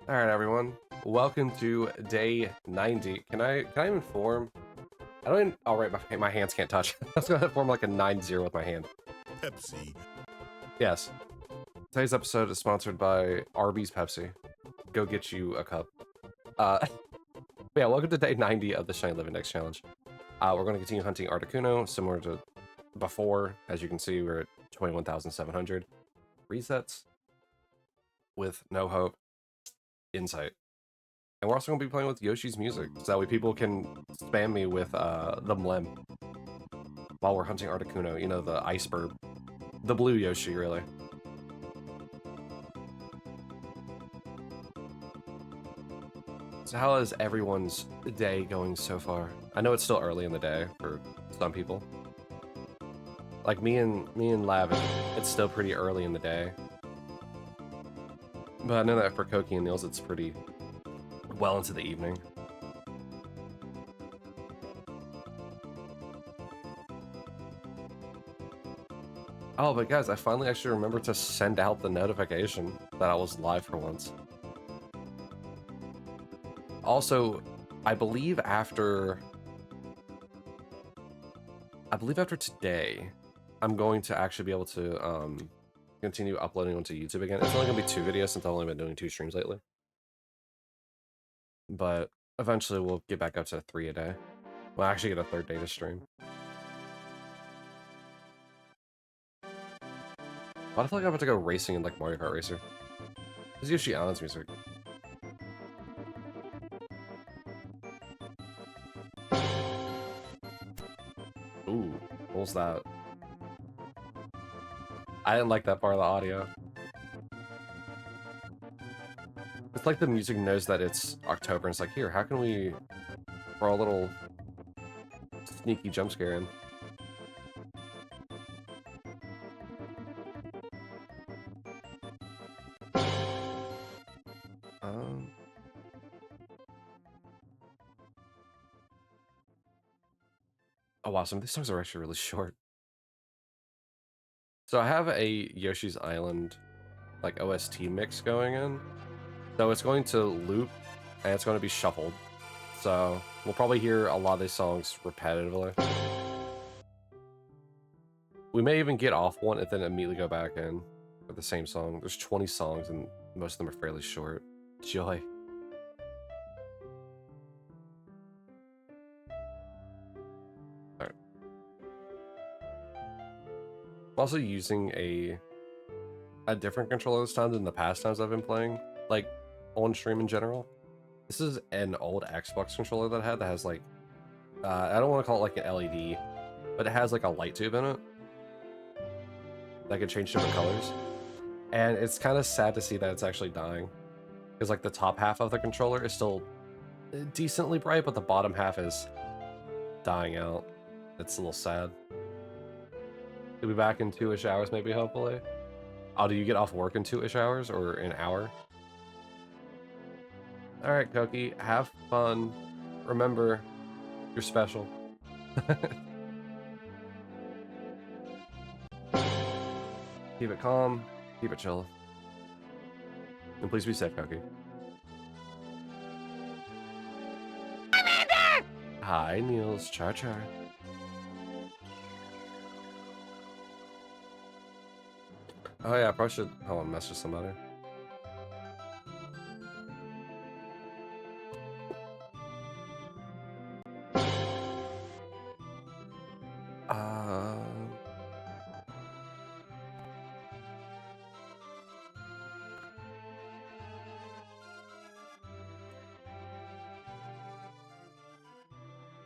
All right, everyone. Welcome to day 90. Can I even form? I don't even. Oh, right, my hands can't touch. I was gonna form like a 9-0 with my hand. Pepsi. Yes. Today's episode is sponsored by Arby's Pepsi. Go get you a cup. Uh, yeah. Welcome to day 90 of the Shiny Living Dex challenge. We're going to continue hunting Articuno, similar to before. As you can see, we're at 21,700 resets with no hope, insight. And we're also going to be playing with Yoshi's music, so that way people can spam me with the Mlem while we're hunting Articuno. You know, the iceberg. The blue Yoshi, really. So how is everyone's day going so far? I know it's still early in the day for some people. Like me and Lavin, it's still pretty early in the day. But I know that for Koki and Niels, it's pretty well into the evening. Oh, but guys, I finally actually remembered to send out the notification that I was live for once. Also, I believe after today, I'm going to actually be able to continue uploading onto YouTube again. It's only gonna be 2 videos since I've only been doing 2 streams lately. But eventually we'll get back up to 3 a day. We'll actually get a 3rd day to stream. Why do I feel like I'm about to go racing in like Mario Kart Racer? This is Yoshi Allen's music. Ooh, what was that? I didn't like that part of the audio. It's like the music knows that it's October and it's like, here, how can we throw a little sneaky jump scare in? Um, oh wow, some of these songs are actually really short. So I have a Yoshi's Island like OST mix going in. So it's going to loop and it's going to be shuffled. So we'll probably hear a lot of these songs repetitively. We may even get off one and then immediately go back in with the same song. There's 20 songs and most of them are fairly short. Joy. All right. I'm also using a different controller this time than the past times I've been playing, like on stream in general. This is an old Xbox controller that I had that has like, I don't want to call it like an LED, but it has like a light tube in it that can change different colors. And it's kind of sad to see that it's actually dying, because like the top half of the controller is still decently bright, but the bottom half is dying out. It's a little sad. He'll be back in 2-ish hours, maybe, hopefully. Oh, do you get off work in 2-ish hours or an hour? All right, Cookie, have fun. Remember, you're special. Keep it calm, keep it chill. And please be safe, Cookie. Amanda! Hi, Niels. Char char. Oh yeah, I probably should. Hold on, message somebody. Uh.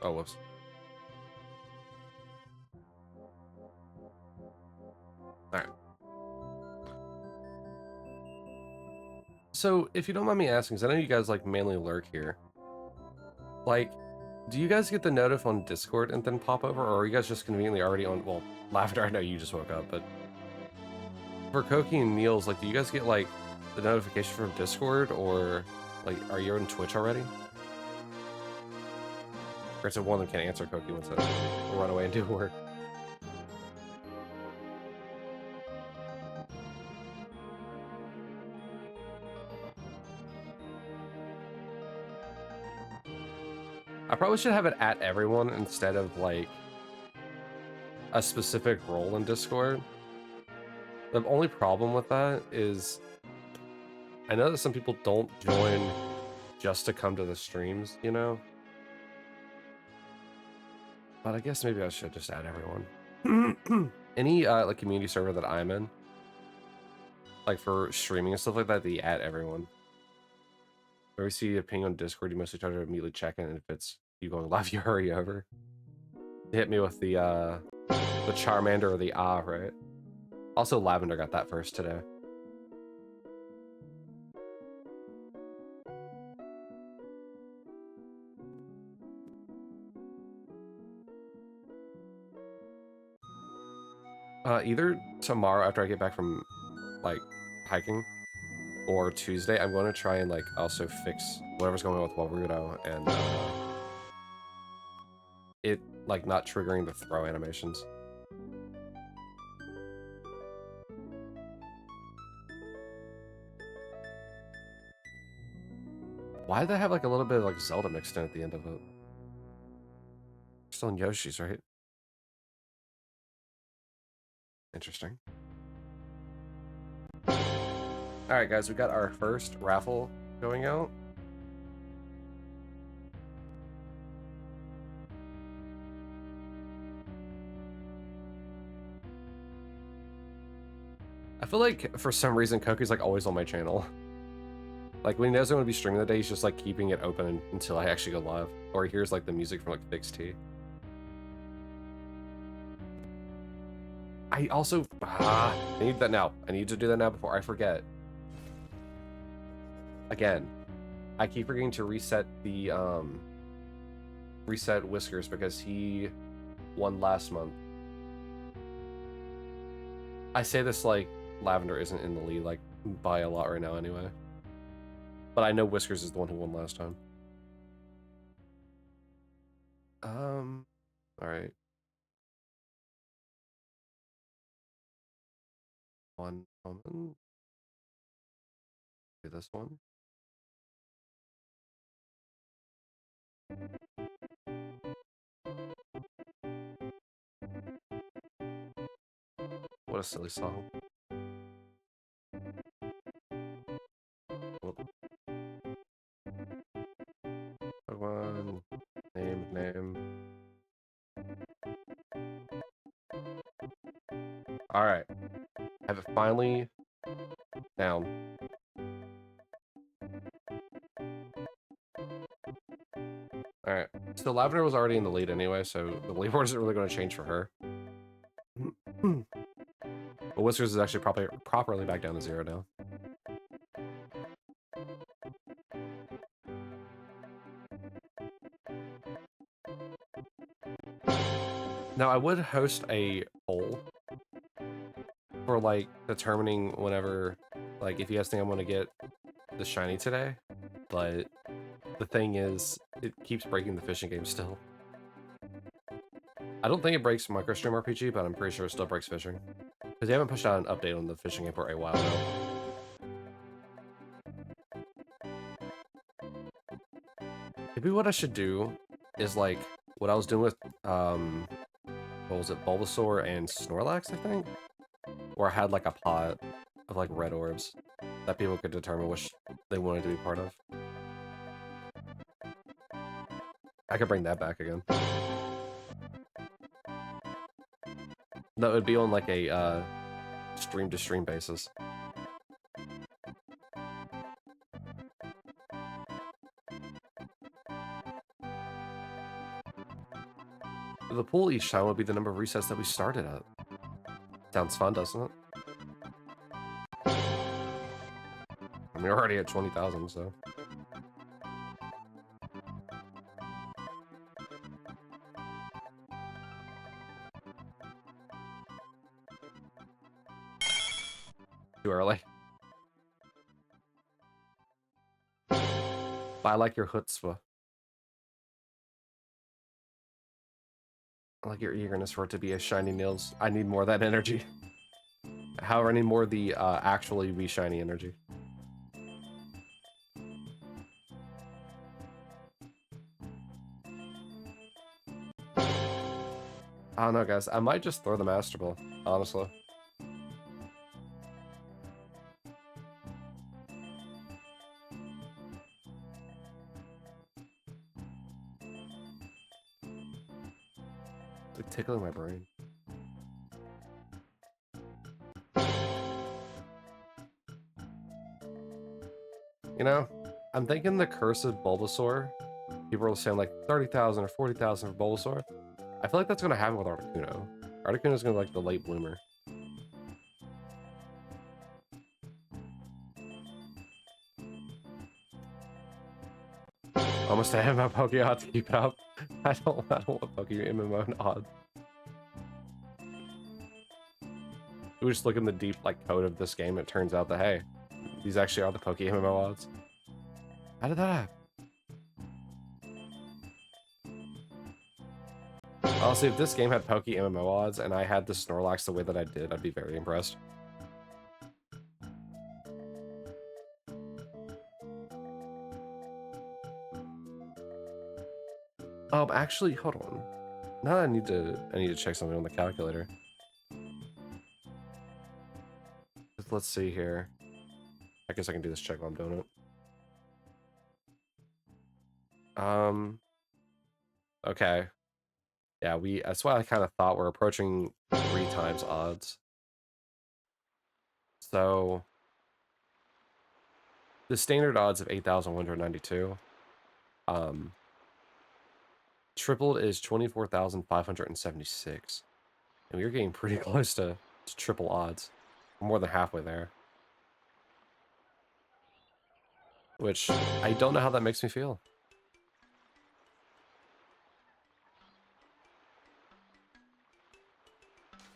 Oh, whoops. All right. So, if you don't mind me asking, because I know you guys like mainly lurk here. Like, do you guys get the notif on Discord and then pop over, or are you guys just conveniently already on? Well, Laughter, I know you just woke up, but for Koki and Niels, like, do you guys get like the notification from Discord, or like, are you on Twitch already? Granted, one of them can't answer. Koki wants to run away and do work. I probably should have it at everyone instead of like a specific role in Discord. The only problem with that is I know that some people don't join just to come to the streams, you know? But I guess maybe I should just add everyone. Any like community server that I'm in, like for streaming and stuff like that, they add everyone. Or we see a ping on Discord, you mostly try to immediately check in, and if it's you going live, you hurry over. They hit me with the Charmander or the right? Also, Lavender got that first today. Either tomorrow after I get back from, like, hiking, or Tuesday, I'm going to try and, like, also fix whatever's going on with Warudo and, it, like, not triggering the throw animations. Why did they have, like, a little bit of, like, Zelda mixed in at the end of it? Still in Yoshi's, right? Interesting. Alright, guys, we got our first raffle going out. I feel like, for some reason, Koku's, like, always on my channel. Like, when he knows I'm going to be streaming the day, he's just, like, keeping it open until I actually go live. Or he hears, like, the music from, like, Fix T. I also... I need that now. I need to do that now before I forget. Again, I keep forgetting to reset the, reset Whiskers because he won last month. I say this like Lavender isn't in the lead, like, by a lot right now anyway. But I know Whiskers is the one who won last time. Alright. One moment. Do this one. What a silly song. Whoop. Pokemon. Name. Alright. Have it finally down. Alright. So Lavender was already in the lead anyway, so the leaderboard isn't really going to change for her. But Whiskers is actually properly back down to 0 now. Now, I would host a poll for, like, determining whenever, like, if you guys think I'm going to get the shiny today, but the thing is, it keeps breaking the fishing game still. I don't think it breaks MicroStream RPG, but I'm pretty sure it still breaks fishing. Because they haven't pushed out an update on the fishing game for a while now. Maybe what I should do is, like, what I was doing with, what was it, Bulbasaur and Snorlax, I think? Where I had, like, a pot of, like, red orbs that people could determine which they wanted to be part of. I could bring that back again. That would be on, like, a, stream-to-stream basis. The pool each time would be the number of resets that we started at. Sounds fun, doesn't it? I mean, we're already at 20,000, so... Too early. But I like your chutzpah. I like your eagerness for it to be a shiny nails. I need more of that energy. However, I need more of the actually be shiny energy. I don't know, guys. I might just throw the Master Ball, honestly. It's like tickling my brain. You know, I'm thinking the Curse of Bulbasaur. People are saying like 30,000 or 40,000 for Bulbasaur. I feel like that's going to happen with Articuno. Articuno's going to be like the late bloomer. Almost a MMO Pokemon to keep it up. I don't want Pokemon MMO odds. We just look in the deep like code of this game. It turns out that hey, these actually are the Pokemon MMO odds. How did that happen? Honestly, if this game had Poke MMO odds and I had the Snorlax the way that I did, I'd be very impressed. Actually, hold on. Now I need to check something on the calculator. Let's see here. I guess I can do this check while I'm doing it. Okay. Yeah, that's why I kind of thought we're approaching 3 times odds. So the standard odds of 8,192. Tripled is 24,576. And we're getting pretty close to triple odds. We're more than halfway there. Which I don't know how that makes me feel.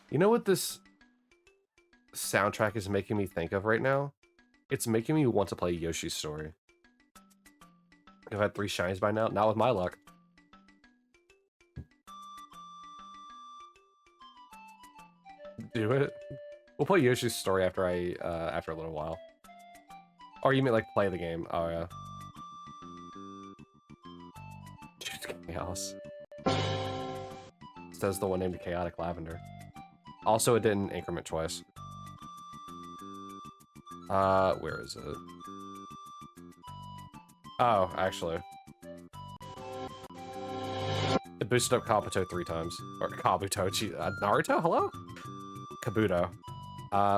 You know what this soundtrack is making me think of right now? It's making me want to play Yoshi's Story. I've had 3 shinies by now. Not with my luck. Do it. We'll play Yoshi's Story after after a little while. Or you mean like play the game? Oh yeah. Choose Chaos. Says the one named Chaotic Lavender. Also, it didn't increment twice. Where is it? Oh, actually. It boosted up Kabuto 3 times. Or Kabuto, Naruto, hello? Kabuto.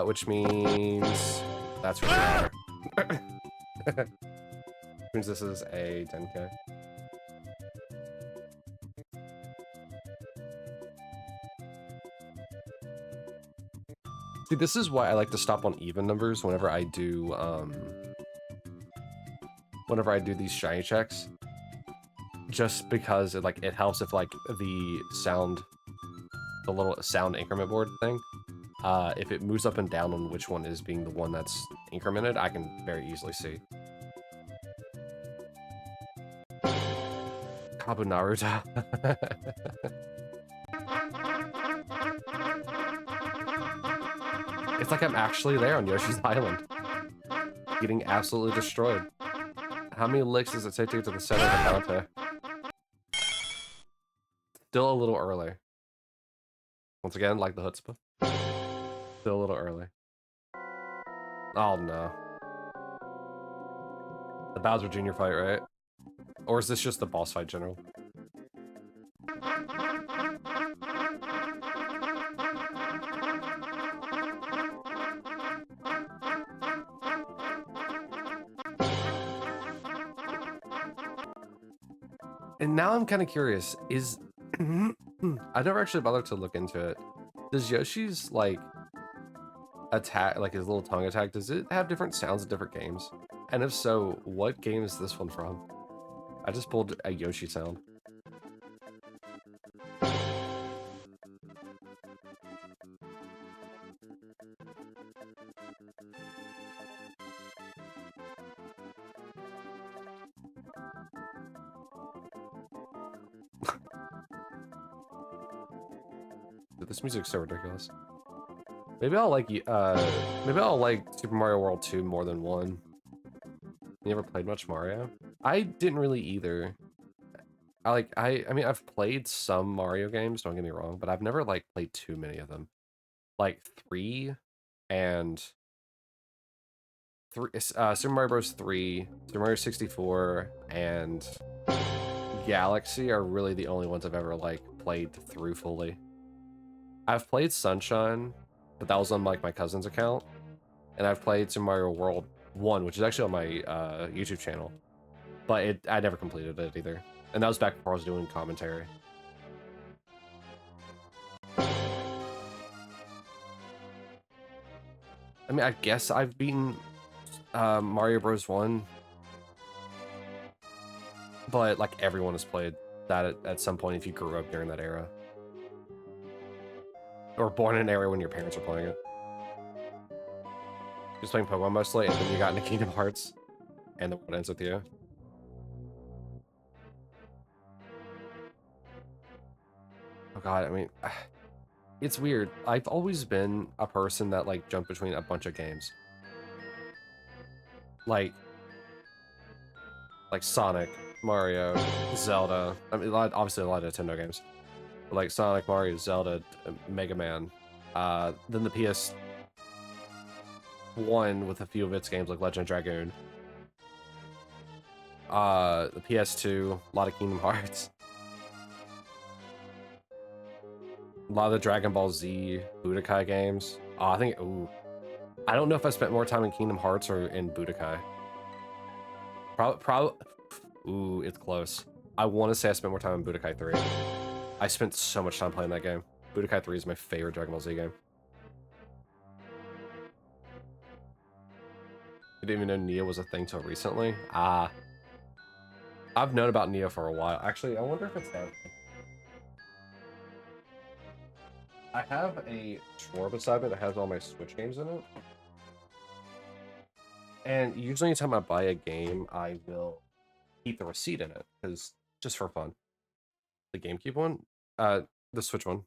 Which means that's really better. Means this is a 10k. See, this is why I like to stop on even numbers whenever I do these shiny checks. Just because it helps if like the little sound increment board thing, if it moves up and down on which one is being the one that's incremented, I can very easily see. Kabu Naruto. It's like I'm actually there on Yoshi's Island. Getting absolutely destroyed. How many licks does it take to get to the center of the counter? Still a little early. Once again, like the chutzpah. Still a little early. Oh no. The Bowser Jr. fight, right? Or is this just the boss fight general? And now I'm kind of curious, is... I never actually bothered to look into it. Does Yoshi's, like, attack, like his little tongue attack, does it have different sounds in different games? And if so, what game is this one from? I just pulled a Yoshi sound. Dude, this music's so ridiculous. Maybe I'll like Super Mario World 2 more than 1. You ever played much Mario? I didn't really either. I mean I've played some Mario games, don't get me wrong, but I've never like played too many of them. Like 3 and Super Mario Bros. 3, Super Mario 64, and Galaxy are really the only ones I've ever like played through fully. I've played Sunshine, but that was on like my cousin's account, and I've played Super Mario World 1, which is actually on my YouTube channel, but I never completed it either, and that was back before I was doing commentary. I mean, I guess I've beaten Mario Bros. 1, but like everyone has played that at some point if you grew up during that era. Or born in an area when your parents are playing it. Just playing Pokemon mostly, and then you got into Kingdom Hearts, and the world ends with you. Oh god, I mean, it's weird. I've always been a person that like jumped between a bunch of games. Like Sonic, Mario, Zelda. I mean, obviously a lot of Nintendo games. But like Sonic, Mario, Zelda, Mega Man. Then the PS1 with a few of its games like Legend of Dragoon. The PS2, a lot of Kingdom Hearts. A lot of the Dragon Ball Z Budokai games. Oh, I think, ooh. I don't know if I spent more time in Kingdom Hearts or in Budokai. Ooh, it's close. I want to say I spent more time in Budokai 3. I spent so much time playing that game. Budokai 3 is my favorite Dragon Ball Z game. I didn't even know Neo was a thing till recently. Ah. I've known about Neo for a while. Actually, I wonder if it's down. I have a drawer beside me that has all my Switch games in it. And usually anytime I buy a game, I will keep the receipt in it, because just for fun. The GameCube one? The Switch one.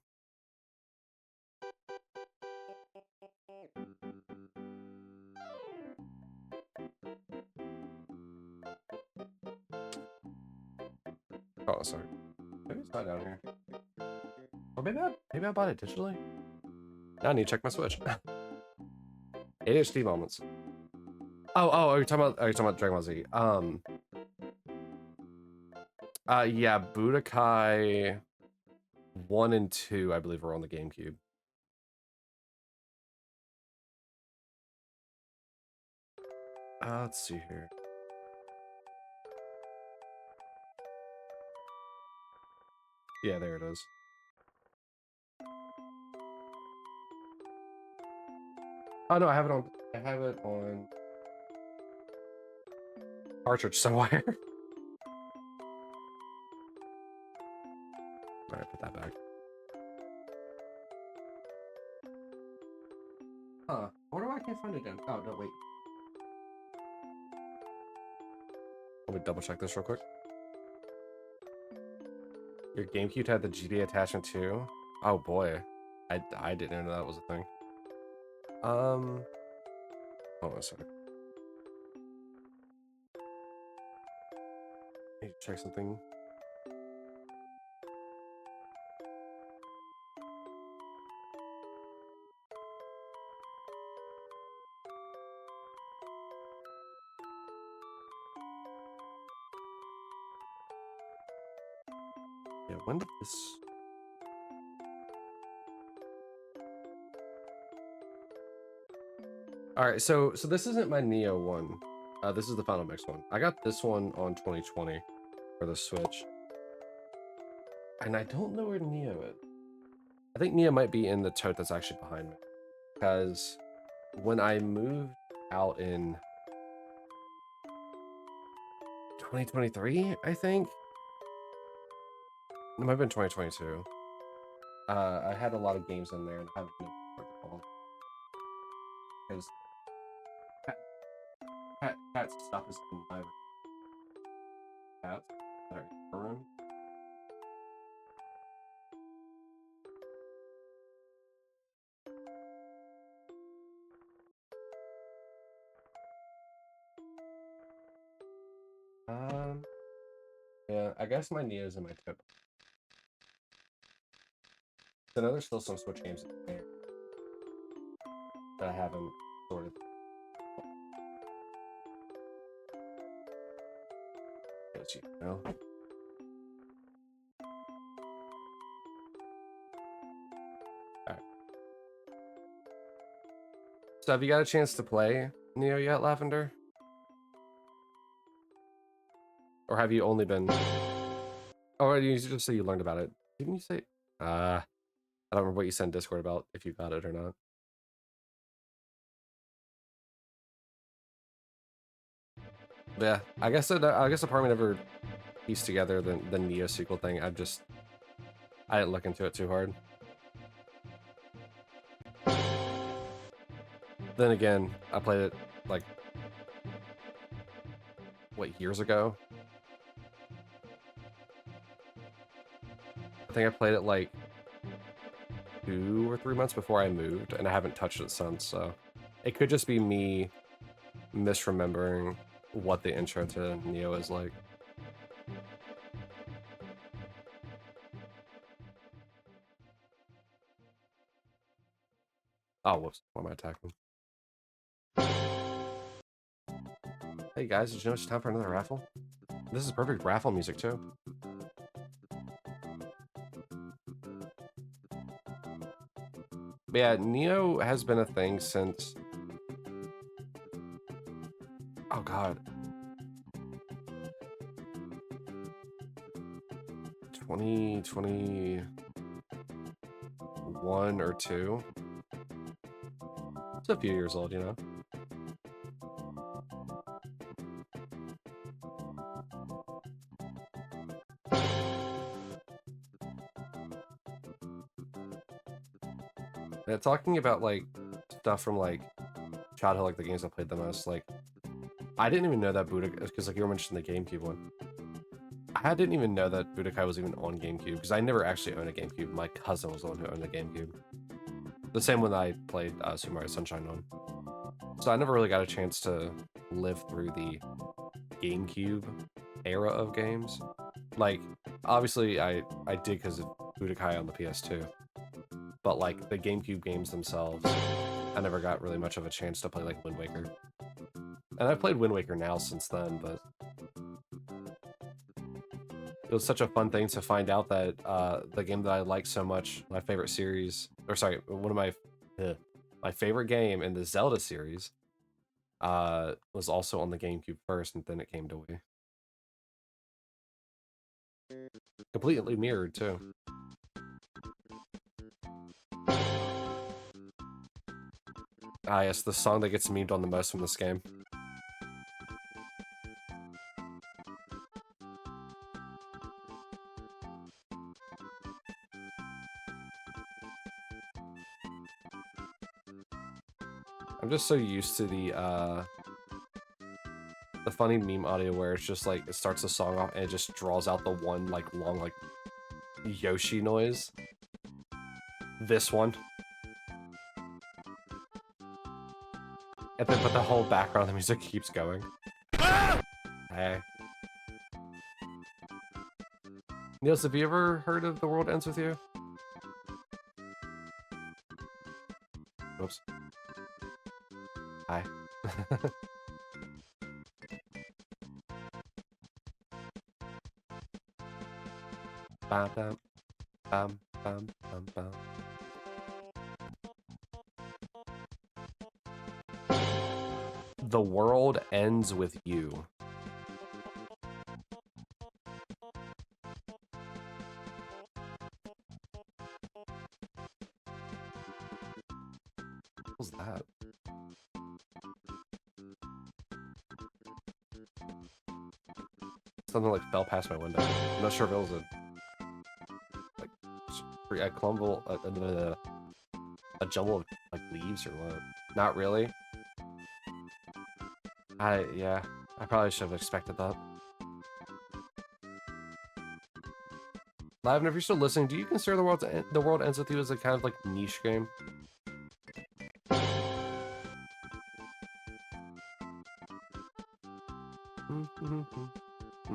Oh, sorry. Maybe it's not down here. Or maybe I bought it digitally? Now I need to check my Switch. ADHD moments. Oh, are you talking about Dragon Ball Z? Yeah, Budokai 1 and 2, I believe, were on the GameCube. Let's see here. Yeah, there it is. Oh no, I have it on cartridge somewhere. Alright, put that back. Huh. I wonder why I can't find it again. Oh, no, wait. Let me double check this real quick. Your GameCube had the GBA attachment too? Oh boy. I didn't know that was a thing. Hold on a second. Need to check something. Yeah, when did this... Alright, so this isn't my Neo one. This is the Final Mix one. I got this one on 2020 for the Switch. And I don't know where Neo is. I think Neo might be in the tote that's actually behind me. Because when I moved out in 2023, I think? It might have been 2022. I had a lot of games in there and I haven't been because cat stuff is in my cats that are in her room. Um, Yeah, I guess my Neo's in my tip. I know there's still some Switch games that I haven't sorted. As you know. Alright. So have you got a chance to play Neo yet, Lavender? Or have you only been... Oh, you just say you learned about it. Didn't you say... I don't remember what you sent Discord about, if you got it or not. But yeah, I guess the part we never pieced together the Neo sequel thing. I didn't look into it too hard. Then again, I played it like what, years ago? I think I played it like 2 or 3 months before I moved, and I haven't touched it since, so it could just be me misremembering what the intro to Neo is like. Oh, whoops. Why am I attacking? Hey guys, did you know it's time for another raffle? This is perfect raffle music too. But yeah, Neo has been a thing since... Oh god. 2021 or 2. It's a few years old, you know? And talking about like stuff from like childhood, like the games I played the most, like I didn't even know that Budokai, because like you were mentioning the GameCube one. I didn't even know that Budokai was even on GameCube, because I never actually owned a GameCube. My cousin was the one who owned the GameCube. The same one that I played Super Mario Sunshine on. So I never really got a chance to live through the GameCube era of games. Like, obviously I did because of Budokai on the PS2. But like the GameCube games themselves, I never got really much of a chance to play like Wind Waker. And I've played Wind Waker now since then, but it was such a fun thing to find out that the game that I like so much, my favorite series, or sorry, one of my favorite game in the Zelda series, was also on the GameCube first, and then it came to Wii. Completely mirrored too. Ah, yes, the song that gets memed on the most from this game. I'm just so used to the funny meme audio where it's just like, it starts the song off and it just draws out the one like long like Yoshi noise. This one. And then but the whole background of the music keeps going. Hey. Niels, have you ever heard of The World Ends With You? Whoops. Hi. Bam, bam, bam, bam, bam, bam. The World Ends With You. What was that? Something like fell past my window. I'm not sure if it was a clumble, a jumble of like leaves or what. Not really. Yeah, I probably should have expected that. Lavender, if you're still listening, do you consider The World Ends With You as a kind of like niche game? I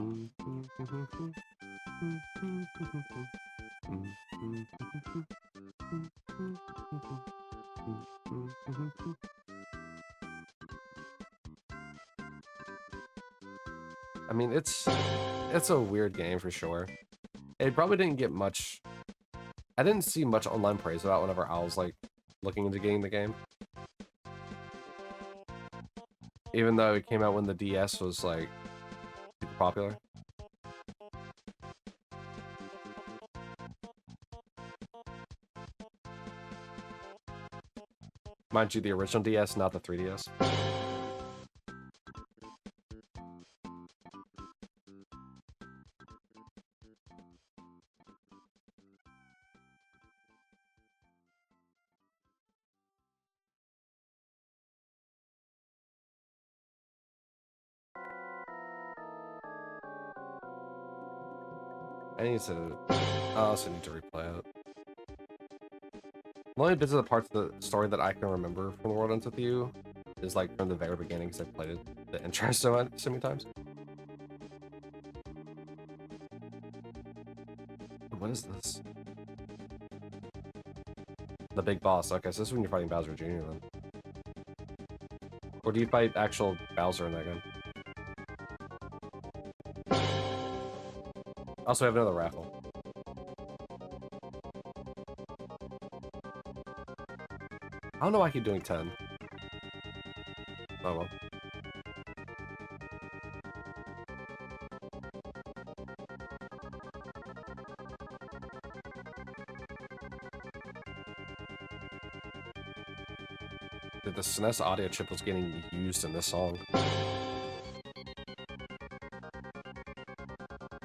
mean, it's a weird game for sure. It probably didn't get much. I didn't see much online praise about it whenever I was like looking into getting the game. Even though it came out when the DS was like super popular. Mind you, the original DS, not the 3DS. I also need to replay it. The only bits of the parts of the story that I can remember from the World Ends With You is like from the very beginning because I played the intro so many times. What is this? The big boss. Okay, so this is when you're fighting Bowser Jr. then. Or do you fight actual Bowser in that game? Also, we have another raffle. I don't know why I keep doing 10. Oh well. Dude, the SNES audio chip was getting used in this song.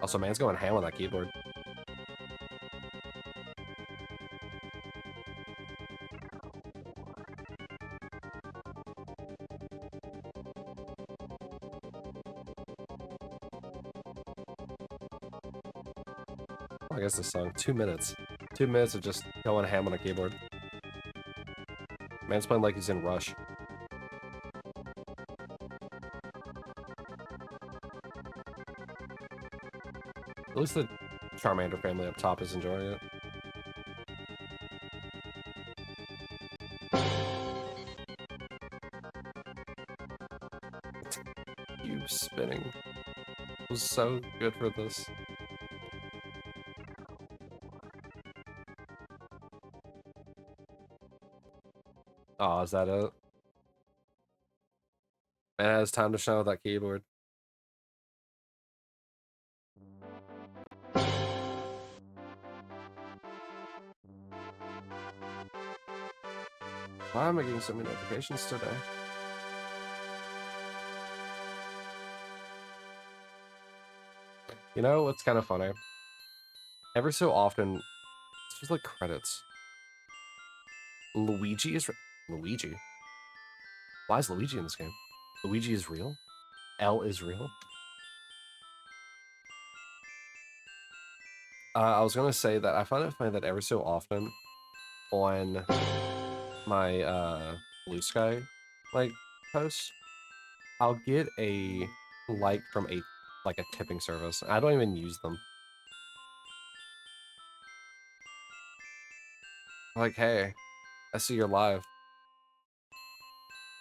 Also, man's going ham on that keyboard. I guess this song, 2 minutes. 2 minutes of just going ham on a keyboard. Man's playing like he's in Rush. At least the Charmander family up top is enjoying it. Cube spinning was so good for this. Oh, is that it? Man, it's time to show that keyboard. Why am I getting so many notifications today? You know what's kind of funny? Every so often, it's just like credits. Luigi is Luigi. Why is Luigi in this game? Luigi is real? L is real? I was gonna say that I find it funny that every so often on my Blue Sky like post, I'll get a like from a tipping service. I don't even use them. Like, hey, I see you're live.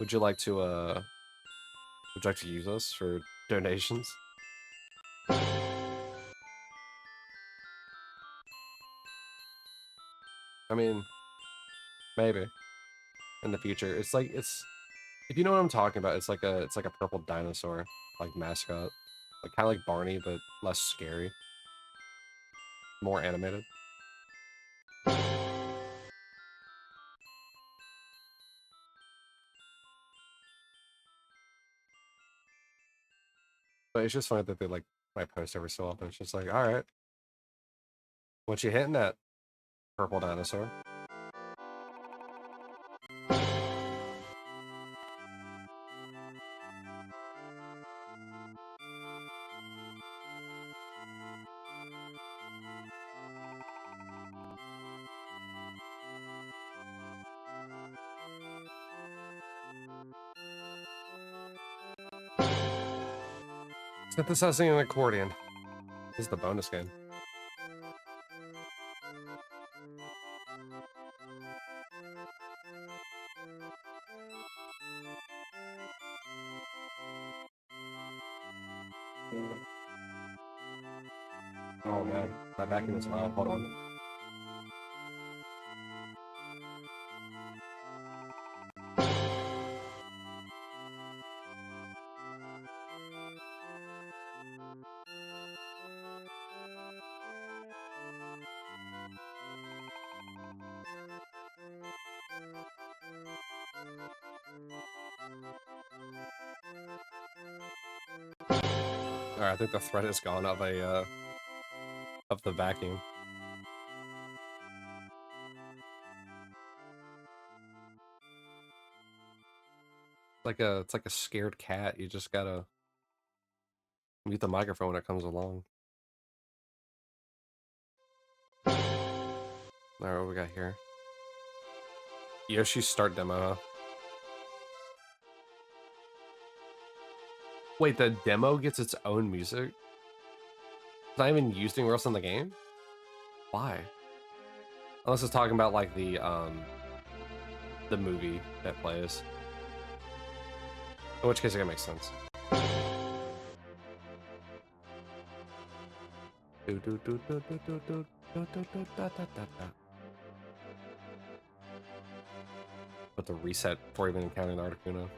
Would you like to use us for donations? I mean, maybe in the future. It's if you know what I'm talking about, it's like a purple dinosaur like mascot. Like kind of like Barney, but less scary. More animated. But it's just funny that they like my post every so often. It's just like, all right, what you hitting at, purple dinosaur? Synthesizing an accordion. This is the bonus game. Oh man, my vacuum is loud. Hold on. Alright, I think the thread is gone of the vacuum. It's like a scared cat. You just gotta mute the microphone when it comes along. Alright, what we got here? Yoshi's start demo, huh? Wait, the demo gets its own music? It's not even used anywhere else in the game? Why? Unless it's talking about like the movie that plays. In which case it makes sense. But the reset before even encountering the Articuno.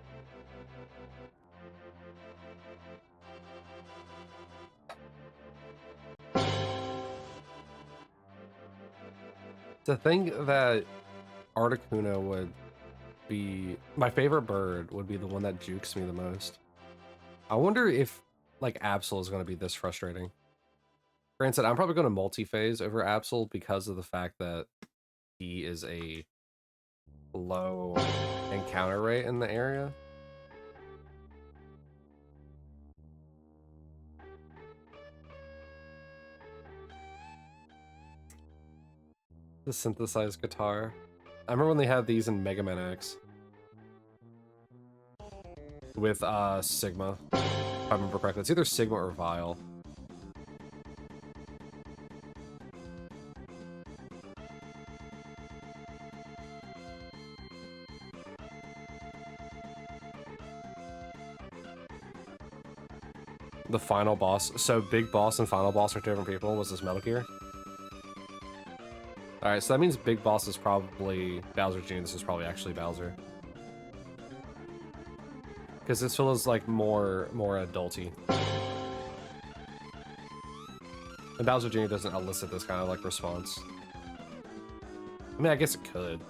To think that Articuno would be my favorite bird would be the one that jukes me the most. I wonder if like Absol is going to be this frustrating. Granted, I'm probably going to multi-phase over Absol because of the fact that he is a low encounter rate in the area. The synthesized guitar. I remember when they had these in Mega Man X. With Sigma. If I remember correctly. It's either Sigma or Vile. The final boss. So Big Boss and Final Boss are different people. Was this Metal Gear? Alright, so that means Big Boss is probably Bowser Jr. This is probably actually Bowser. Because this feels like more adulty. And Bowser Jr. doesn't elicit this kind of like response. I mean, I guess it could.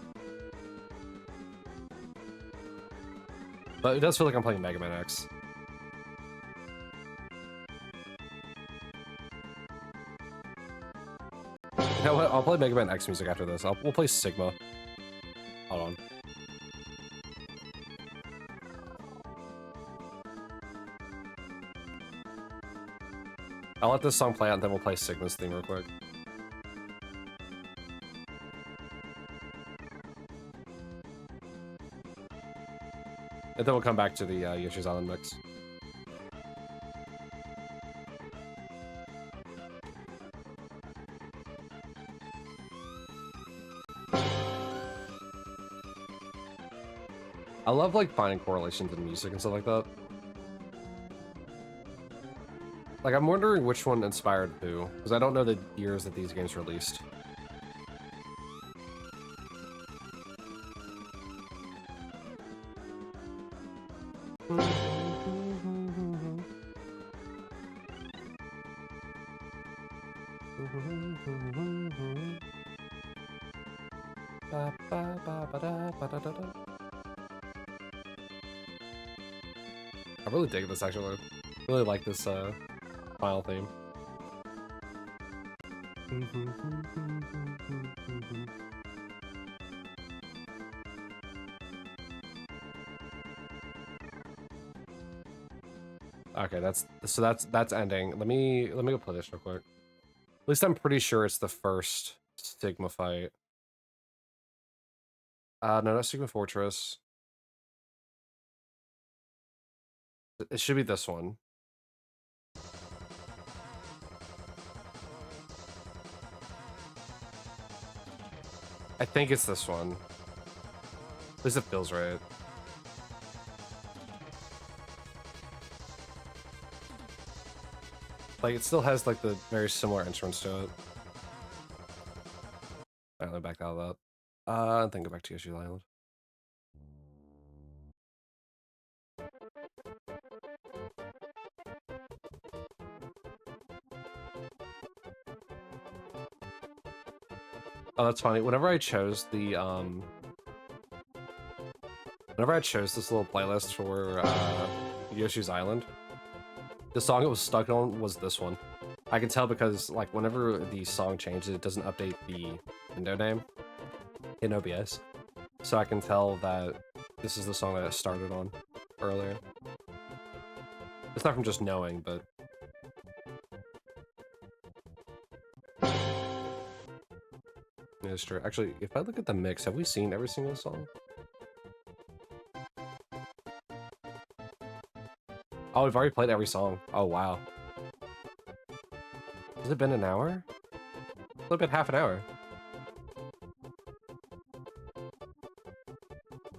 But it does feel like I'm playing Mega Man X. You know what? I'll play Mega Man X music after this. We'll play Sigma. Hold on. I'll let this song play out and then we'll play Sigma's theme real quick. And then we'll come back to the Yoshi's Island mix. I love like finding correlations in music and stuff like that. Like I'm wondering which one inspired who, because I don't know the years that these games released. I really dig this actually. I really like this final theme. Okay, that's ending. Let me go play this real quick. At least I'm pretty sure it's the first Sigma fight. No, not Sigma Fortress. It should be this one. I think it's this one. At least it feels right. Like, it still has, like, the very similar instruments to it. Alright, let me back out of that. Then go back to Yoshi's Island. Oh, that's funny. Whenever I chose the, whenever I chose this little playlist for, Yoshi's Island, the song it was stuck on was this one. I can tell because, like, whenever the song changes, it doesn't update the window name in OBS. So I can tell that this is the song that it started on earlier. It's not from just knowing, but... Yeah, it's true. Actually, if I look at the mix, have we seen every single song? Oh, we've already played every song. Oh, wow. Has it been an hour? A little bit half an hour.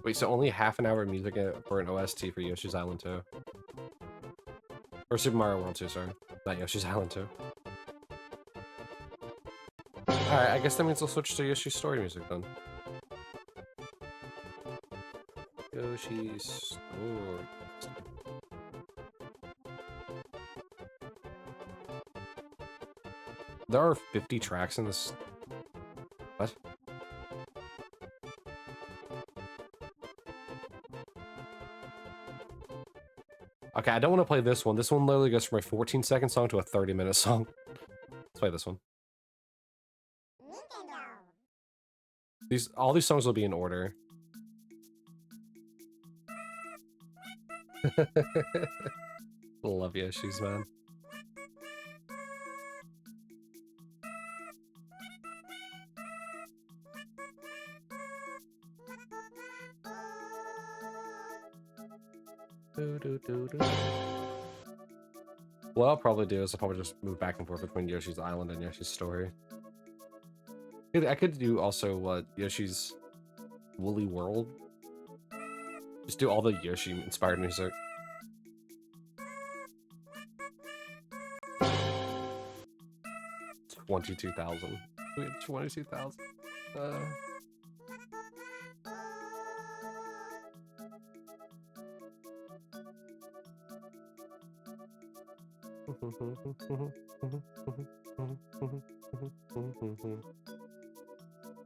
Wait, so only half an hour of music for an OST for Yoshi's Island 2. Or Super Mario World 2, sorry. Not Yoshi's Island 2. Alright, I guess that means we'll switch to Yoshi's story music then. Yoshi's story. There are 50 tracks in this. What? Okay, I don't want to play this one. This one literally goes from a 14-second song to a 30-minute song. Let's play this one. All these songs will be in order. Love Yoshi's, man. What I'll probably do is I'll probably just move back and forth between Yoshi's Island and Yoshi's Story. I could do also what Yoshi's Woolly World. Just do all the Yoshi-inspired music. $22,000. 22,000.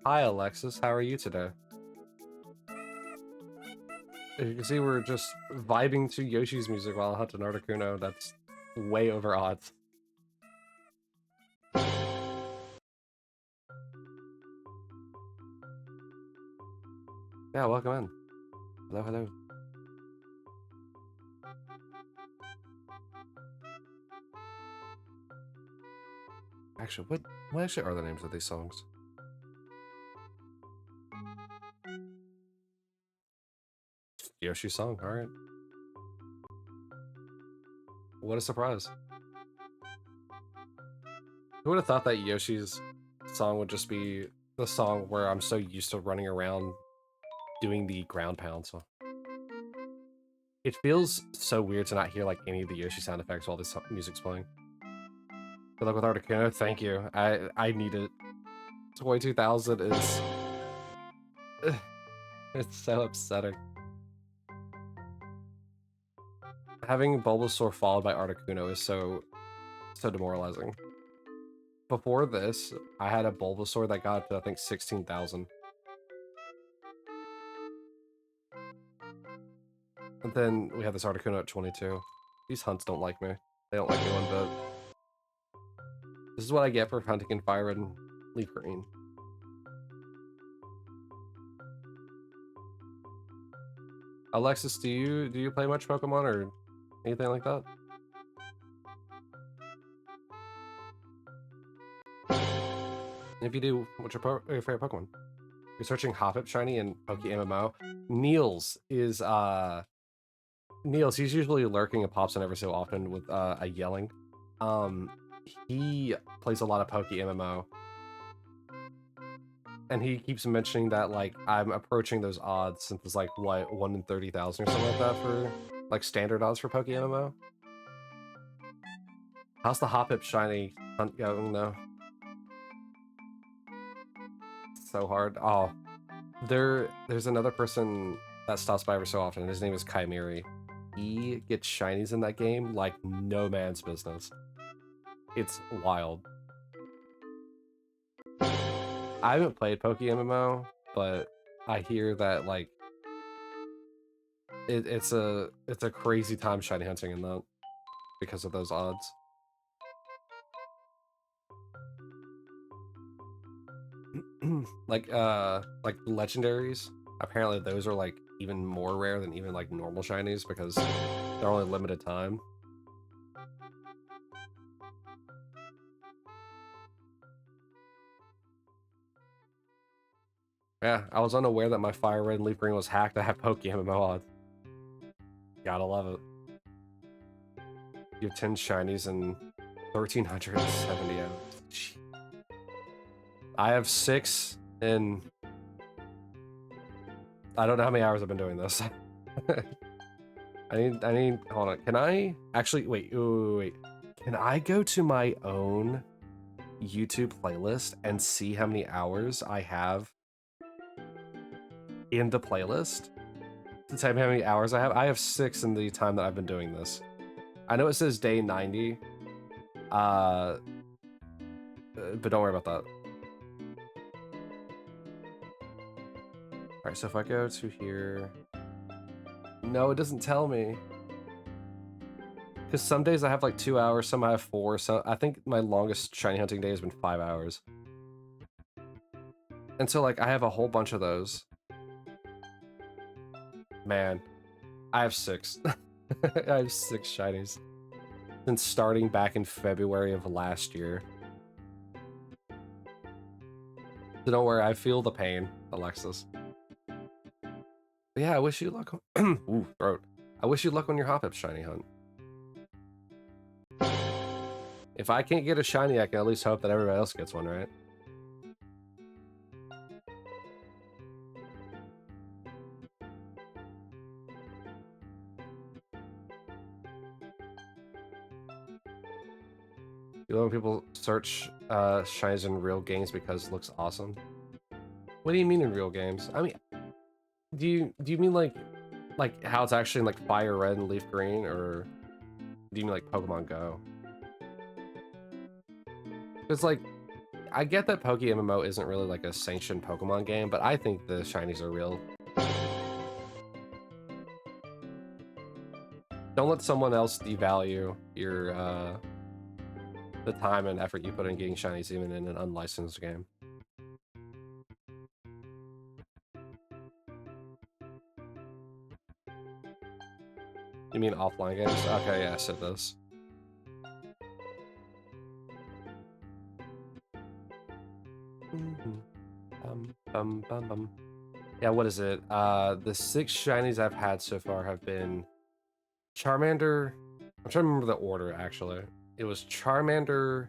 Hi, Alexis. How are you today? As you can see, we're just vibing to Yoshi's music while hunting Articuno. That's way over odds. Yeah, welcome in. Hello, hello. Actually, what actually are the names of these songs? Yoshi song, alright. What a surprise. Who would have thought that Yoshi's song would just be the song where I'm so used to running around doing the ground pound, so... It feels so weird to not hear like any of the Yoshi sound effects while this music's playing. Good luck with Articuno, thank you. I need it. 22,000 is... It's so upsetting. Having Bulbasaur followed by Articuno is so demoralizing. Before this, I had a Bulbasaur that got to, I think, 16,000. And then we have this Articuno at 22. These hunts don't like me. They don't like me one bit. This is what I get for hunting in Fire and Leaf Green. Alexis, do you play much Pokemon or anything like that? If you do, what's your favorite Pokemon? You're searching Hoppip Shiny and PokeMMO. Niels is Niels, he's usually lurking and pops in every so often with a yelling. He plays a lot of PokeMMO. And he keeps mentioning that, like, I'm approaching those odds since it's, like, what, 1 in 30,000 or something like that for, like, standard odds for PokeMMO? How's the Hoppip Shiny hunt going, though? So hard. Oh, there's another person that stops by every so often. His name is Kaimiri. He gets shinies in that game like no man's business. It's wild. I haven't played PokeMMO, but I hear that like it's a crazy time shiny hunting in that because of those odds. like legendaries. Apparently those are like even more rare than even like normal shinies because they're only limited time. Yeah, I was unaware that my Fire Red and Leaf Green was hacked. I have PokeMMO odds. Gotta love it. You have 10 shinies and 1,370 hours. Jeez. I have 6 and I don't know how many hours I've been doing this. I need, hold on. Can I actually, wait. Can I go to my own YouTube playlist and see how many hours I have in the playlist? To tell me how many hours I have? I have 6 in the time that I've been doing this. I know it says day 90, but don't worry about that. Alright, so if I go to here... No, it doesn't tell me. Because some days I have like 2 hours, some I have 4, so I think my longest shiny hunting day has been 5 hours. And so like I have a whole bunch of those. Man, I have 6. I have 6 shinies. Since starting back in February of last year. So don't worry, I feel the pain, Alexis. But yeah, I wish you luck on... Ooh, throat. I wish you luck on your Hoppip shiny hunt. If I can't get a shiny, I can at least hope that everybody else gets one, right? You know when people search shinies in real games because it looks awesome? What do you mean in real games? I mean, do you mean like how it's actually in like Fire Red and Leaf Green, or do you mean like Pokemon Go? It's like, I get that PokeMMO isn't really like a sanctioned Pokemon game, but I think the shinies are real. Don't let someone else devalue your the time and effort you put in getting shinies even in an unlicensed game. You mean offline games? Okay, yeah, I said this. Yeah, what is it? The 6 shinies I've had so far have been Charmander. I'm trying to remember the order, actually. It was Charmander,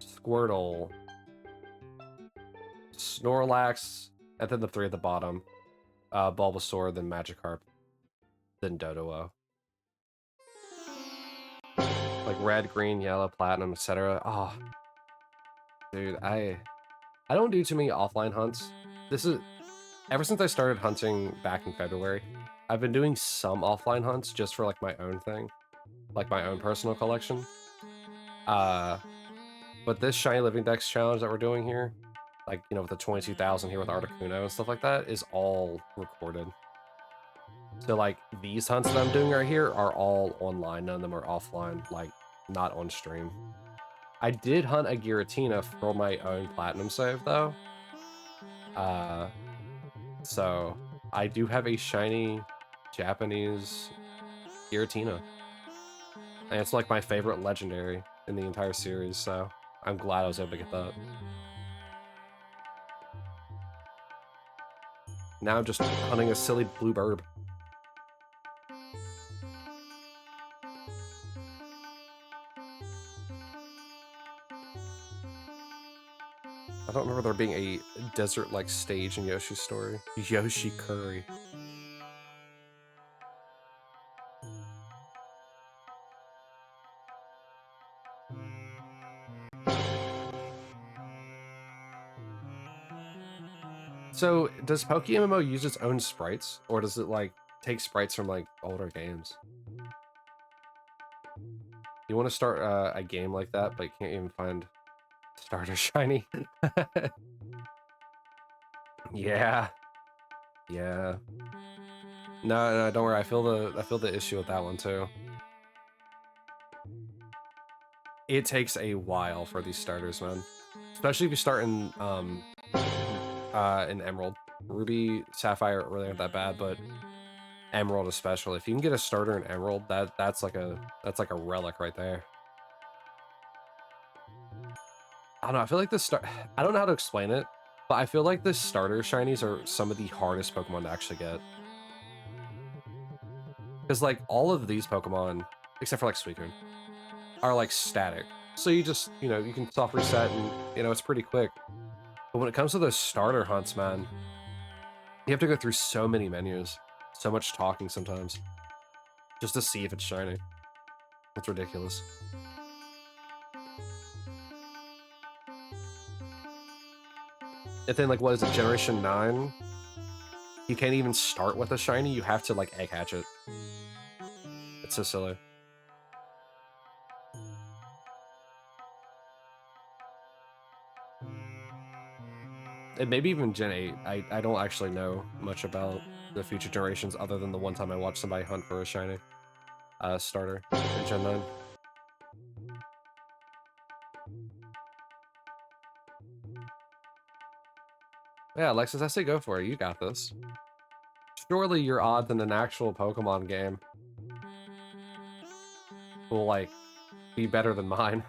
Squirtle, Snorlax, and then the 3 at the bottom. Bulbasaur, then Magikarp, then Doduo. Like red, green, yellow, platinum, etc. Oh, dude, I don't do too many offline hunts. This is... Ever since I started hunting back in February, I've been doing some offline hunts just for like my own thing. Like my own personal collection. But this Shiny Living Dex challenge that we're doing here, like, you know, with the 22,000 here with Articuno and stuff like that, is all recorded. So, like, these hunts that I'm doing right here are all online. None of them are offline, like, not on stream. I did hunt a Giratina for my own Platinum save, though. So, I do have a shiny Japanese Giratina. And it's, like, my favorite legendary in the entire series, so I'm glad I was able to get that. Now I'm just hunting a silly blue burb. I don't remember there being a desert-like stage in Yoshi's story. Yoshi Curry. So, does PokeMMO use its own sprites? Or does it, like, take sprites from, like, older games? You want to start a game like that, but you can't even find starter shiny? Yeah. Yeah. No, don't worry. I feel the issue with that one too. It takes a while for these starters, man. Especially if you start in Emerald. Ruby, Sapphire really aren't that bad, but Emerald especially. If you can get a starter in Emerald, that's like a relic right there. I don't know, I feel like I don't know how to explain it, but I feel like the starter shinies are some of the hardest Pokemon to actually get. Because like all of these Pokemon, except for like Suicune, are like static. So you just, you can soft reset and, it's pretty quick. But when it comes to those starter hunts, man, you have to go through so many menus, so much talking sometimes, just to see if it's shiny. It's ridiculous. And then like, what is it, Generation 9? You can't even start with a shiny, you have to like egg hatch it. It's so silly. And maybe even Gen 8. I don't actually know much about the future generations other than the one time I watched somebody hunt for a shiny starter in Gen 9. Yeah, Alexis, I say go for it. You got this. Surely your odds in an actual Pokemon game will, like, be better than mine.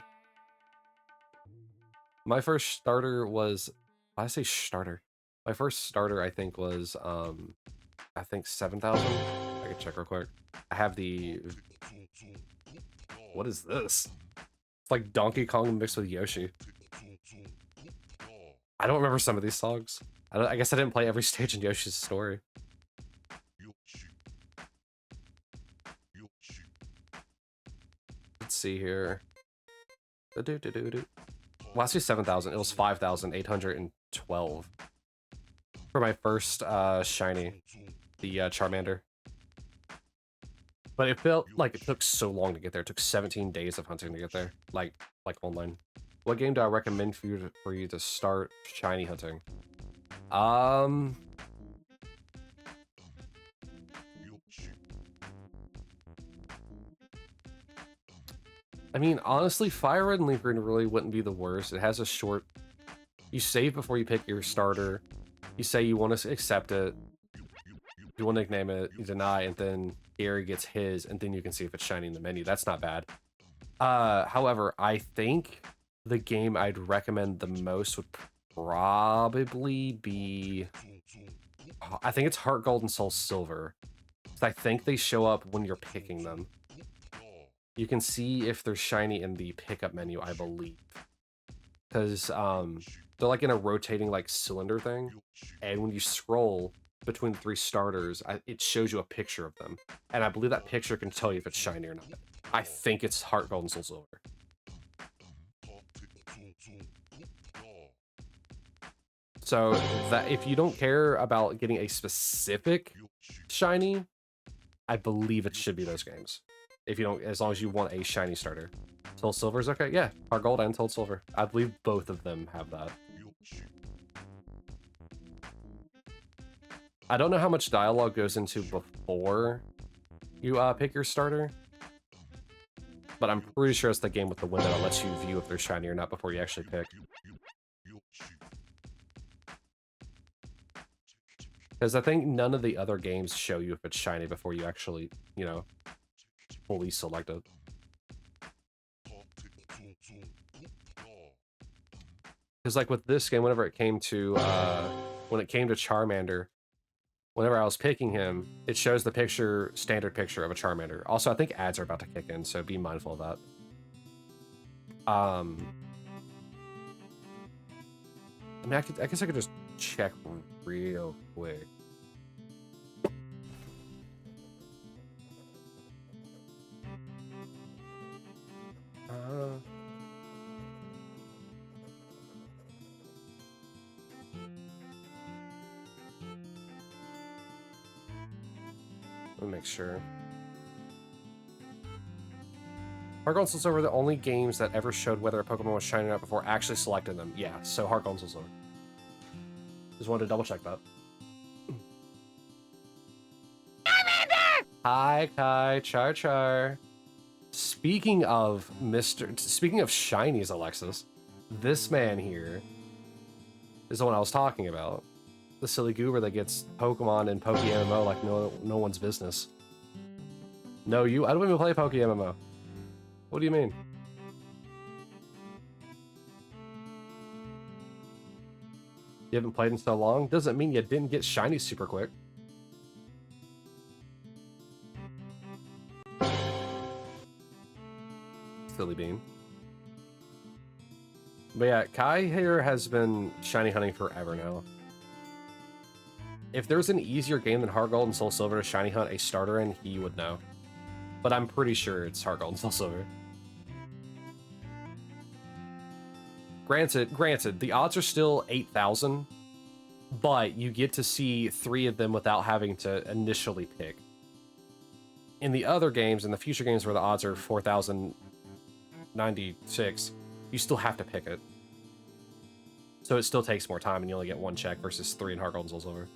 My first starter was... I say starter. My first starter, I think, was, I think 7,000. I can check real quick. I have the... What is this? It's like Donkey Kong mixed with Yoshi. I don't remember some of these songs. I guess I didn't play every stage in Yoshi's story. Let's see here. Last year 7,000. It was 5,812 for my first shiny, the Charmander. But it felt like it took so long to get there. It took 17 days of hunting to get there, like online. What game do I recommend for you to start shiny hunting? I mean, honestly, Fire Red and Leaf Green really wouldn't be the worst. It has a short... You save before you pick your starter. You say you want to accept it. You want to nickname it, you deny, and then Gary gets his, and then you can see if it's shiny in the menu. That's not bad. However, I think the game I'd recommend the most would probably be... I think it's Heart Gold and Soul Silver. I think they show up when you're picking them. You can see if they're shiny in the pickup menu, I believe. Because they're like in a rotating like cylinder thing. And when you scroll between the three starters, it shows you a picture of them. And I believe that picture can tell you if it's shiny or not. I think it's Heart Gold and Soul Silver. So that if you don't care about getting a specific shiny, I believe it should be those games. If you don't, as long as you want a shiny starter. Soul Silver's okay, yeah. Heart Gold and Soul Silver. I believe both of them have that. I don't know how much dialogue goes into before you pick your starter, but I'm pretty sure it's the game with the window that lets you view if they're shiny or not before you actually pick. Because I think none of the other games show you if it's shiny before you actually, fully select it. Because like with this game, whenever it came to when it came to Charmander, whenever I was picking him, it shows the standard picture of a Charmander. Also, I think ads are about to kick in, so be mindful of that. I mean, I guess I could just check real quick. Let me make sure. Heart Gold and Soul Silver are the only games that ever showed whether a Pokemon was shiny or not before actually selecting them. Yeah, so Heart Gold and Soul Silver. Just wanted to double check that. Hi, Kai, Char. Speaking of shinies, Alexis, this man here is the one I was talking about. The silly goober that gets Pokemon and Poke MMO like no one's business. No, I don't even play Poke MMO. What do you mean? You haven't played in so long? Doesn't mean you didn't get shiny super quick. Silly bean. But yeah, Kai here has been shiny hunting forever now. If there's an easier game than Heart Gold and Soul Silver to shiny hunt a starter in, he would know. But I'm pretty sure it's Heart Gold and Soul Silver. Granted, the odds are still 8,000, but you get to see 3 of them without having to initially pick. In the other games, in the future games where the odds are 4,096, you still have to pick it. So it still takes more time and you only get 1 check versus 3 in Heart Gold and Soul Silver.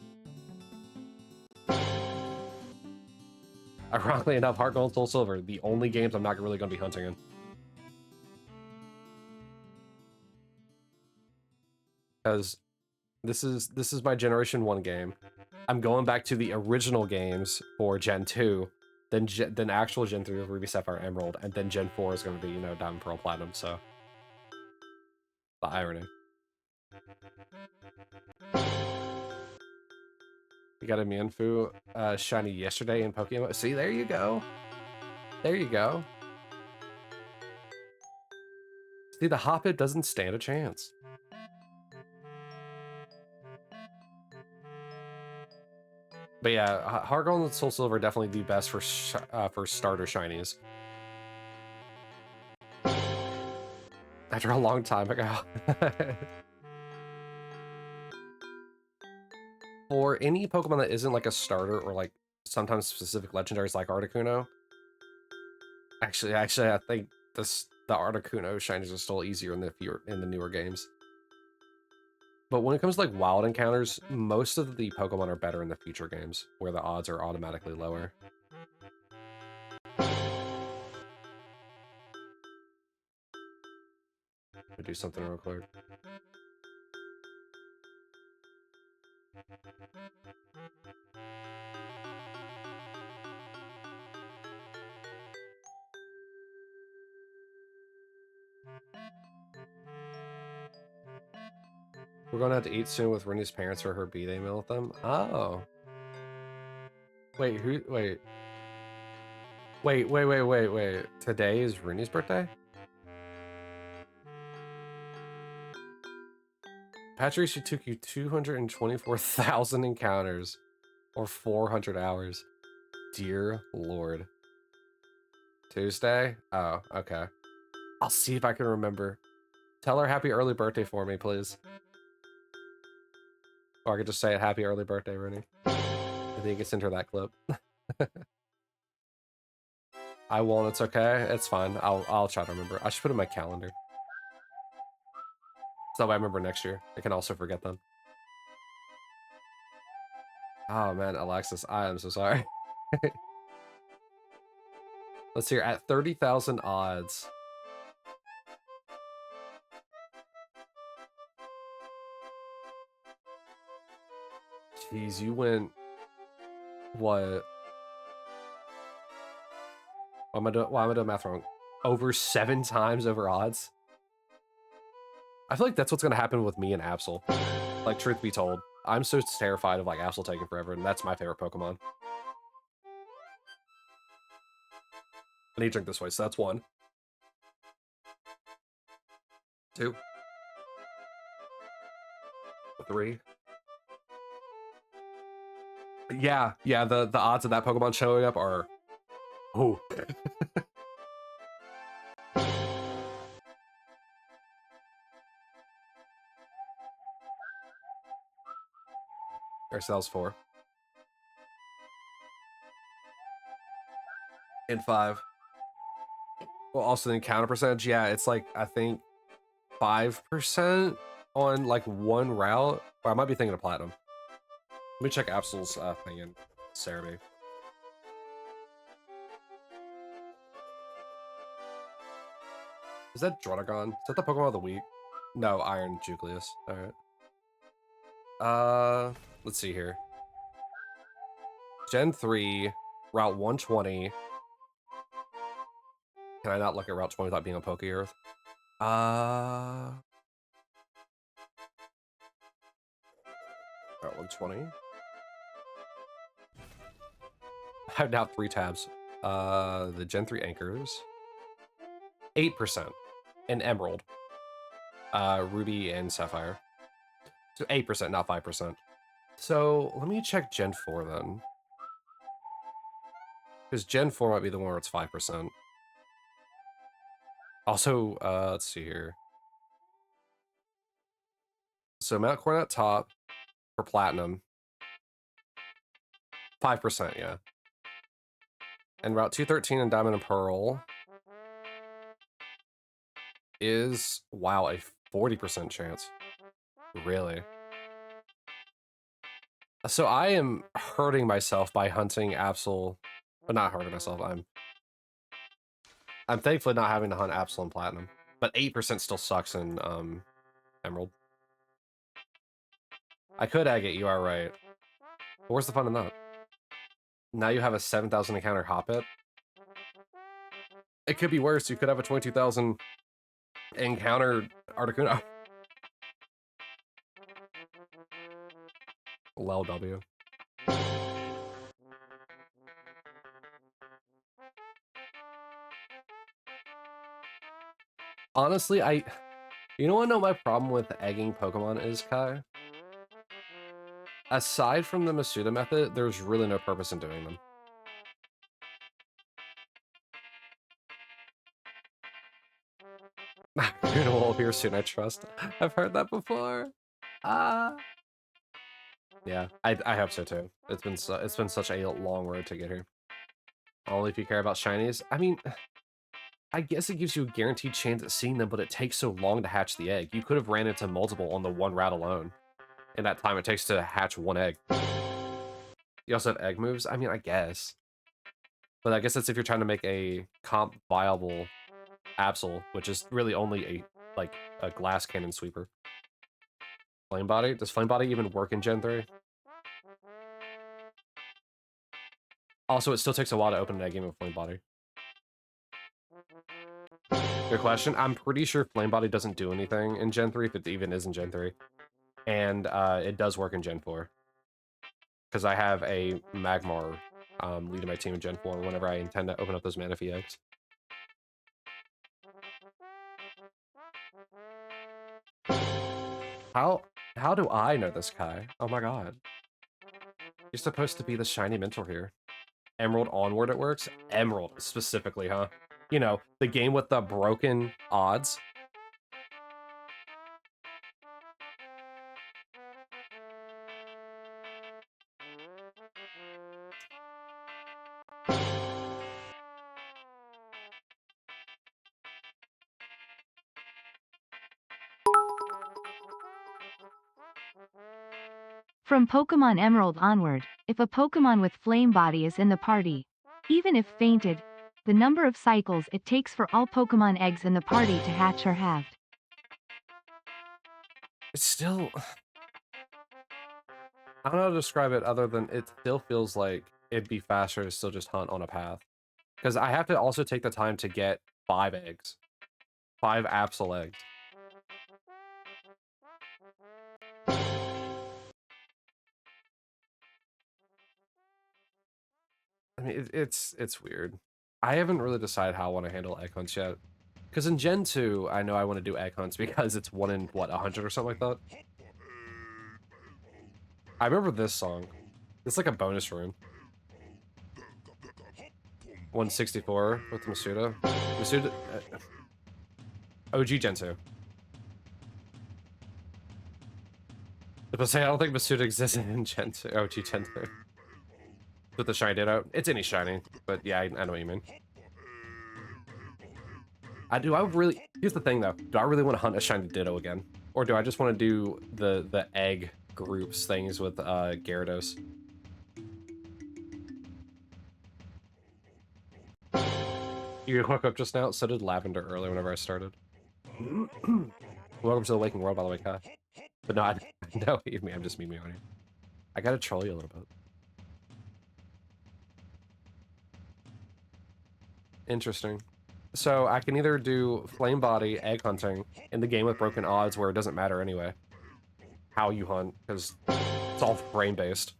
Ironically enough, Heart Gold and Soul Silver, the only games I'm not really going to be hunting in. Because this is my Generation 1 game. I'm going back to the original games for Gen 2, then actual Gen 3 with Ruby, Sapphire, Emerald, and then Gen 4 is going to be, you know, Diamond, Pearl, Platinum, so... The irony. We got a Mienfoo shiny yesterday in Pokemon. See, there you go. There you go. See, the Hoppip doesn't stand a chance. But yeah, Heart Gold and Soul Silver are definitely the best for starter shinies. After a long time ago. For any Pokemon that isn't like a starter or like sometimes specific legendaries like Articuno. Actually, I think the Articuno shinies are still easier in the newer games. But when it comes to like wild encounters, most of the Pokemon are better in the future games, where the odds are automatically lower. I'll do something real quick. We're going out to eat soon with Rennie's parents for her B-Day meal with them. Oh. Wait, Wait. Today is Rennie's birthday? Patrick, she took you 224,000 encounters. Or 400 hours. Dear Lord. Tuesday? Oh, okay. I'll see if I can remember. Tell her happy early birthday for me, please. Or I could just say it, happy early birthday, Rennie. I think you can send her that clip. I won't, it's okay. It's fine. I'll try to remember. I should put it in my calendar. So that way I remember next year. I can also forget them. Oh man, Alexis, I am so sorry. Let's see, at 30,000 odds. Jeez, you went... What? Why am I doing math wrong? Over 7 times over odds? I feel like that's what's gonna happen with me and Absol. Like, truth be told. I'm so terrified of, like, Absol taking forever, and that's my favorite Pokemon. I need to drink this way, so that's 1. 2. 3. Yeah, the odds of that Pokemon showing up are... Oh. Alright, so that was 4. And 5. Well, also the encounter percentage, yeah, it's like, I think 5% on like one route. Or I might be thinking of Platinum. Let me check Absol's thing in Cerebi. Is that Drotagon? Is that the Pokemon of the week? No, Iron Juglius. Alright. Let's see here. Gen 3, Route 120. Can I not look at Route 20 without being on Poke Earth? Route 120. I have now 3 tabs. The Gen 3 anchors. 8%. And Emerald. Ruby and Sapphire. So 8%, not 5%. So let me check Gen 4 then. Because Gen 4 might be the one where it's 5%. Also, let's see here. So Mount Coronet top for Platinum. 5%, yeah. And Route 213 and Diamond and Pearl is, wow, a 40% chance. Really? So I am hurting myself by hunting Absol. But not hurting myself, I'm thankfully not having to hunt Absol and Platinum. But 8% still sucks in Emerald. I could egg it, you are right. But where's the fun in that? Now you have a 7,000 encounter Hoppip. It could be worse. You could have a 22,000 encounter Articuno. Lel W. Honestly, you know what my problem with egging Pokemon is, Kai? Aside from the Masuda method, there's really no purpose in doing them. You're gonna will appear soon, I trust. I've heard that before. Yeah, I hope so too. It's been such a long road to get here. Only if you care about shinies. I mean, I guess it gives you a guaranteed chance at seeing them, but it takes so long to hatch the egg. You could have ran into multiple on the one route alone. In that time it takes to hatch one egg. You also have egg moves? I mean, I guess. But I guess that's if you're trying to make a comp viable Absol, which is really only a glass cannon sweeper. Flame Body? Does Flame Body even work in Gen 3? Also, it still takes a while to open an egg game with Flame Body. Good question. I'm pretty sure Flame Body doesn't do anything in Gen 3, if it even is in Gen 3. And it does work in Gen 4. Because I have a Magmar leading my team in Gen 4 whenever I intend to open up those Manaphy eggs. How do I know this, Kai? Oh my god. You're supposed to be the shiny mentor here. Emerald Onward it works? Emerald, specifically, huh? You know, the game with the broken odds. From Pokemon Emerald onward, if a Pokemon with Flame Body is in the party, even if fainted, the number of cycles it takes for all Pokemon eggs in the party to hatch are halved. It's still... I don't know how to describe it other than it still feels like it'd be faster to still just hunt on a path. Because I have to also take the time to get 5 eggs. 5 Absol eggs. I mean, it's weird. I haven't really decided how I want to handle egg hunts yet. Because in Gen 2, I know I want to do egg hunts because it's 1 in, what, 100 or something like that? I remember this song. It's like a bonus rune. 164 with Masuda. Masuda... OG Gen 2. I don't think Masuda exists in Gen 2. OG Gen 2. With the shiny ditto. It's any shiny. But yeah, I know what you mean. I really... Here's the thing, though. Do I really want to hunt a shiny ditto again? Or do I just want to do the egg groups things with Gyarados? You woke up just now? So did Lavender earlier whenever I started. Welcome to the Waking World, by the way, Kai. But no, I know what you mean. I'm just memeing on you. I gotta troll you a little bit. Interesting. So I can either do Flame Body egg hunting in the game with broken odds where it doesn't matter anyway how you hunt, because it's all frame based.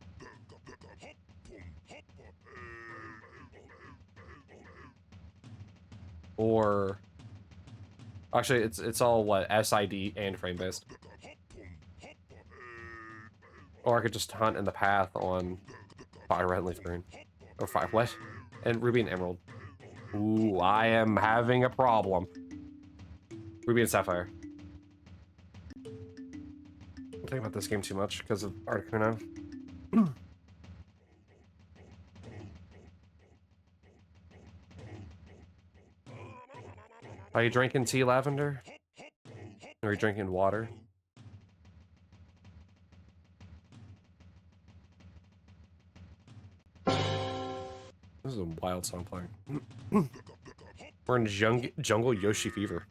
Or actually it's all what SID and frame based. Or I could just hunt in the path on Fire Red and Leaf Green. Or Fire what? And Ruby and Emerald. Ooh, I am having a problem. Ruby and Sapphire. I'm thinking about this game too much because of Articuno. Are you drinking tea, Lavender? Or are you drinking water? This is a wild song playing. We're in Jungle Yoshi Fever.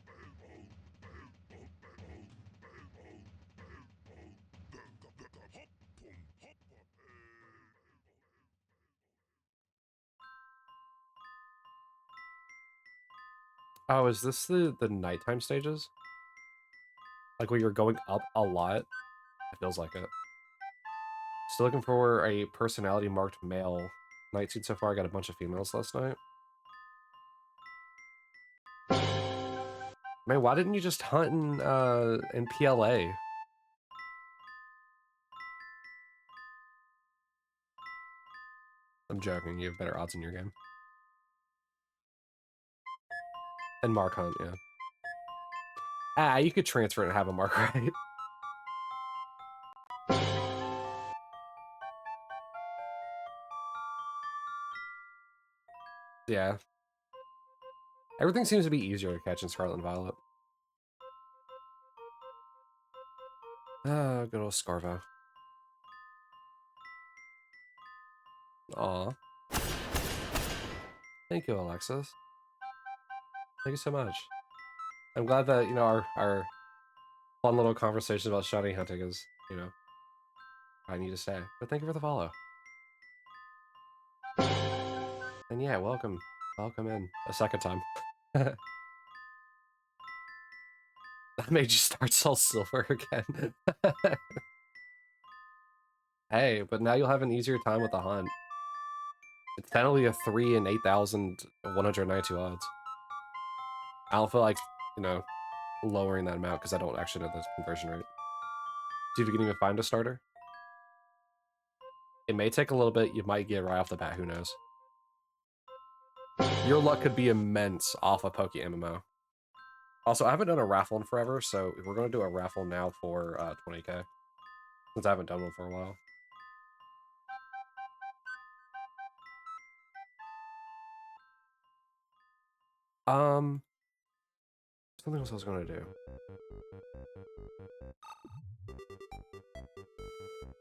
Oh, is this the nighttime stages? Like where you're going up a lot? It feels like it. Still looking for a personality marked male. Night suit so far. I got a bunch of females last night. Man, why didn't you just hunt in PLA? I'm joking. You have better odds in your game. And Mark Hunt, yeah. Ah, you could transfer it and have a Mark, right? Yeah. Everything seems to be easier to catch in Scarlet and Violet. Ah, good old Scarvo. Aw. Thank you, Alexis. Thank you so much. I'm glad that, you know, our fun little conversation about shiny hunting is, you know, I need to say. But thank you for the follow. And yeah, welcome. Welcome in. A second time. That made you start Soul Silver again. Hey, but now you'll have an easier time with the hunt. It's technically a 3 in 8,192 odds. I don't feel like, you know, lowering that amount because I don't actually know the conversion rate. See if you can even find a starter. It may take a little bit. You might get right off the bat. Who knows? Your luck could be immense off a Poke MMO. Also, I haven't done a raffle in forever, so we're going to do a raffle now for 20k. Since I haven't done one for a while. Something else I was going to do.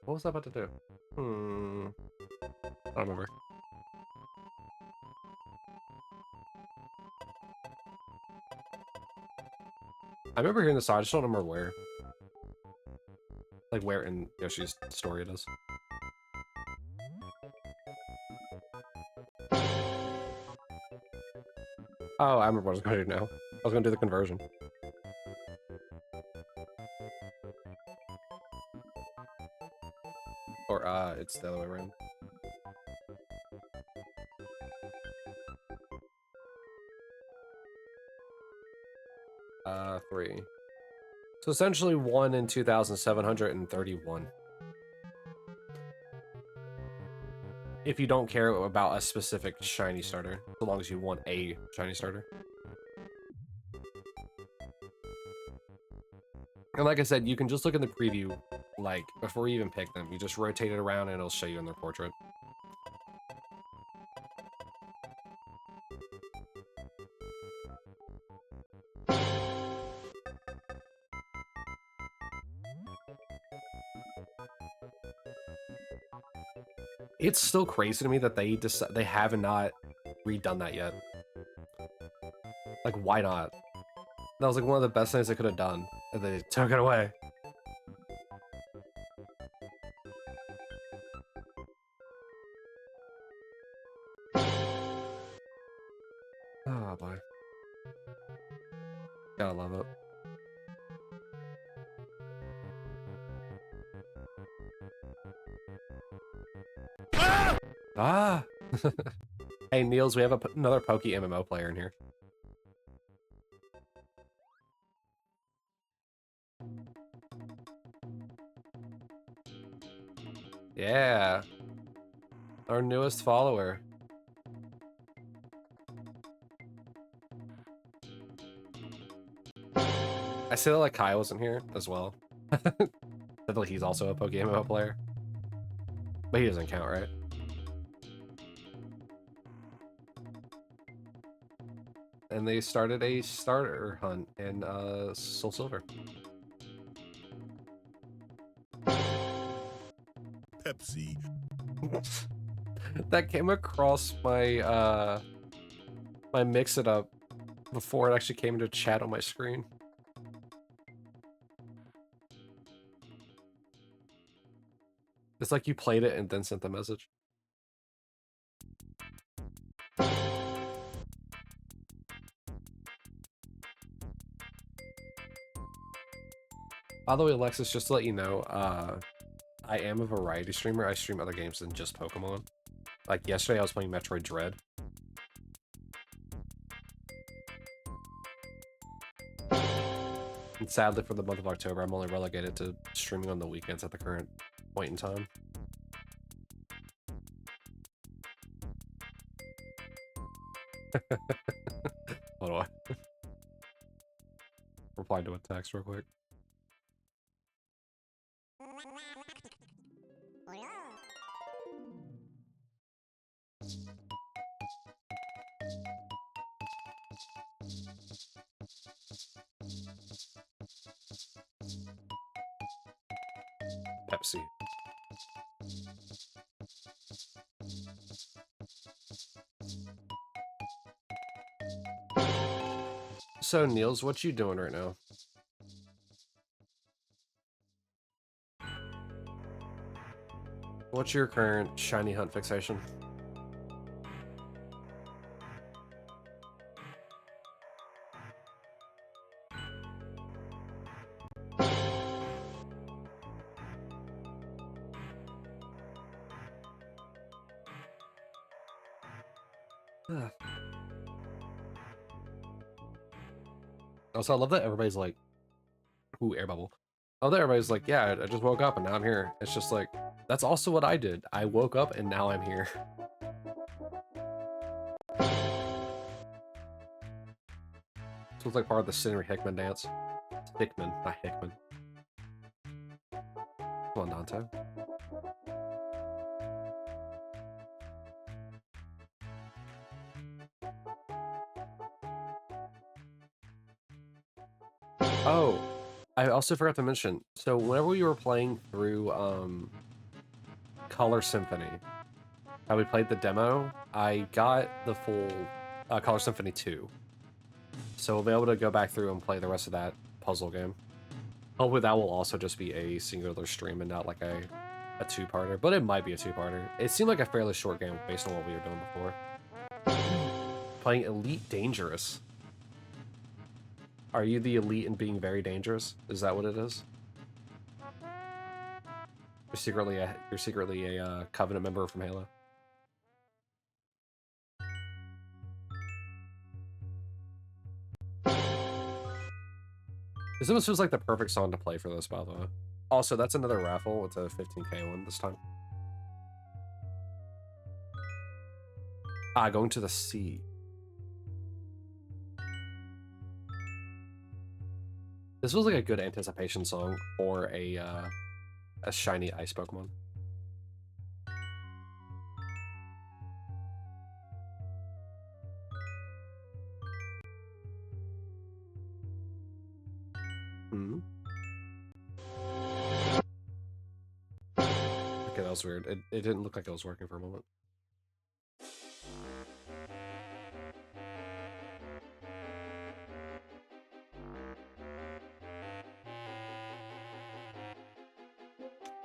What was I about to do? I don't remember. I remember hearing the song, I just don't remember where. Like where in Yoshi's story it is. Oh, I remember what I was going to do now. I was going to do the conversion. Or, it's the other way around. Three. So essentially 1 in 2,731. if you don't care about a specific shiny starter, so long as you want a shiny starter. And like I said, you can just look in the preview, like, before you even pick them. You just rotate it around and it'll show you in their portrait. It's still crazy to me that they have not redone that yet. Like, why not? That was like one of the best things they could have done, and they took it away. Oh boy. Gotta love it. Ah! Hey, Niels, we have another Poke MMO player in here. Yeah. Our newest follower. I say that like Kai wasn't here as well. That like he's also a Poke MMO player. But he doesn't count, right? And they started a starter hunt in Soul Silver. Pepsi. That came across my my mix it up before it actually came into chat on my screen. It's like you played it and then sent the message. By the way, Alexis, just to let you know, I am a variety streamer. I stream other games than just Pokemon. Like yesterday, I was playing Metroid Dread. And sadly, for the month of October, I'm only relegated to streaming on the weekends at the current point in time. Hold on. Reply to a text real quick. Pepsi. So, Niels, what you doing right now? What's your current shiny hunt fixation? Also, I love that everybody's like, ooh, air bubble. I love that everybody's like, yeah, I just woke up and now I'm here. It's just like, that's also what I did. I woke up and now I'm here. This was like part of the Sinner Hickman dance. Hickman, not Hickman. Come on, Dante. Oh, I also forgot to mention, so whenever we were playing through Color Symphony, how we played the demo, I got the full Color Symphony 2. So we'll be able to go back through and play the rest of that puzzle game. Hopefully that will also just be a singular stream and not like a two-parter, but it might be a two-parter. It seemed like a fairly short game based on what we were doing before. Playing Elite Dangerous. Are you the elite in being very dangerous? Is that what it is? You're secretly a Covenant member from Halo. This almost feels like the perfect song to play for this, by the way. Also, that's another raffle. It's a 15K one this time. Going to the sea. This was like a good anticipation song for a shiny ice Pokemon. Hmm. Okay, that was weird. It didn't look like it was working for a moment.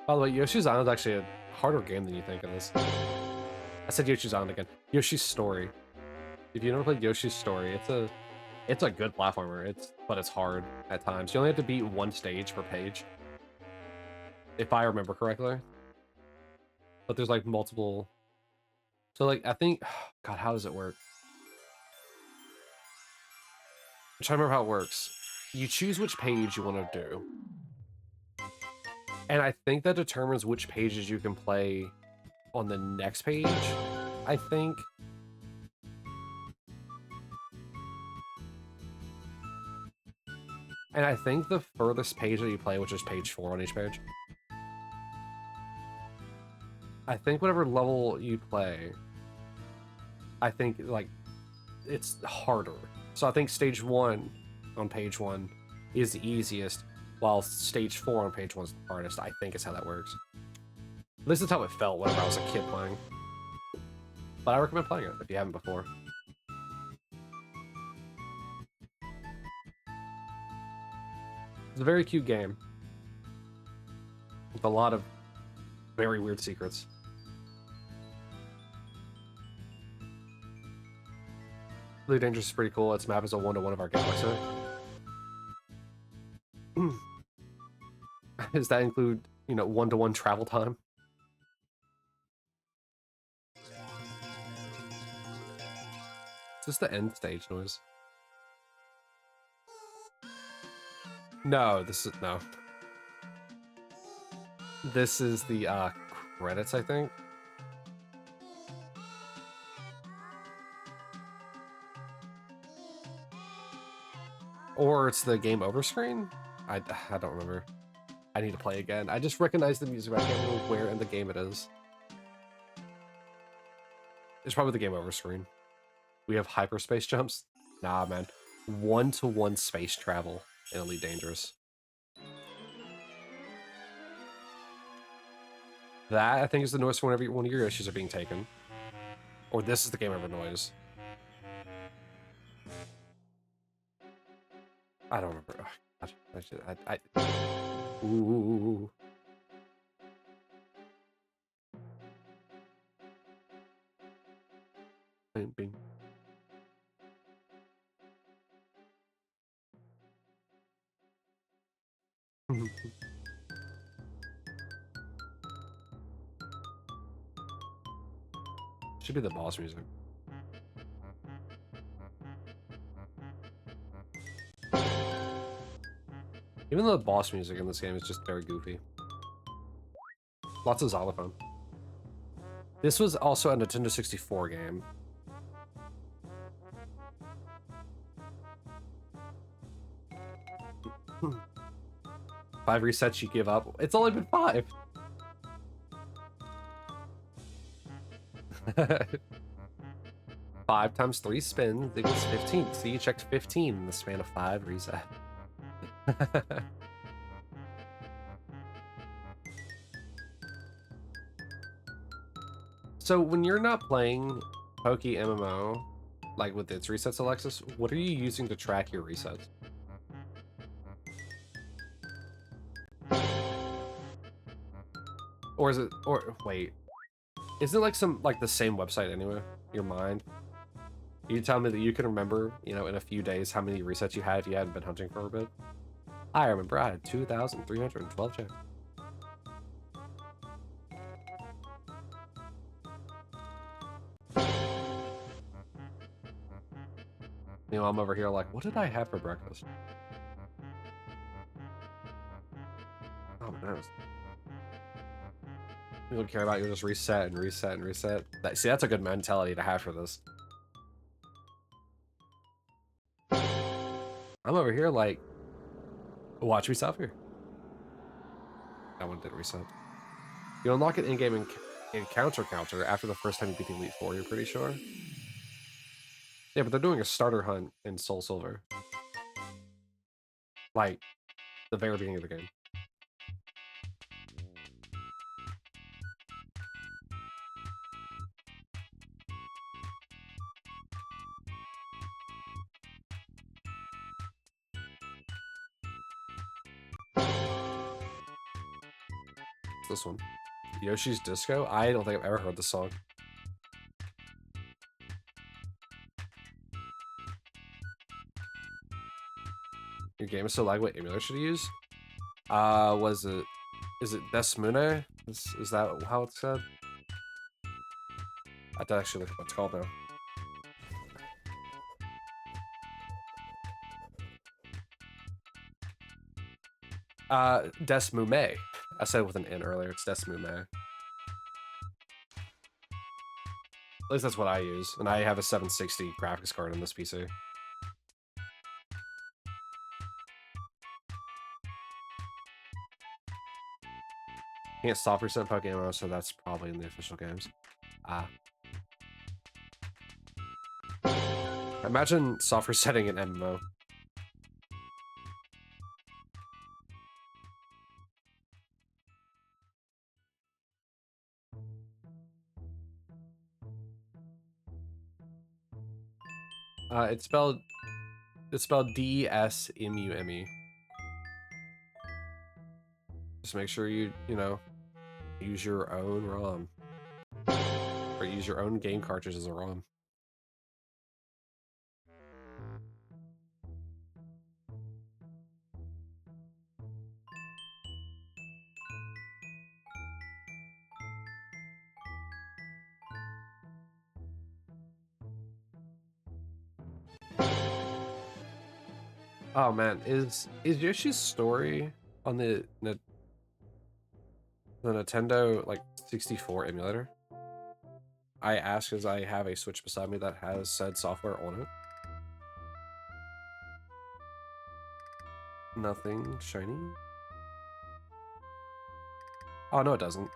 By the way, Yoshi's Island is actually a harder game than you think it is. I said Yoshi's Island again. Yoshi's Story. If you never played Yoshi's Story, it's a good platformer. But it's hard at times. You only have to beat one stage per page, if I remember correctly. But there's like multiple. So like I think, God, how does it work? I'm trying to remember how it works. You choose which page you want to do, and I think that determines which pages you can play on the next page. I think. And I think the furthest page that you play, which is page 4 on each page, I think whatever level you play, I think, like, it's harder. So I think stage 1 on page 1 is the easiest, while stage 4 on page 1 is the hardest. I think is how that works. At least that's how it felt whenever I was a kid playing. But I recommend playing it if you haven't before. It's a very cute game with a lot of very weird secrets. Really Dangerous is pretty cool. Its map is a 1-to-1 of our galaxy. Does that include, 1-to-1 travel time? Is this the end stage noise? No, no. This is the credits, I think. Or it's the game over screen? I don't remember. I need to play again. I just recognize the music, but I can't remember where in the game it is. It's probably the game over screen. We have hyperspace jumps? Nah, man. 1-to-1 space travel in Elite Dangerous. That, I think, is the noise whenever one of your issues are being taken. Or this is the game over noise. I don't remember. Oh, God. Ooh. Bing. Should be the boss music. Even though the boss music in this game is just very goofy. Lots of xylophone. This was also a Nintendo 64 game. Five resets, you give up. It's only been 5. 5 times 3 spins equals 15. So you checked 15 in the span of 5 reset. So when you're not playing Poke MMO, like with its resets, Alexis, what are you using to track your resets? Or is it, or wait, is it like the same website anyway? Your mind? You tell me that you can remember, in a few days how many resets you had if you hadn't been hunting for a bit? I remember I had 2,312 checks. I'm over here like, what did I have for breakfast? Oh my goodness. You don't care about, you'll just reset and reset and reset. See, that's a good mentality to have for this. I'm over here like, watch me stop here. That one didn't reset. You unlock an in-game encounter counter after the first time you beat the Elite Four, you're pretty sure? Yeah, but they're doing a starter hunt in Soul Silver. Like, the very beginning of the game. This one. Yoshi's Disco? I don't think I've ever heard the song. Your game is so lag, what emulator should you use? Is it Desmune? Is that how it's said? I did actually look at what it's called now. Desmume. I said it with an N earlier, it's Desmume. At least that's what I use, and I have a 760 graphics card on this PC. Can't soft reset Pokemon, so that's probably in the official games. Imagine soft resetting an MMO. It's spelled DESMUME. Just make sure you know, use your own ROM. Or use your own game cartridge as a ROM. Oh man, is Yoshi's Story on the Nintendo like 64 emulator? I ask as I have a Switch beside me that has said software on it. Nothing shiny. Oh no, it doesn't.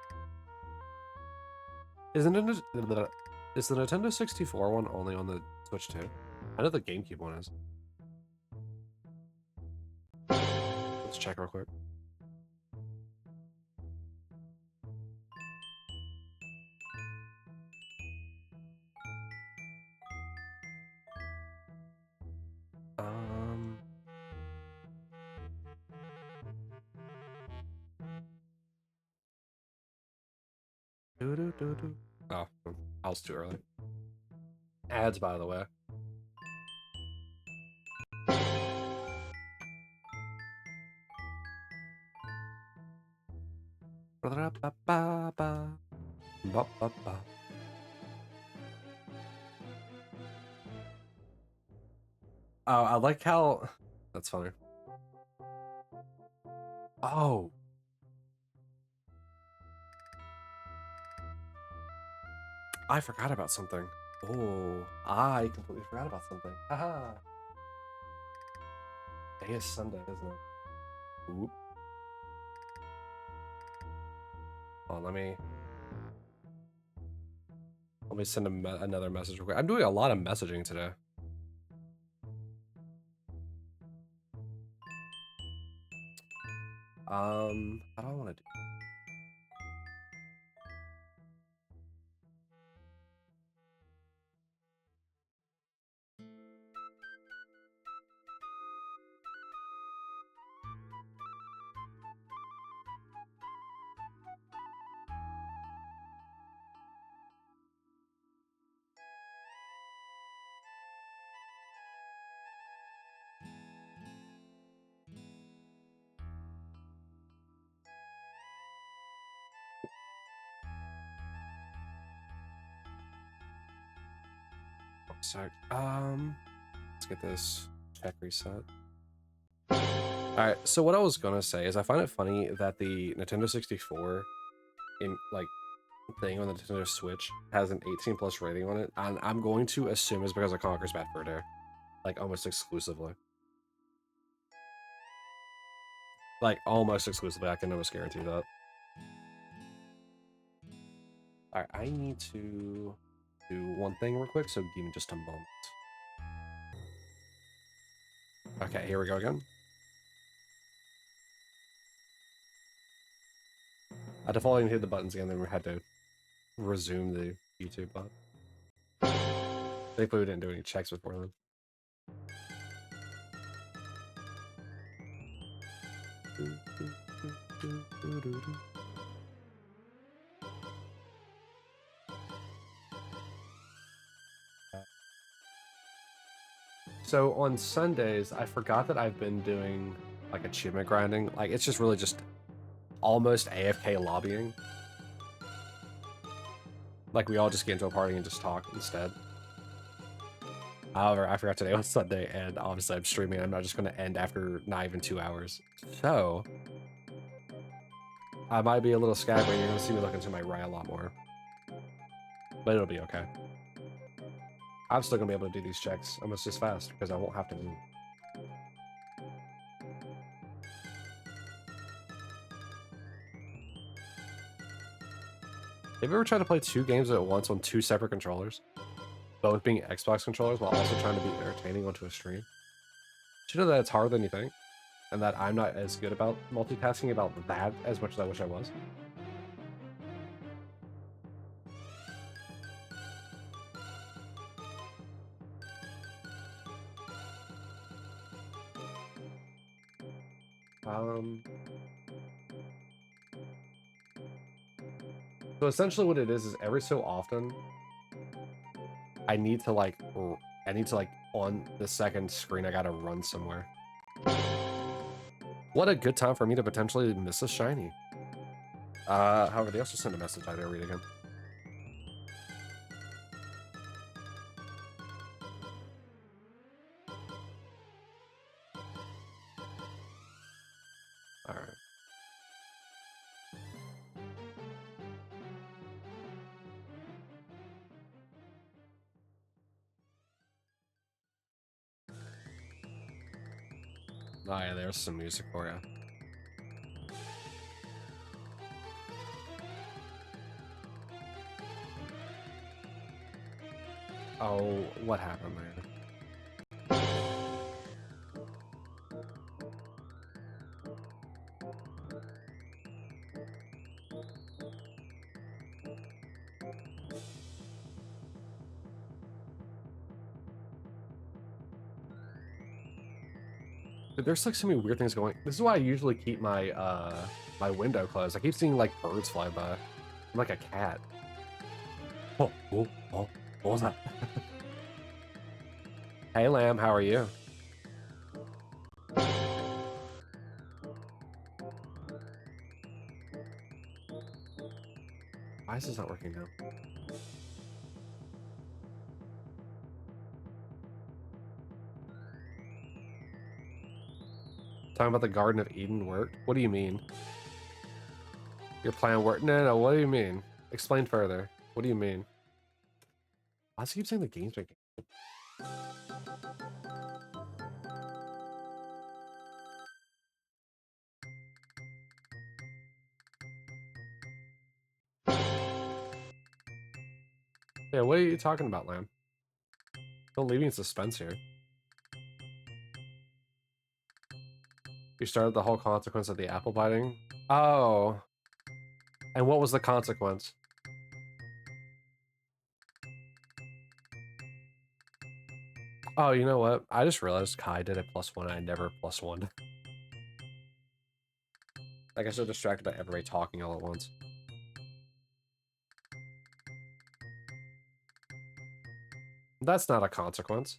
Is the Nintendo 64 one only on the Switch too? I know the GameCube one is. Let's check real quick. Oh, I was too early. Ads, by the way. Oh, I like how... That's funny. Oh. I forgot about something. Oh, I completely forgot about something. Haha. Today is Sunday, isn't it? Oop. Oh, let me send him another message real quick. I'm doing a lot of messaging today. How do I want to do? Sorry. Let's get this check reset. Alright, so what I was gonna say is I find it funny that the Nintendo 64 in like thing on the Nintendo Switch has an 18 plus rating on it, and I'm going to assume it's because of Conker's Bad Fur Day, like almost exclusively. Like almost exclusively, I can almost guarantee that. Alright, I need to do one thing real quick, so give me just a moment. Okay, here we go again. I defaulted hit the buttons again, then we had to resume the YouTube bot. Thankfully we didn't do any checks before then. So on Sundays, I forgot that I've been doing like achievement grinding. Like it's just really just almost AFK lobbying. Like we all just get into a party and just talk instead. However, I forgot today was Sunday, and obviously I'm streaming. I'm not just going to end after not even 2 hours. So I might be a little scattered. You're going to see me looking to my right a lot more. But it'll be okay. I'm still going to be able to do these checks almost as fast because I won't have to move. Have you ever tried to play 2 games at once on 2 separate controllers? Both being Xbox controllers while also trying to be entertaining onto a stream? Do you know that it's harder than you think? And that I'm not as good about multitasking about that as much as I wish I was? So essentially what it is every so often, I need to like, on the second screen, I gotta run somewhere. What a good time for me to potentially miss a shiny. However, they also sent a message I didn't read again. All right. Oh yeah, there's some music for you. Oh, what happened there? Dude, there's like so many weird things going. This is why I usually keep my my window closed. I keep seeing like birds fly by. I'm like a cat. Oh, what was that? Hey, Lamb, how are you? Why is this not working now? Talking about the Garden of Eden worked? What do you mean? Your plan worked? No, what do you mean? Explain further. What do you mean? Why does he keep saying the game's making? Yeah, what are you talking about, Lamb? Don't leave me in suspense here. You started the whole consequence of the apple biting? Oh. And what was the consequence? Oh, you know what? I just realized Kai did it +1. I never +1. I got so distracted by everybody talking all at once. That's not a consequence.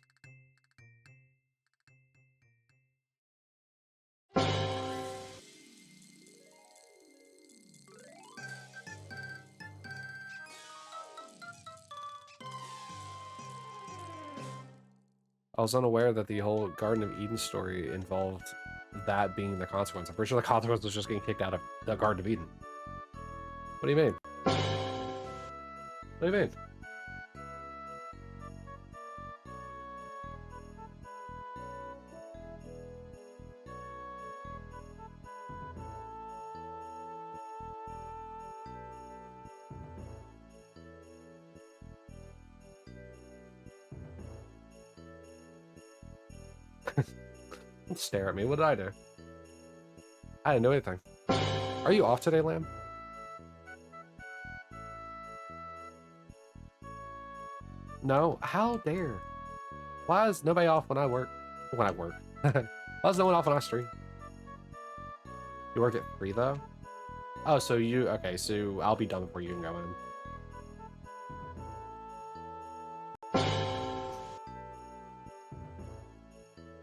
I was unaware that the whole Garden of Eden story involved that being the consequence. I'm pretty sure the consequence was just getting kicked out of the Garden of Eden. What do you mean? What do you mean? Don't stare at me. What did I do? I didn't do anything. Are you off today, Lamb? No? How dare? Why is nobody off when I work? When I work. Why is no one off when I stream? You work at 3 though? Oh, so you... Okay, so I'll be done before you can go in.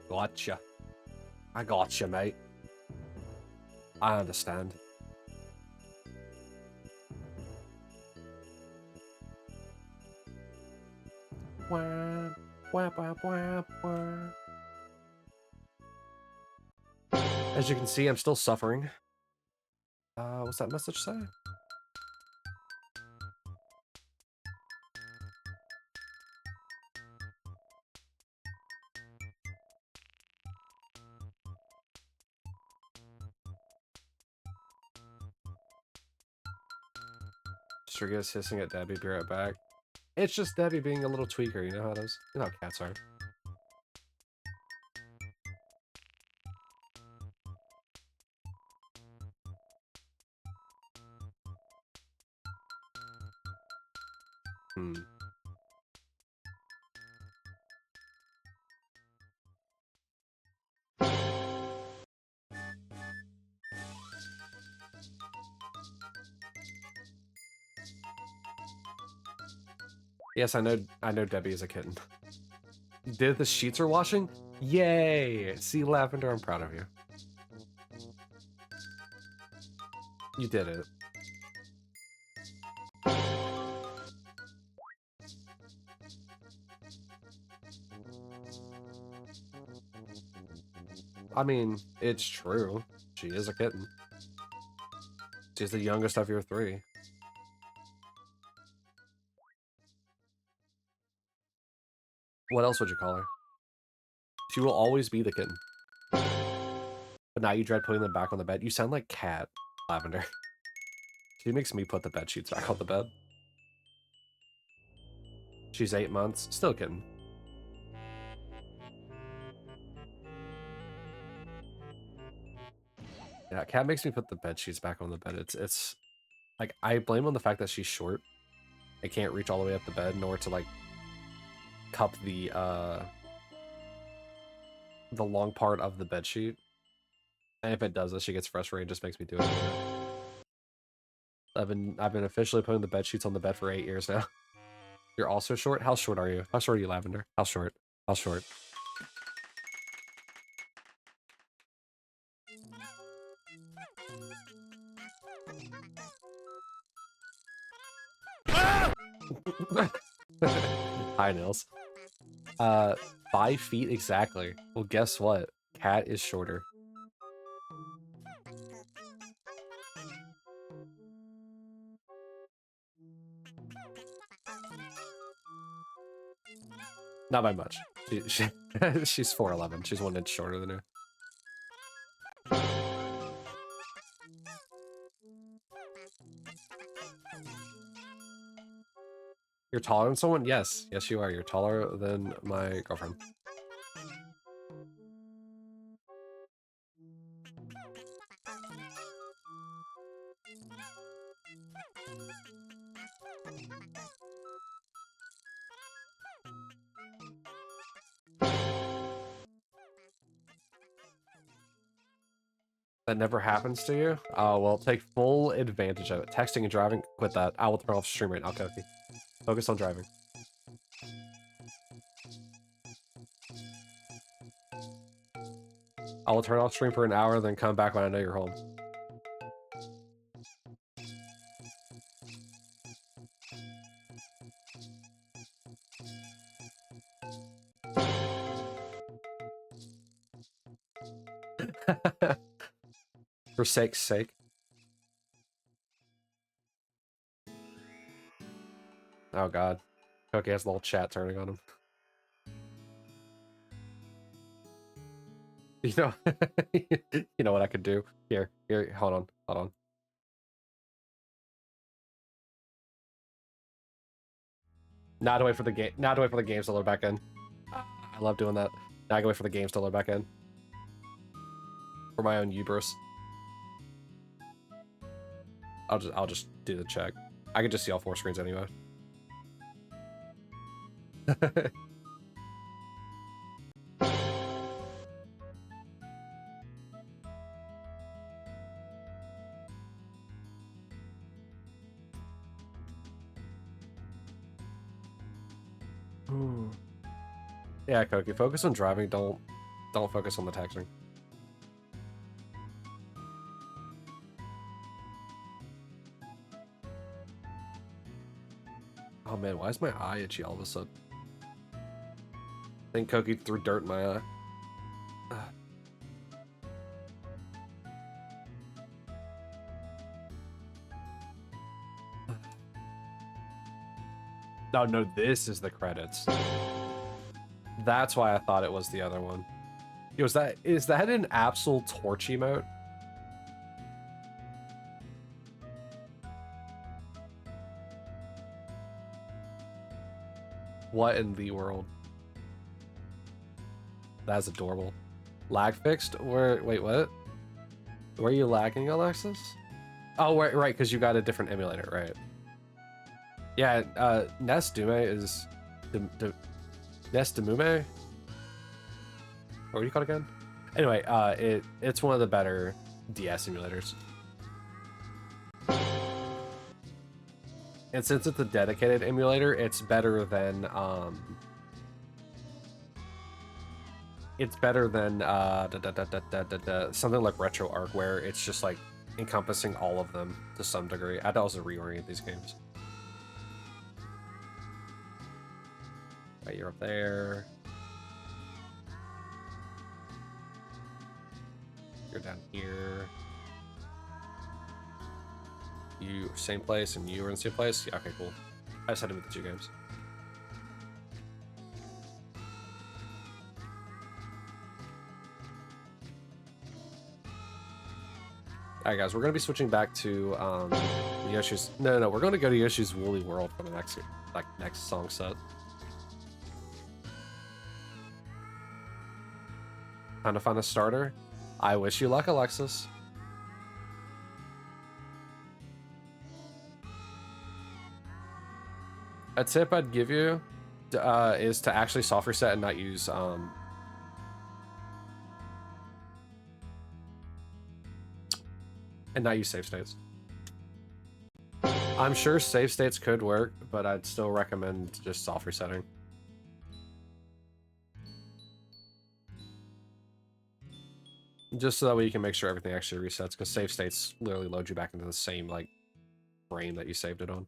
Gotcha. I gotcha, mate. I understand. Wah, wah, wah, wah, wah. As you can see, I'm still suffering. What's that message say? Striga's hissing at Debbie, be right back. It's just Debbie being a little tweaker, you know how it is? You know how cats are. Hmm. Yes, I know Debbie is a kitten. Did the sheets are washing? Yay! See, Lavender, I'm proud of you. You did it. I mean, it's true. She is a kitten. She's the youngest of your 3. What else would you call her? She will always be the kitten. But now you dread putting them back on the bed. You sound like Cat, Lavender. She makes me put the bed sheets back on the bed. She's 8 months. Still a kitten. Yeah, Cat makes me put the bed sheets back on the bed. It's like, I blame on the fact that she's short. I can't reach all the way up the bed, nor to like cup the long part of the bed sheet. And if it does this, she gets frustrated. It just makes me do it. I've been officially putting the bed sheets on the bed for 8 years now. You're also short? How short are you? How short are you, Lavender? How short? How short? Hi, Nils. 5 feet exactly. Well, guess what? Cat is shorter. Not by much. She's 4'11". She's 1 inch shorter than you. You're taller than someone? Yes. Yes, you are. You're taller than my girlfriend. That never happens to you? Oh, well, take full advantage of it. Texting and driving, quit that. I will turn off stream right now, Kofi. Focus on driving. I will turn off stream for an hour, then come back when I know you're home. For sake's sake. Oh god. Cookie has a little chat turning on him. You know, you know what I could do? Here, hold on, hold on. Now to wait for the game. Now to wait for the games to load back in. I love doing that. Now I can wait for the games to load back in. For my own hubris. I'll just do the check. I can just see all 4 screens anyway. Ooh. Yeah, Koki, focus on driving. Don't focus on the texting. Oh man, why is my eye itchy all of a sudden? I think Koki threw dirt in my eye. Oh no, this is the credits. That's why I thought it was the other one. Yo, is that an Absol torch emote? What in the world? That's adorable. Lag fixed? Wait, what? Where are you lagging, Alexis? Oh, right, because you got a different emulator, right? Yeah, Nest Dume is... Nest Demume? What do you call it again? Anyway, it's one of the better DS emulators. And since it's a dedicated emulator, it's better than something like RetroArch, where it's just like encompassing all of them to some degree. I'd also reorient these games. Right, you're up there. You're down here. You same place, and you were in the same place? Yeah, okay, cool. I just had to move the 2 games. Alright guys, we're gonna be switching back to Yoshi's... No, we're gonna go to Yoshi's Woolly World for the next song set. Time to find a starter. I wish you luck, Alexis. A tip I'd give you is to actually soft reset and not use save states. I'm sure save states could work, but I'd still recommend just soft resetting. Just so that way you can make sure everything actually resets, because save states literally load you back into the same, like, frame that you saved it on.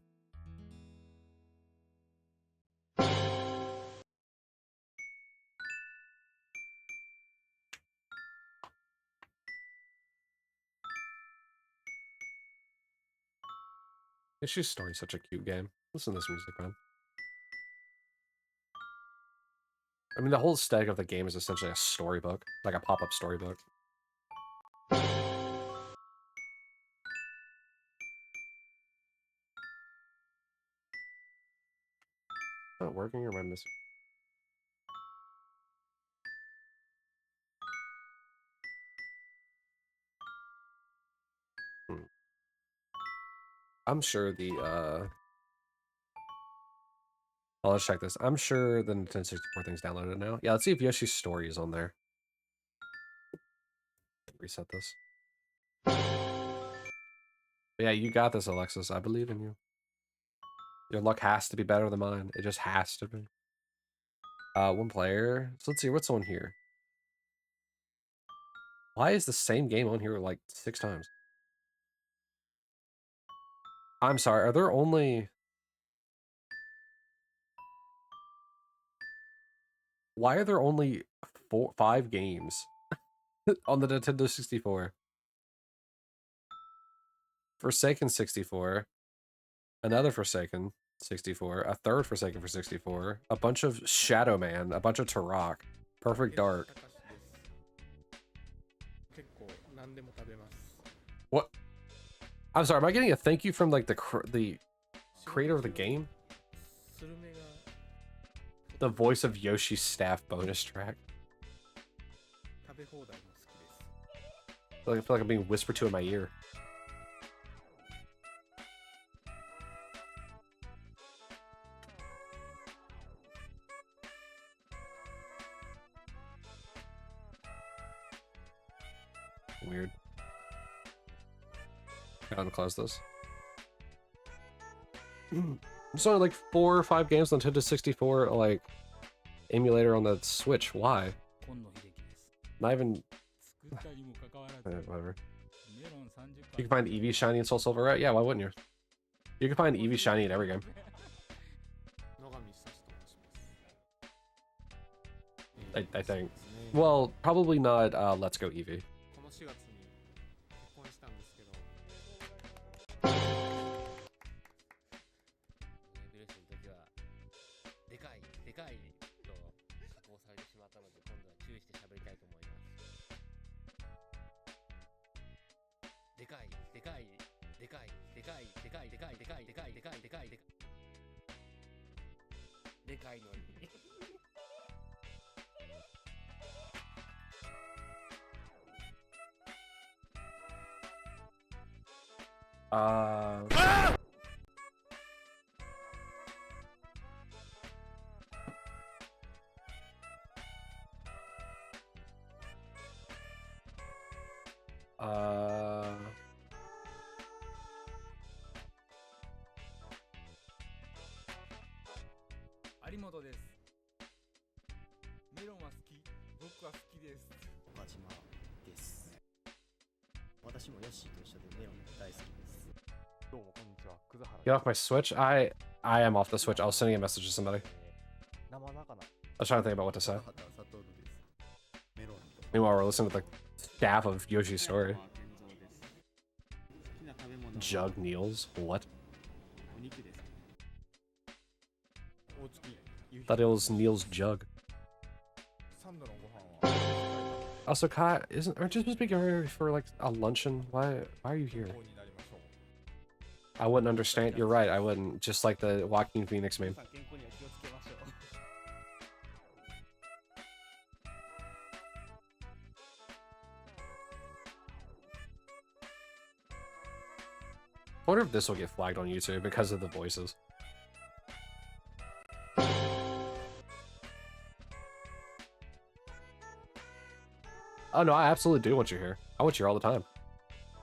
Issue's Story is such a cute game. Listen to this music, man. I mean, the whole aesthetic of the game is essentially a storybook, like a pop-up storybook. Not working, or am I missing? I'm sure the well, let's check this. I'm sure the Nintendo 64 thing's downloaded now. Yeah, let's see if Yoshi's Story is on there. Reset this. But yeah, you got this, Alexis. I believe in you. Your luck has to be better than mine. It just has to be. 1 player. So let's see, what's on here? Why is the same game on here like 6 times? I'm sorry, are there only... Why are there only 5 games on the Nintendo 64? Forsaken 64. Another Forsaken. 64. A third Forsaken for 64. A bunch of Shadow Man. A bunch of Turok. Perfect Dark. What? I'm sorry, am I getting a thank you from like the creator of the game? The voice of Yoshi's staff bonus track. I feel like I'm being whispered to in my ear. Weird. I'll close this. There's only like 4 or 5 games on Nintendo 64 like emulator on the Switch. Why? Not even. Whatever. You can find Eevee shiny in Soul Silver, right? Yeah, why wouldn't you? You can find Eevee shiny in every game. I think. Well, probably not Let's Go Eevee. Get off my Switch? I am off the Switch. I was sending a message to somebody. I was trying to think about what to say. Meanwhile, we're listening to the staff of Yoshi's story. Jug Niels? What? Thought it was Niels Jug. Also, Kai, aren't you supposed to be getting ready for like a luncheon? Why are you here? I wouldn't understand. You're right. I wouldn't. Just like the Joaquin Phoenix meme. I wonder if this will get flagged on YouTube because of the voices. Oh no, I absolutely do want you here. I want you here all the time.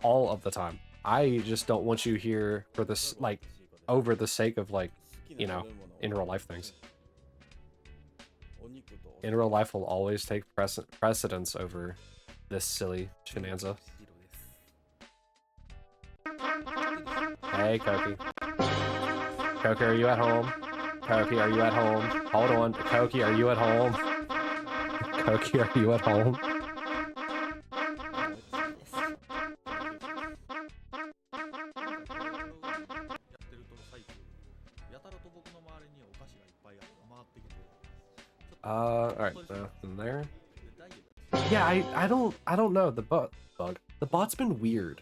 All of the time. I just don't want you here for this, like, over the sake of, like, you know, in real life things. In real life will always take precedence over this silly shenanza. Hey, Koki. Koki, are you at home? Koki, are you at home? Hold on. Koki, are you at home? Koki, are you at home? Alright, nothing there. Yeah, I don't know, the bug. The bot's been weird.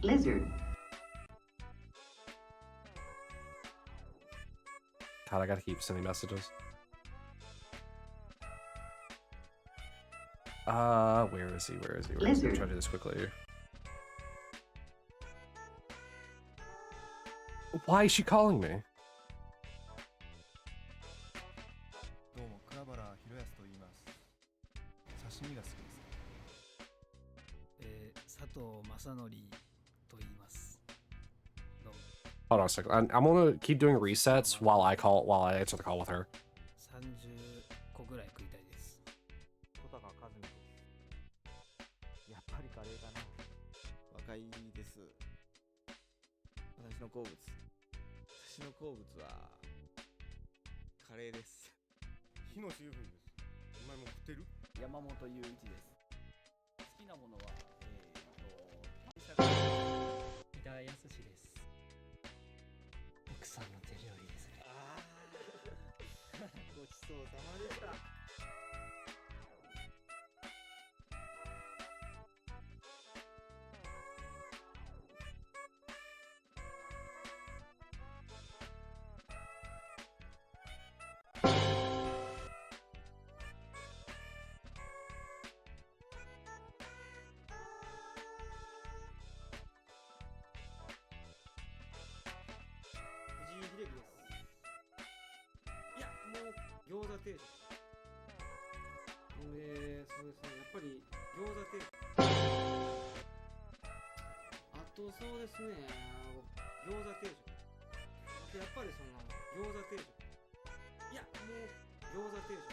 Lizard. God, I gotta keep sending messages. Where is he? Where is he? Where is he? I'm trying to do this quickly here. Why is she calling me? Hold on a second. I'm gonna keep doing resets while I answer the call with her. 田康です。奥さんの手料理ですね。ああごちそうさまでした。藤井秀樹です。いやもう餃子定食で、そうですね、やっぱり餃子定食、あとそうですね、餃子定食、あとやっぱりその餃子定食、いやもう餃子定食。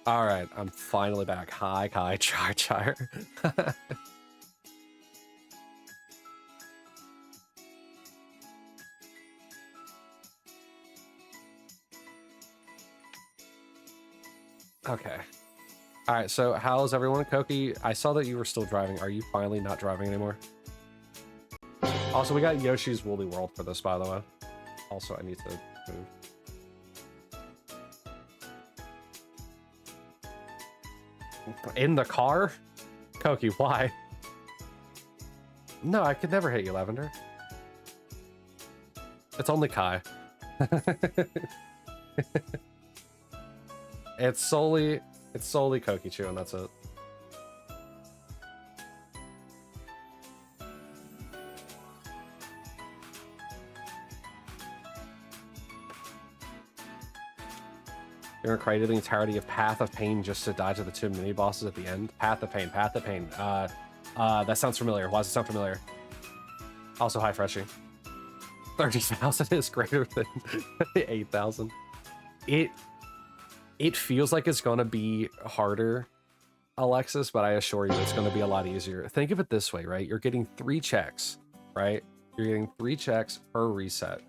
All right, I'm finally back. Hi, Kai, Char. Okay. All right, so how's everyone? Koki, I saw that you were still driving. Are you finally not driving anymore? Also, we got Yoshi's Woolly World for this, by the way. Also, I need to move. In the car? Koki, why? No, I could never hit you, Lavender. It's only Kai. It's solely Kokichu, and that's it. You're gonna cry to the entirety of Path of Pain just to dodge the 2 mini bosses at the end. Path of Pain, Path of Pain. That sounds familiar. Why does it sound familiar? Also, hi, Freshie. 30,000 is greater than 8,000. It feels like it's gonna be harder, Alexis, but I assure you it's gonna be a lot easier. Think of it this way, right? You're getting 3 checks, right? You're getting 3 checks per reset.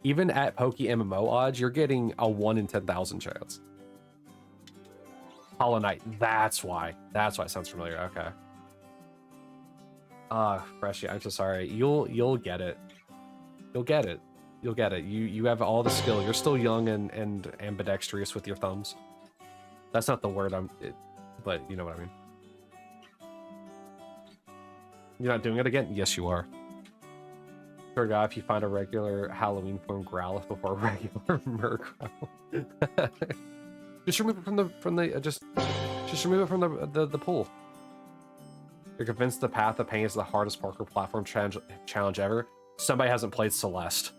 Even at Poke MMO odds, you're getting a 1 in 10,000 chance. Hollow Knight, that's why. That's why it sounds familiar. Okay. Freshie, I'm so sorry. You'll get it. You'll get it. You'll get it. You have all the skill. You're still young and ambidextrous with your thumbs. That's not the word but you know what I mean. You're not doing it again? Yes, you are. Sure, guy, if you find a regular Halloween form Growlithe before a regular Murkrow. Just remove it just remove it from the pool. You're convinced the Path of Pain is the hardest parkour platform challenge ever. Somebody hasn't played Celeste.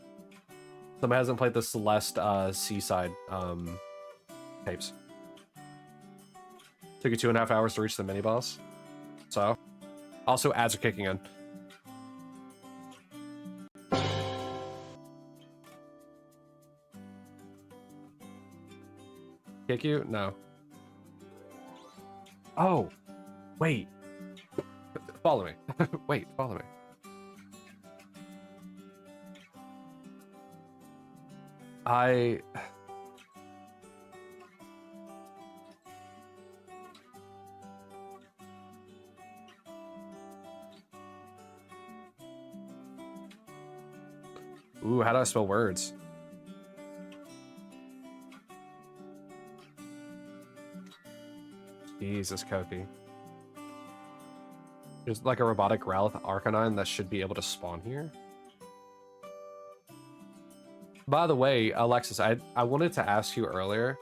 Somebody hasn't played the Celeste Seaside tapes. Took you 2.5 hours to reach the mini boss. So, also ads are kicking in. Kick you? No. Oh, wait. Follow me. Wait, follow me. Ooh, how do I spell words? Jesus, Kofi. There's like a robotic Growlithe Arcanine that should be able to spawn here. By the way, Alexis, I wanted to ask you earlier.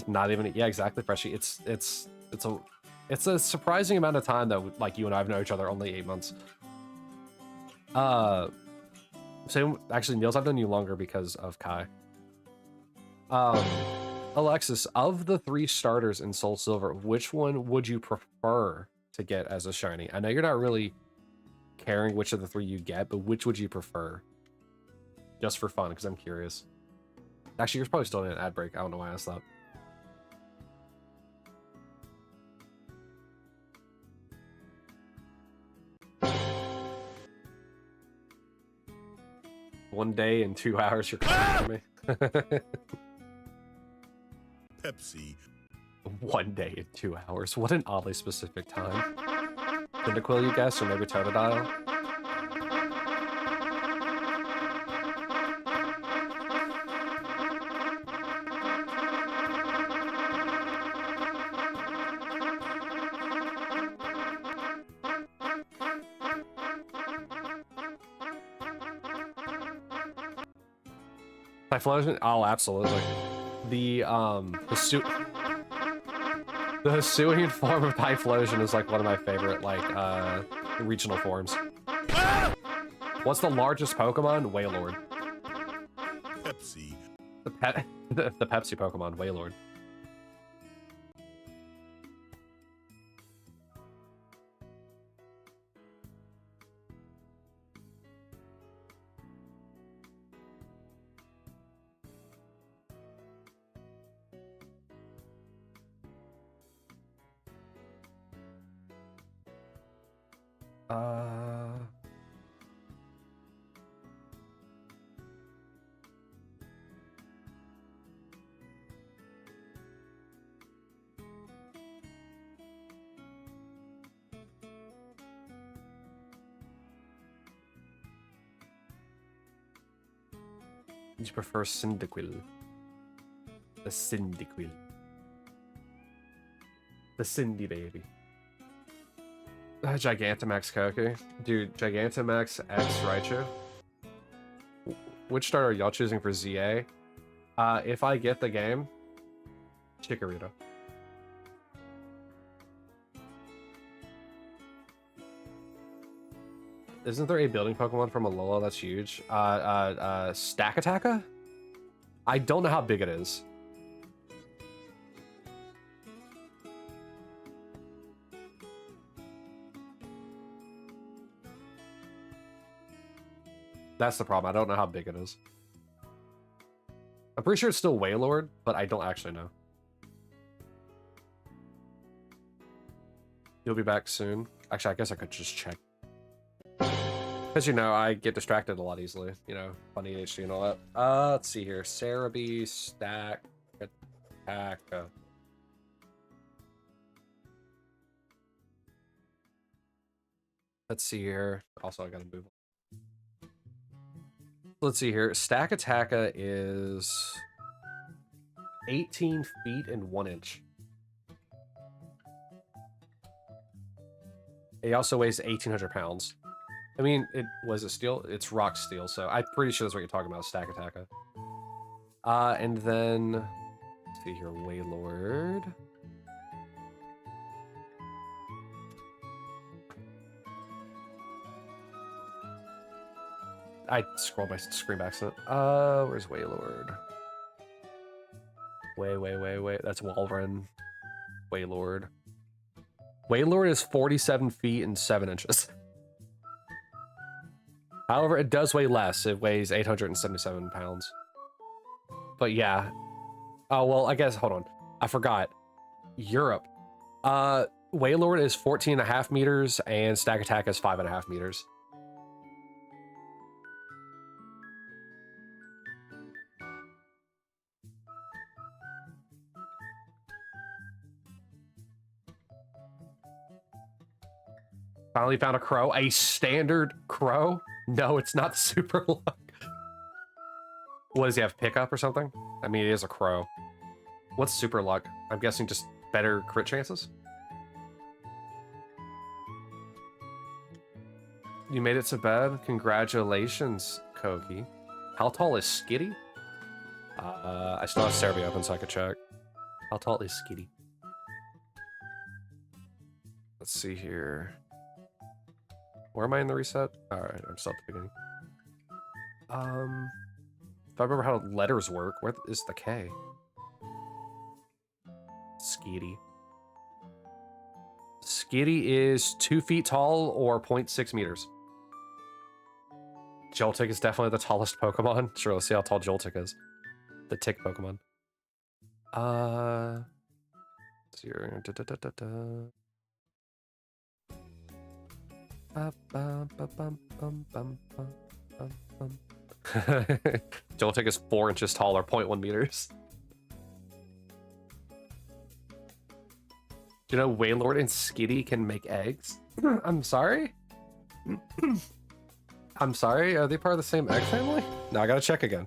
Not even, yeah, exactly, Freshie. It's a surprising amount of time that like you and I have known each other only 8 months. Same, actually, Niels, I've known you longer because of Kai. Alexis, of the 3 starters in Soul Silver, which one would you prefer to get as a shiny? I know you're not really caring which of the 3 you get, but which would you prefer? Just for fun, because I'm curious. Actually, you're probably still in an ad break. I don't know why I asked that. One day and 2 hours, you're coming for me. Pepsi. 1 day and 2 hours. What an oddly specific time. Cyndaquil, you guess, or maybe Totodile? Typhlosion? Oh, absolutely. The Hisuian form of Typhlosion is like one of my favorite regional forms. What's the largest Pokemon? Wailord. Pepsi. The Pepsi Pokemon, Wailord. You prefer Cyndaquil. The Cyndaquil. The Cindy baby. Gigantamax Koku. Dude, Gigantamax X Raichu. Which starter are y'all choosing for ZA? If I get the game, Chikorita. Isn't there a building Pokemon from Alola that's huge? Stakataka? I don't know how big it is. That's the problem. I don't know how big it is. I'm pretty sure it's still Wailord, but I don't actually know. You'll be back soon. Actually, I guess I could just check. Because, you know, I get distracted a lot easily. You know, funny HD and all that. Let's see here. Cerebi, Stack, Attack. Let's see here. Also, I gotta move. Let's see here. Stakataka is 18 feet and 1 inch. It also weighs 1,800 pounds. I mean, was it steel? It's rock steel, so I'm pretty sure that's what you're talking about, Stakataka. And then, let's see here, Wailord. I scrolled my screen back. So, where's Wailord? Wait. That's Walrein. Wailord. Wailord is 47 feet and 7 inches. However, it does weigh less. It weighs 877 pounds. But yeah. Oh, well, I guess, hold on. I forgot. Europe. Wailord is 14.5 meters and Stakataka is 5.5 meters. Finally found a crow. A standard crow? No, it's not super luck. What, does he have pickup or something? I mean, it is a crow. What's super luck? I'm guessing just better crit chances? You made it to bed? Congratulations, Kogi. How tall is Skitty? I still have Cerebi open so I could check. How tall is Skitty? Let's see here. Where am I in the reset? Alright, I'm still at the beginning. If I remember how letters work, where is the K? Skitty. Skitty is 2 feet tall or 0.6 meters. Joltik is definitely the tallest Pokemon. Sure, let's see how tall Joltik is. The tick Pokemon. Let's see here. Joltik is 4 inches tall or 0.1 meters. Do you know Wailord and Skitty can make eggs? I'm sorry? I'm sorry? Are they part of the same egg family? No, I gotta check again.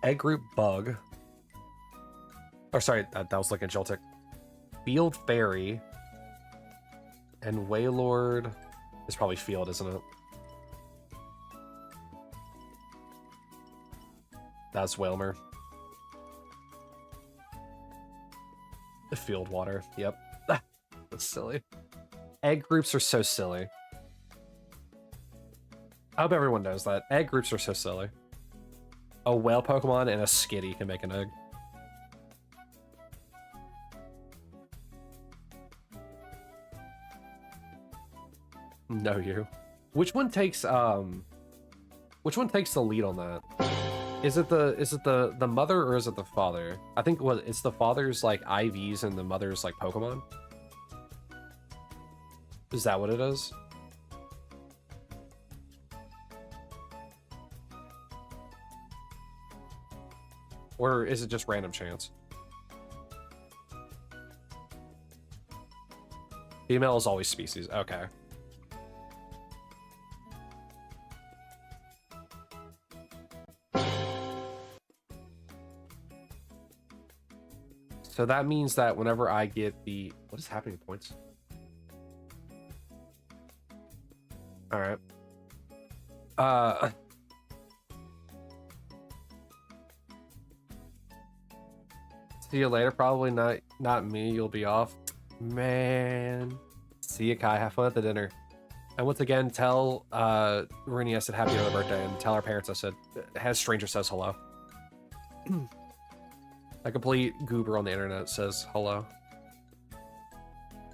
Egg group bug. Or sorry, that was looking at Joltik. Field Fairy. And Wailord is probably Field, isn't it? That's Wailmer. The Field Water, yep. That's silly. Egg groups are so silly. I hope everyone knows that. Egg groups are so silly. A whale Pokemon and a Skitty can make an egg. No, you. Which one takes the lead on that? Is it the mother or is it the father? I think it's the father's like IVs and the mother's like Pokemon. Is that what it is? Or is it just random chance? Female is always species. Okay. So that means that whenever I get the... What is happening to points? Alright. See you later. Probably not me. You'll be off. Man. See you, Kai. Have fun at the dinner. And once again, tell Rooney I said happy early birthday, and tell our parents I said, has stranger says hello. A complete goober on the internet says hello.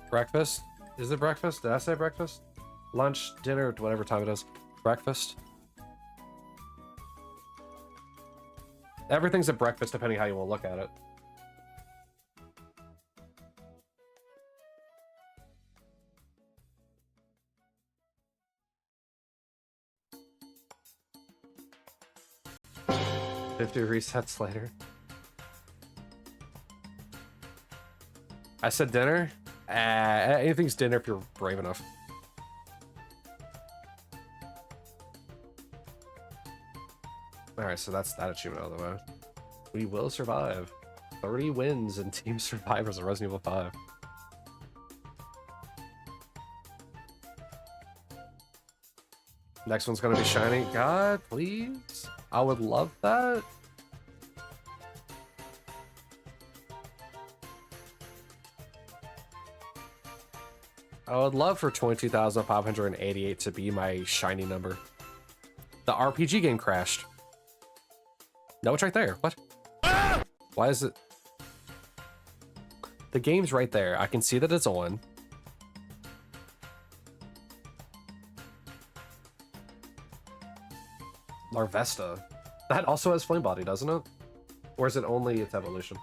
Breakfast? Is it breakfast? Did I say breakfast? Lunch, dinner, whatever time it is. Breakfast? Everything's at breakfast depending how you want to look at it. "50 resets later." I said dinner? Anything's dinner if you're brave enough. Alright, so that's that achievement out of the way. We will survive. 30 wins in Team Survivors of Resident Evil 5. Next one's gonna be shiny. God, please. I would love that. I would love for 22,588 to be my shiny number. The RPG game crashed. No, it's right there. What? Why is it? The game's right there. I can see that it's on. Larvesta. That also has Flame Body, doesn't it? Or is it only its evolution?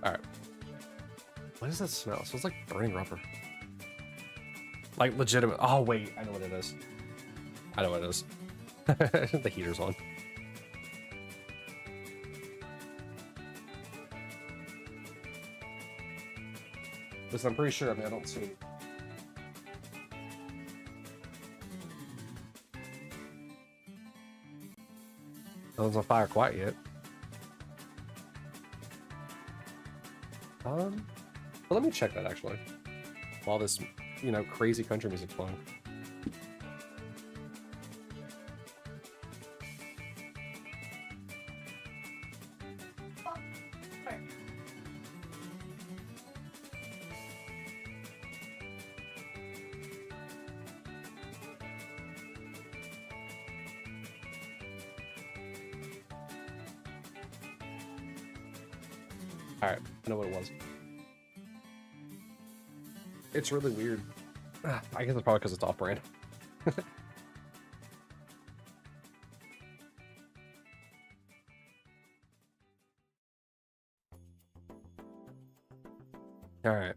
Alright. What does that smell? It smells like burning rubber. Like legitimate. Oh, wait. I know what it is. I know what it is. The heater's on. Because I'm pretty sure, I mean, I don't see it. No one's on fire quite yet. Well, let me check that actually. While this, you know, crazy country music's playing. Alright, I know what it was. It's really weird. I guess it's probably because it's off-brand. Alright.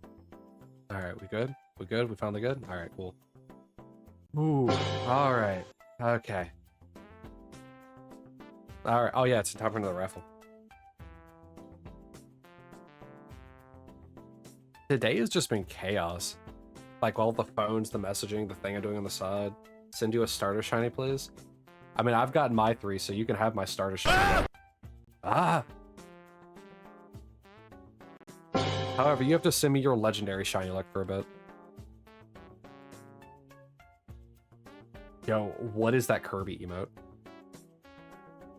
Alright, we good? We good? We found the good? Alright, cool. Ooh, alright. Okay. Alright, oh yeah, it's time for another raffle. Today has just been chaos. Like all the phones, the messaging, the thing I'm doing on the side. Send you a starter shiny, please. I mean, I've gotten my 3, so you can have my starter shiny. Ah! However, you have to send me your legendary shiny luck for a bit. Yo, what is that Kirby emote?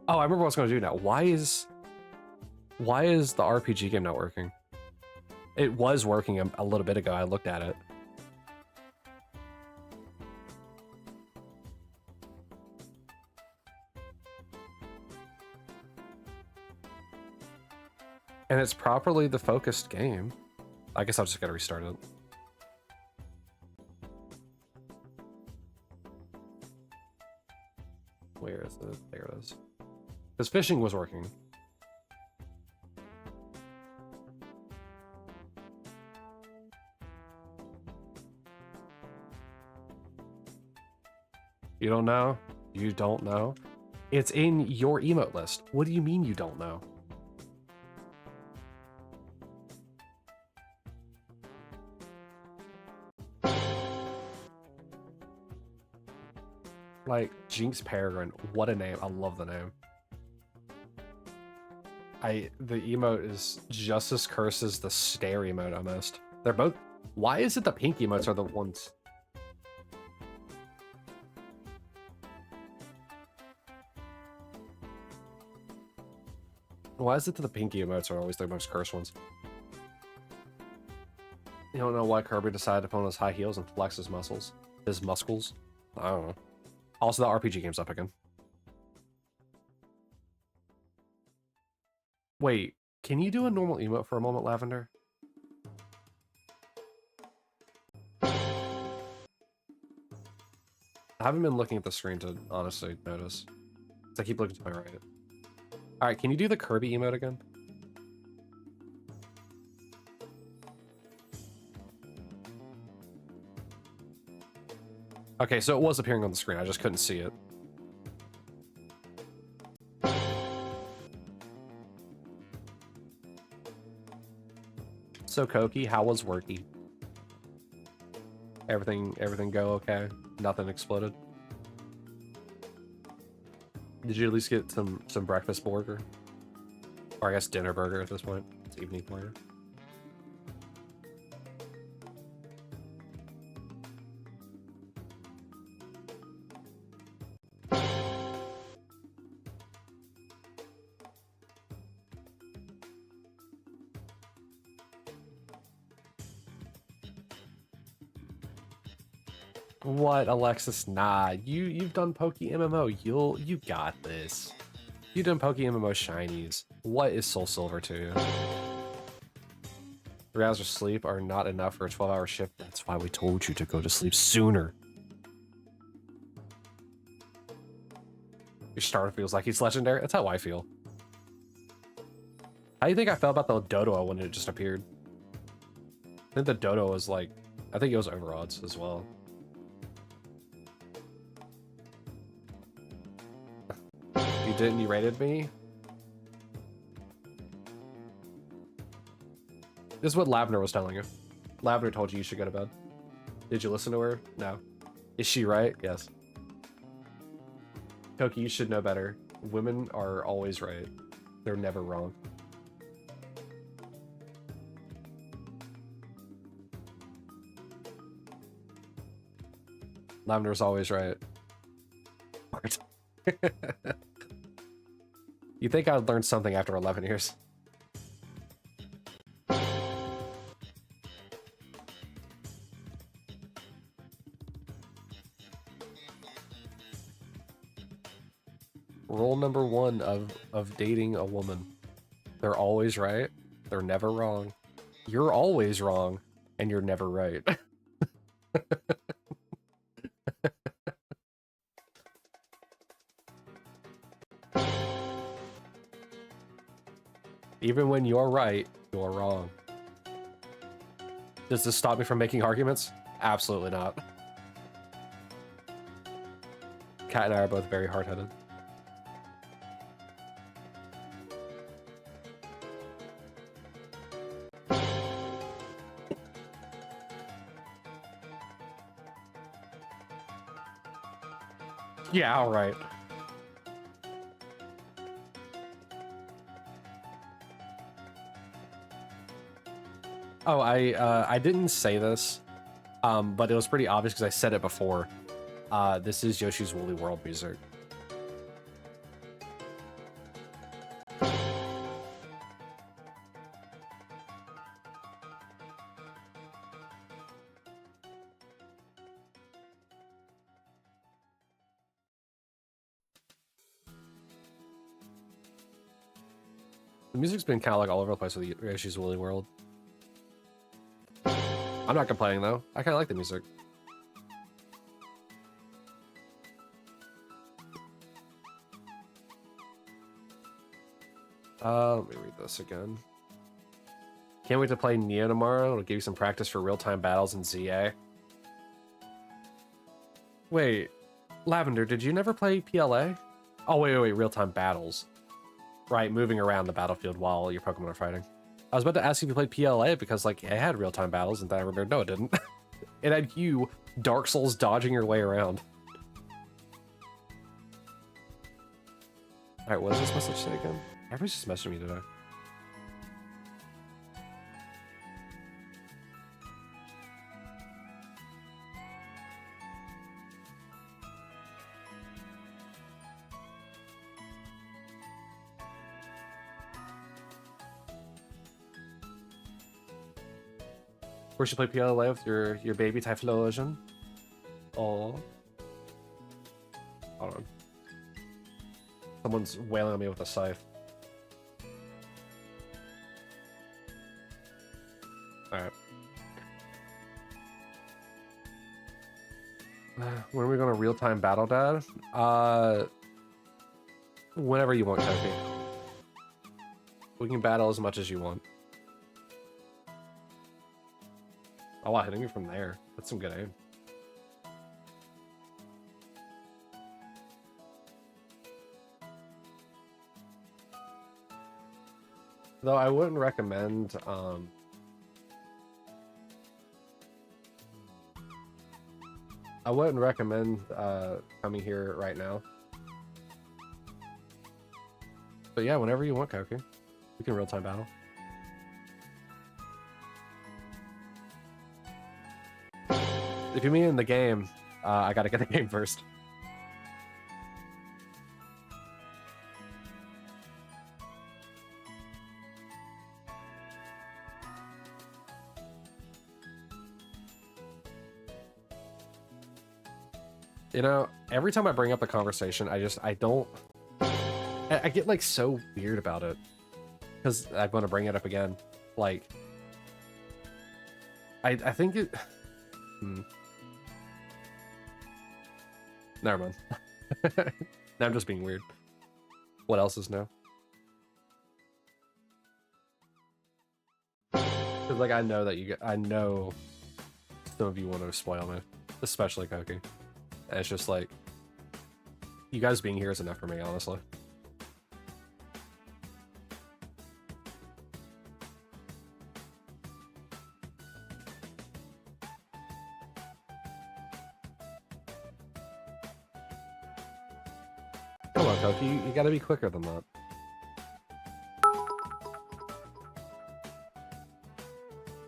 Oh, I remember what I was going to do now. Why is the RPG game not working? It was working a little bit ago. I looked at it. And it's properly the focused game. I guess I'll just gotta restart it. Where is it? There it is. Because fishing was working. You don't know? You don't know? It's in your emote list. What do you mean you don't know? Like, Jinx Peregrine, what a name. I love the name. The emote is just as cursed as the stare emote almost. They're both... Why is it the pink emotes are the ones? Why is it that the pinky emotes are always the most cursed ones? You don't know why Kirby decided to put on his high heels and flex his muscles? His muscles? I don't know. Also, the RPG game's up again. Wait, can you do a normal emote for a moment, Lavender? I haven't been looking at the screen to honestly notice. I keep looking to my right. Alright, can you do the Kirby emote again? Okay, so it was appearing on the screen, I just couldn't see it. So Koki, how was worky? Everything go okay? Nothing exploded? Did you at least get some breakfast burger? Or I guess dinner burger at this point. It's evening burger. What, Alexis? Nah, you've done Poke MMO. You got this. You've done Poke MMO shinies. What is Soul Silver to you? 3 hours of sleep are not enough for a 12-hour shift. That's why we told you to go to sleep sooner. Your starter feels like he's legendary. That's how I feel. How do you think I felt about the Dodo when it just appeared? I think the Dodo was like, I think it was over odds as well. You didn't, you rated me? This is what Lavender was telling you. Lavender told you should go to bed. Did you listen to her? No. Is she right? Yes. Koki, you should know better. Women are always right. They're never wrong. Lavender's always right. You think I'd learn something after 11 years? Rule number 1 of dating a woman. They're always right. They're never wrong. You're always wrong, and you're never right. Even when you're right, you're wrong. Does this stop me from making arguments? Absolutely not. Kat and I are both very hard-headed. Yeah, all right. Oh, I didn't say this, but it was pretty obvious because I said it before. This is Yoshi's Woolly World music. The music's been kind of like all over the place with Yoshi's Woolly World. I'm not complaining though. I kind of like the music. Let me read this again. Can't wait to play Neo tomorrow. It'll give you some practice for real-time battles in ZA. Wait, Lavender, did you never play PLA? Oh, wait, real-time battles. Right, moving around the battlefield while your Pokemon are fighting. I was about to ask if you played PLA because, like, it had real-time battles, and then I remembered, no, it didn't. It had you, Dark Souls, dodging your way around. Alright, what does this message say again? Everybody's just messaging me today. Of course, you play PLA with your baby Typhlosion. Oh. Hold on. Someone's wailing on me with a scythe. Alright. When are we going to real-time battle, Dad? Whenever you want, Kofi. We can battle as much as you want. Oh wow, hitting you from there. That's some good aim. Though I wouldn't recommend coming here right now. But yeah, whenever you want, Koki. We can real-time battle. If you mean in the game, I gotta get the game first. You know, every time I bring up the conversation, I get like so weird about it. Because I'm gonna bring it up again. Like, I think it... Never mind. Now I'm just being weird. What else is new? Because like I know some of you want to spoil me, especially Koki. And it's just like, you guys being here is enough for me, honestly. Come on, Koki, you gotta be quicker than that.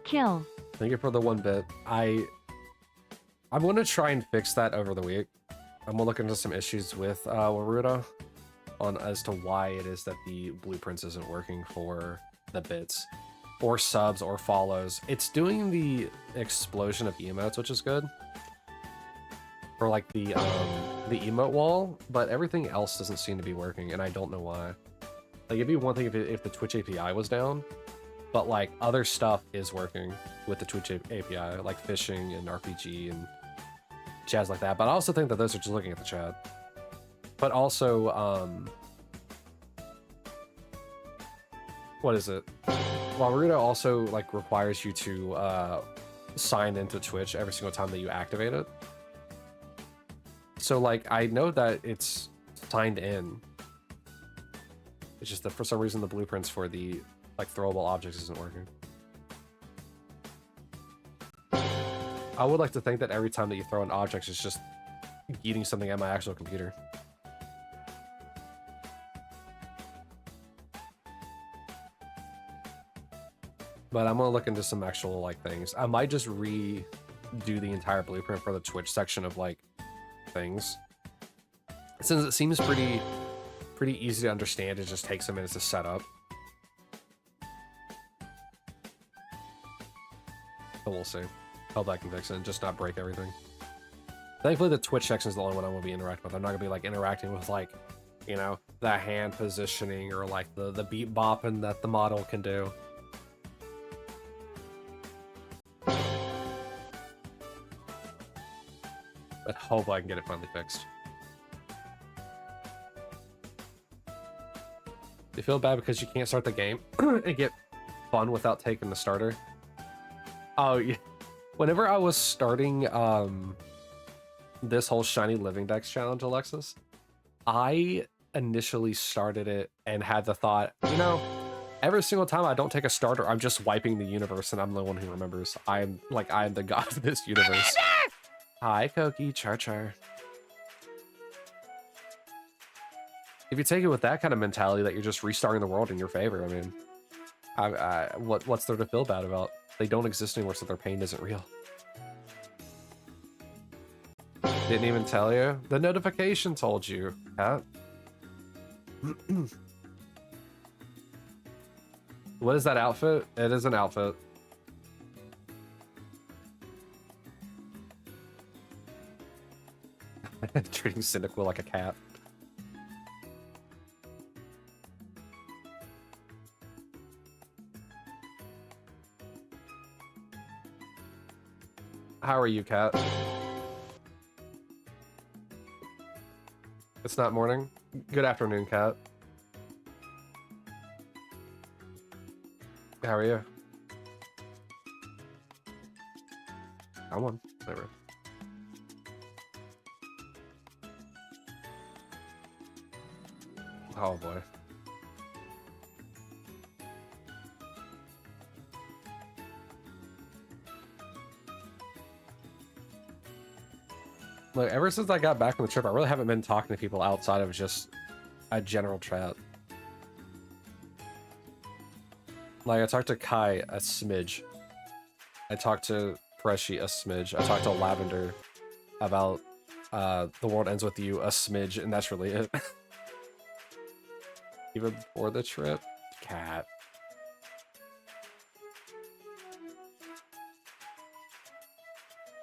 Kill. Thank you for the 1 bit. I'm gonna try and fix that over the week. I'm gonna look into some issues with Waruda as to why it is that the blueprints isn't working for the bits, or subs, or follows. It's doing the explosion of emotes, which is good. For like the emote wall, but everything else doesn't seem to be working, and I don't know why. Like, it'd be one thing if the Twitch API was down, but like other stuff is working with the Twitch API, like fishing and RPG and jazz like that. But I also think that those are just looking at the chat. But also, what is it? Waruda also like requires you to sign into Twitch every single time that you activate it. So like I know that it's signed in. It's just that for some reason the blueprints for the like throwable objects isn't working. I would like to think that every time that you throw an object, it's just eating something at my actual computer. But I'm gonna look into some actual like things. I might just redo the entire blueprint for the Twitch section of like things. Since it seems pretty easy to understand, it just takes a minute to set up. But we'll see. Hope I can fix it and just not break everything. Thankfully, the Twitch section is the only one I'm gonna be interacting with. I'm not gonna be like interacting with like, you know, the hand positioning or like the beat bopping that the model can do. But hope I can get it finally fixed. You feel bad because you can't start the game and get fun without taking the starter? Oh, yeah. Whenever I was starting this whole Shiny Living Dex challenge, Alexis, I initially started it and had the thought, you know, every single time I don't take a starter, I'm just wiping the universe and I'm the one who remembers. I'm the god of this universe. Hi, Koki, Char. If you take it with that kind of mentality that you're just restarting the world in your favor, I mean, what's there to feel bad about? They don't exist anymore, so their pain isn't real. Didn't even tell you? The notification told you, Cat. What is that outfit? It is an outfit. Treating Cyndaquil like a cat. How are you, Cat? It's not morning. Good afternoon, Cat. How are you? Come on. There. Oh boy. Look, ever since I got back from the trip, I really haven't been talking to people outside of just a general chat. Like, I talked to Kai a smidge. I talked to Freshy a smidge. I talked to Lavender about The World Ends With You a smidge, and that's really it. Even before the trip? Cat.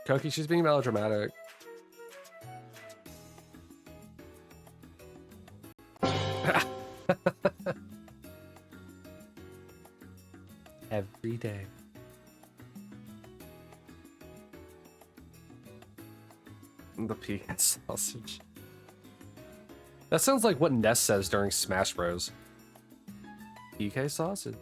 Koki, she's being melodramatic. Every day. The pecan sausage. That sounds like what Ness says during Smash Bros. PK sausage.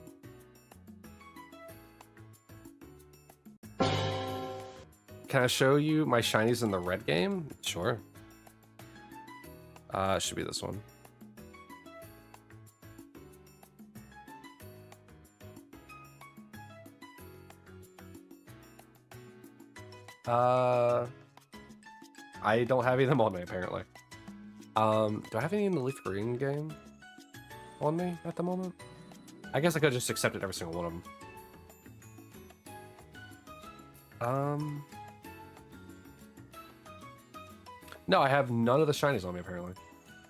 Can I show you my shinies in the red game? Sure. It should be this one. I don't have any of them on me, apparently. Do I have any in the Leaf Green game on me at the moment? I guess I could just accepted every single one of them. No, I have none of the shinies on me, apparently.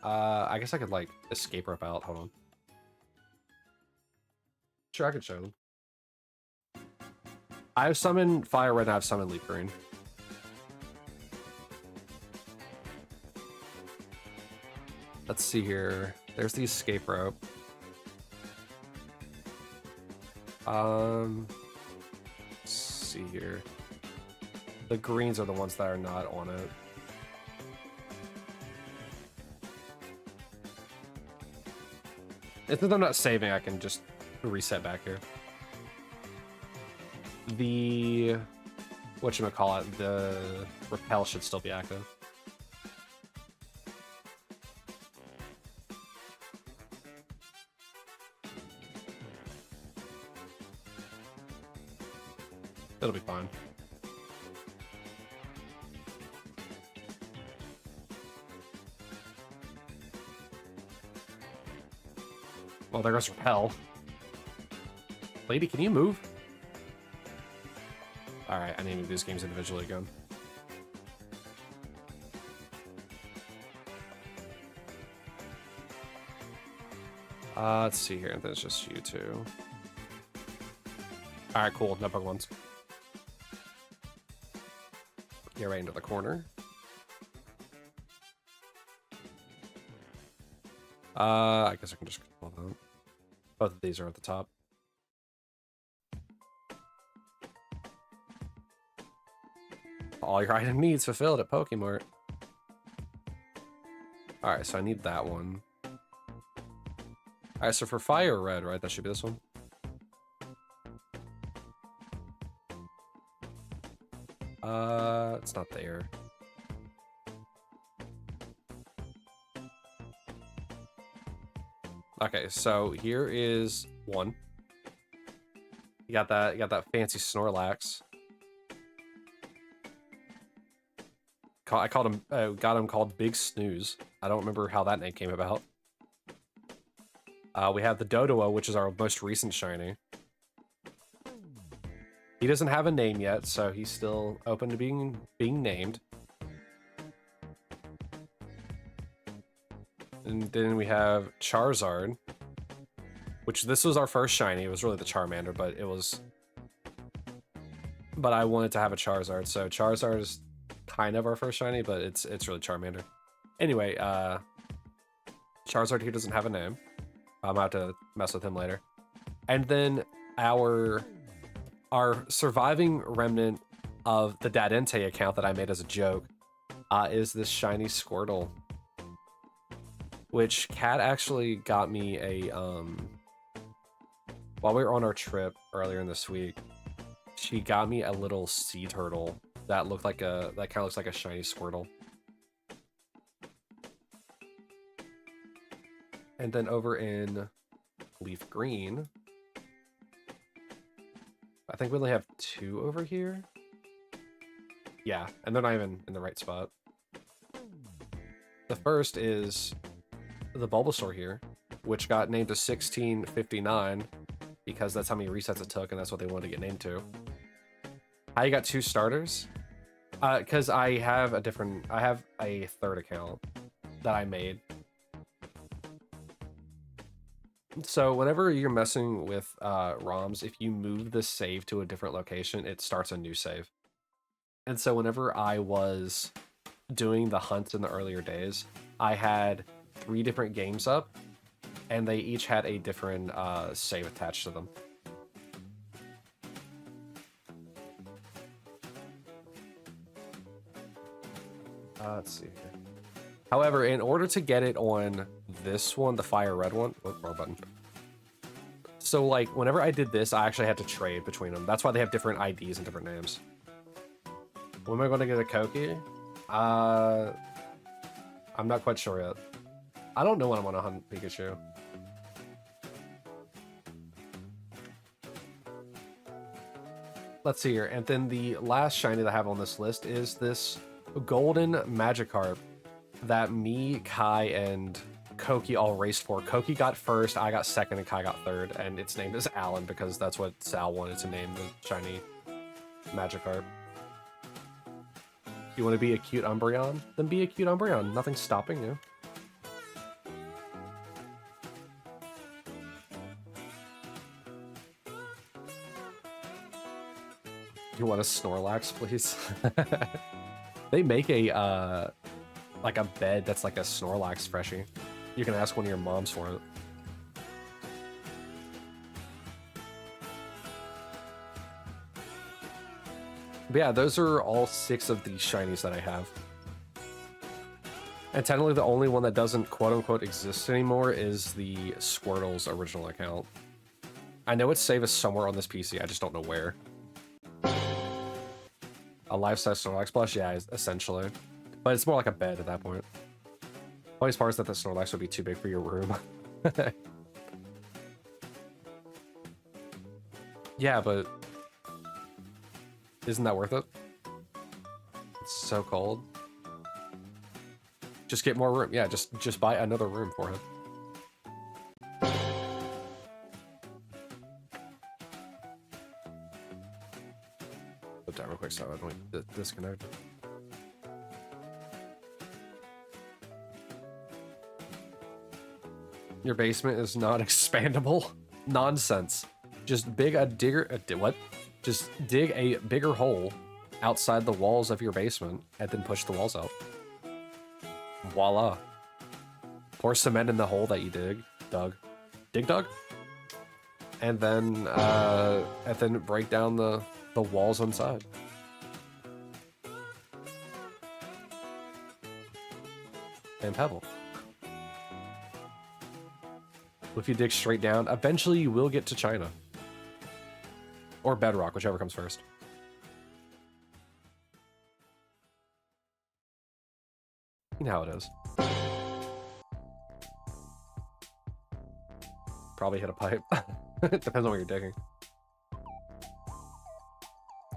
I guess I could, like, escape rope out. Hold on. Sure, I could show them. I have some in Fire Red and I have some in Leaf Green. Let's see here. There's the escape rope. Let's see here. The greens are the ones that are not on it. If I'm not saving, I can just reset back here. The whatchamacallit, the repel should still be active. It'll be fine. Well, there goes Repel. Lady, can you move? Alright, I need to move these games individually again. Let's see here. There's just you two. Alright, cool. No Pokemons. Get right into the corner. I guess I can just control them. Both of these are at the top. All your item needs fulfilled at Pokemart. Alright, so I need that one. Alright, so for Fire Red, right? That should be this one. It's not there. Okay, so here is one. You got that fancy Snorlax. I called him, got him called Big Snooze. I don't remember how that name came about. We have the Doduo, which is our most recent shiny. He doesn't have a name yet, so he's still open to being named. And then we have Charizard, which this was our first shiny. It was really the Charmander, but it was... But I wanted to have a Charizard, so Charizard is kind of our first shiny, but it's really Charmander. Anyway, Charizard here doesn't have a name. I'm about to mess with him later. And then our surviving remnant of the Dadente account that I made as a joke is this shiny Squirtle, which Kat actually got me a while we were on our trip earlier in this week. She got me a little sea turtle that looked like that kind of looks like a shiny Squirtle. And then over in Leaf Green, I think we only have two over here. Yeah, and they're not even in the right spot. The first is the Bulbasaur here, which got named to 1659 because that's how many resets it took, and that's what they wanted to get named to. How you got two starters? Because I have a third account that I made. So whenever you're messing with ROMs, if you move the save to a different location, it starts a new save. And so whenever I was doing the hunts in the earlier days, I had 3 different games up, and they each had a different save attached to them. Let's see here. However, in order to get it on this one, the Fire Red one, wrong button. So like, whenever I did this, I actually had to trade between them. That's why they have different IDs and different names. When am I going to get a Koki? I'm not quite sure yet. I don't know when I'm going to hunt Pikachu. Let's see here. And then the last shiny that I have on this list is this golden Magikarp that me, Kai, and Koki all raced for. Koki got first, I got second, and Kai got third. And its name is Alan because that's what Sal wanted to name the shiny Magikarp. You want to be a cute Umbreon? Then be a cute Umbreon. Nothing's stopping you. You want a Snorlax, please? They make a like a bed that's like a Snorlax freshie. You can ask one of your moms for it. But yeah, those are all 6 of the shinies that I have. And technically the only one that doesn't quote-unquote exist anymore is the Squirtle's original account. I know its save is somewhere on this PC, I just don't know where. A life-size Snorlax plush? Yeah, essentially. But it's more like a bed at that point. Funniest part is that the Snorlax would be too big for your room. Yeah, but isn't that worth it? It's so cold. Just get more room. Yeah, just buy another room for him. I don't disconnect. Your basement is not expandable. Nonsense. Just dig a what? Just dig a bigger hole outside the walls of your basement and then push the walls out. Voila. Pour cement in the hole that you dug. And then break down the walls inside. And pebble. If you dig straight down, eventually you will get to China. Or bedrock, whichever comes first. You know how it is. Probably hit a pipe. It depends on what you're digging.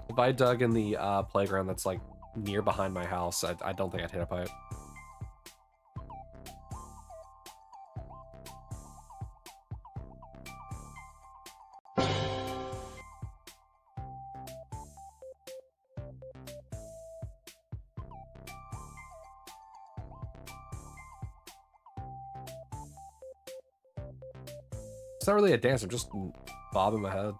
If I dug in the playground that's like near behind my house, I don't think I'd hit a pipe. It's not really a dance, I'm just bobbing my head.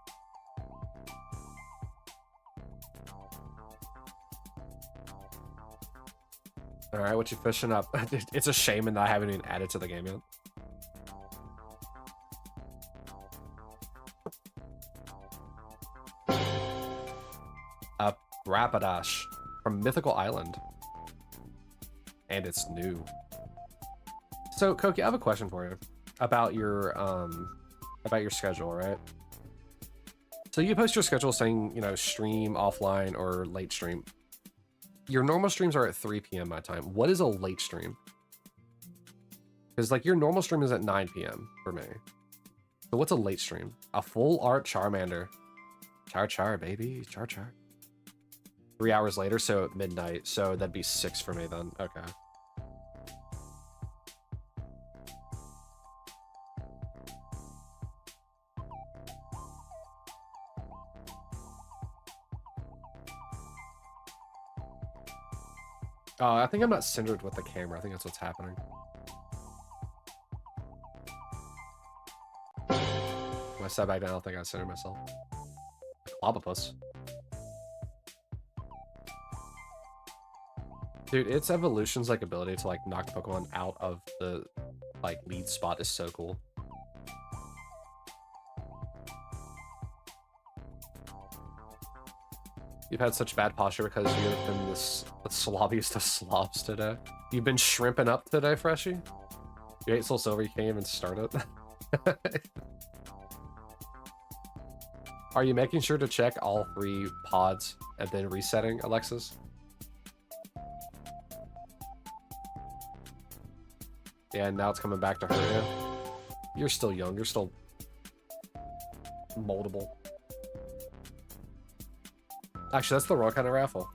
Alright, what you fishing up? It's a shame and I haven't even added to the game yet. A Rapidash from Mythical Island. And it's new. So, Koki, I have a question for you about your schedule, right? So you post your schedule saying, you know, stream, offline, or late stream. Your normal streams are at 3 p.m. my time. What is a late stream? Because, like, your normal stream is at 9 p.m. for me. So what's a late stream? A full art Charmander. Char, baby. Char. 3 hours later, so at midnight. So that'd be 6 for me then. Okay. I think I'm not centered with the camera. I think that's what's happening. When I sat back down, I don't think I centered myself. Clobopus. Dude, its evolution's like ability to like knock the Pokemon out of the like lead spot is so cool. You've had such bad posture because you've been the slobbiest of slobs today. You've been shrimping up today, Freshie? You ate Soul Silver, you can't even start it. Are you making sure to check all 3 pods and then resetting, Alexis? Yeah, now it's coming back to hurt you. You're still young, you're still moldable. Actually, that's the wrong kind of raffle.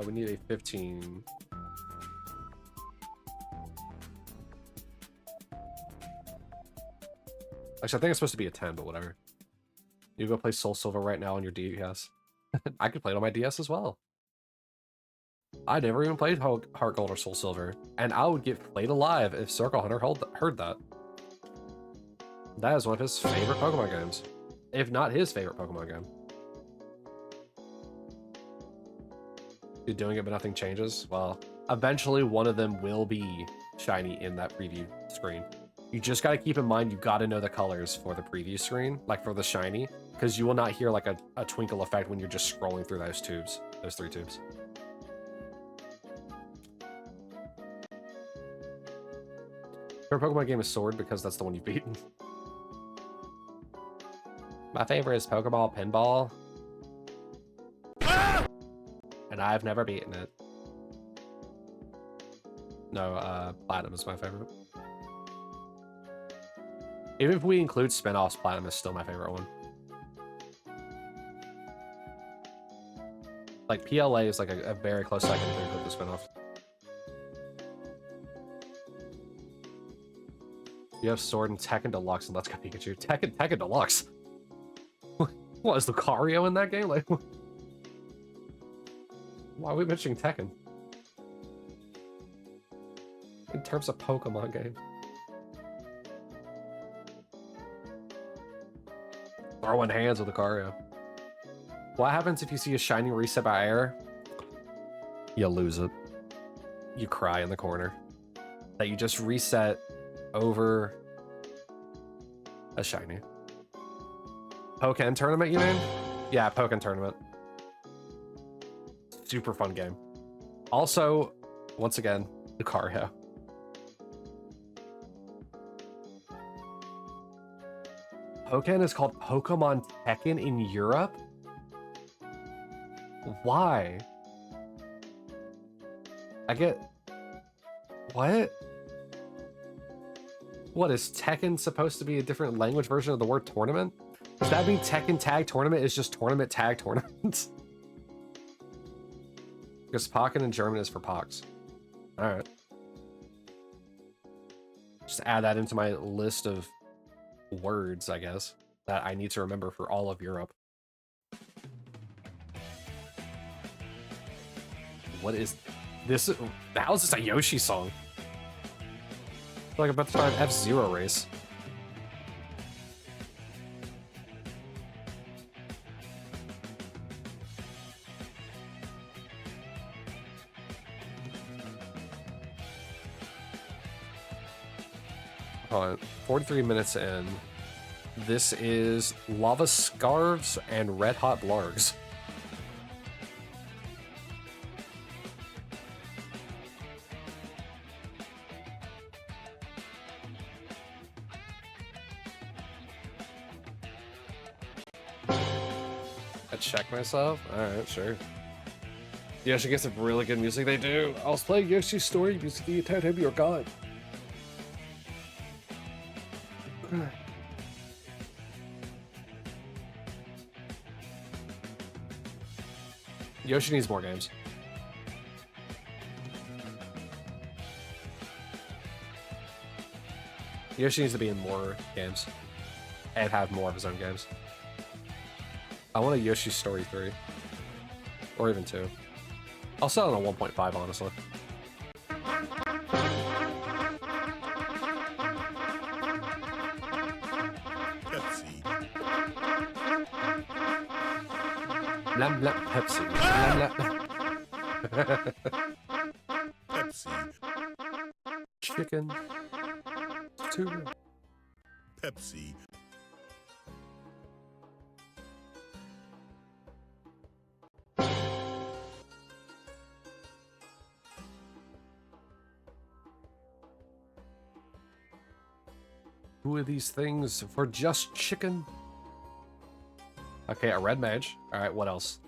We need a 15. Actually, I think it's supposed to be a 10, but whatever. You go play Soul Silver right now on your DS. I could play it on my DS as well. I never even played Heart Gold or Soul Silver, and I would get played alive if Circle Hunter heard that. That is one of his favorite Pokemon games, if not his favorite Pokemon game. You're doing it, but nothing changes? Well, eventually one of them will be shiny in that preview screen. You just gotta keep in mind, you gotta know the colors for the preview screen, like for the shiny, because you will not hear like a twinkle effect when you're just scrolling through those tubes, those 3 tubes. Your Pokemon game is Sword because that's the one you've beaten. My favorite is Pokeball Pinball. And I've never beaten it. No, Platinum is my favorite. Even if we include spin-offs, Platinum is still my favorite one. Like, PLA is like a very close second to with the spin-off. You have Sword and Tekken Deluxe, and Let's Go Pikachu. Tekken Deluxe! What, is Lucario in that game? Like, why are we mentioning Tekken? In terms of Pokemon game. Throwing hands with Lucario. What happens if you see a shiny reset by error? You lose it. You cry in the corner. That you just reset over a shiny. Pokken tournament, you mean? Yeah, Pokken tournament. Super fun game. Also, once again, Lucario. Pokken is called Pokemon Tekken in Europe? Why? I get... What? What, is Tekken supposed to be a different language version of the word tournament? Does that mean Tekken Tag Tournament is just tournament tag tournament? Because Pokken in German is for Pox. Alright. Just add that into my list of words, I guess, that I need to remember for all of Europe. What is this? How is this a Yoshi song? I feel like I'm about to try an F-Zero race. Hold on, 43 minutes in. This is Lava Scarves and Red Hot Blargs. I check myself? Alright, sure. Yoshi gets some really good music, they do. I was playing Yoshi's Story music the entire time you were gone. Yoshi needs more games. Yoshi needs to be in more games. And have more of his own games. I want a Yoshi Story 3. Or even 2. I'll sell it on 1.5, honestly. Pepsi. Blam blam Pepsi. Blam blam. Pepsi. Chicken. 2. Pepsi. Who are these things for just chicken? Okay, a red mage. Alright, what else?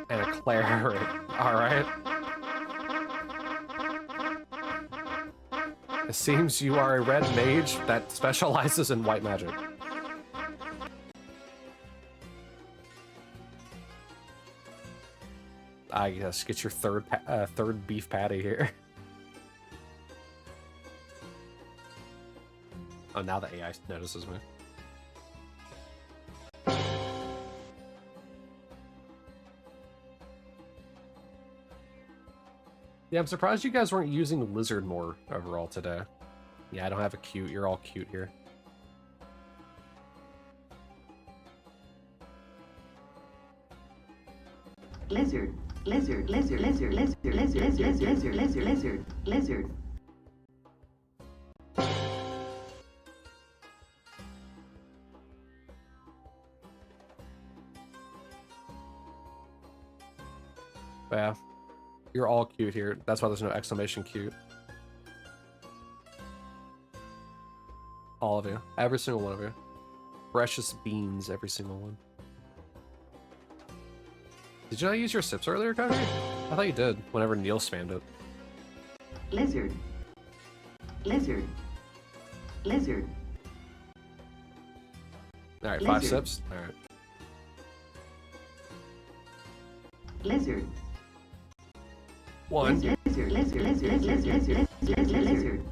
And a cleric. Alright. It seems you are a red mage that specializes in white magic. I guess get your third beef patty here. Oh, now the AI notices me. Yeah, I'm surprised you guys weren't using lizard more overall today. Yeah, I don't have a cute. You're all cute here. Lizard, lizard, lizard, lizard, lizard, lizard, lizard, lizard, lizard, lizard, lizard. Yeah, you're all cute here. That's why there's no exclamation cute. All of you. Every single one of you. Precious beans, every single one. Did you not use your sips earlier, Cody? I thought you did, whenever Neil spammed it. Lizard, lizard, lizard. Alright, 5 Lizard. sips? Alright. Lizard. 1. Lizard, lizard, lizard, lizard, lizard, lizard, lizard, lizard.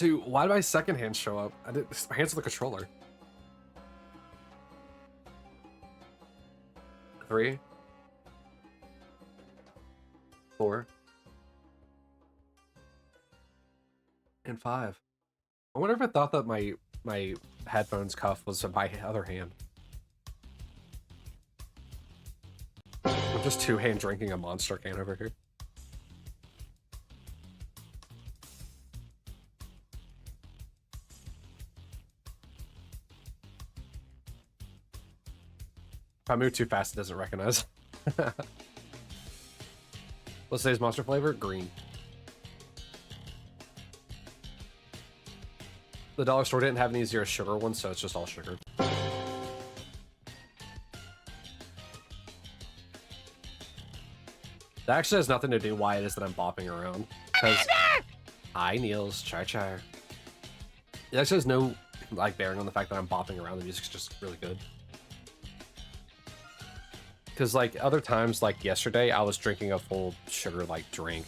Dude, why did my second hand show up? My hands on the controller. 3, 4, and 5. I wonder if I thought that my headphones cuff was in my other hand. I'm just two-hand drinking a monster can over here. If I move too fast, it doesn't recognize. Let's say his monster flavor, green. The dollar store didn't have any zero sugar ones, so it's just all sugar. That actually has nothing to do why it is that I'm bopping around. Because hi Niels, char. It actually has no like bearing on the fact that I'm bopping around. The music's just really good. Because like other times, like yesterday, I was drinking a full sugar like drink.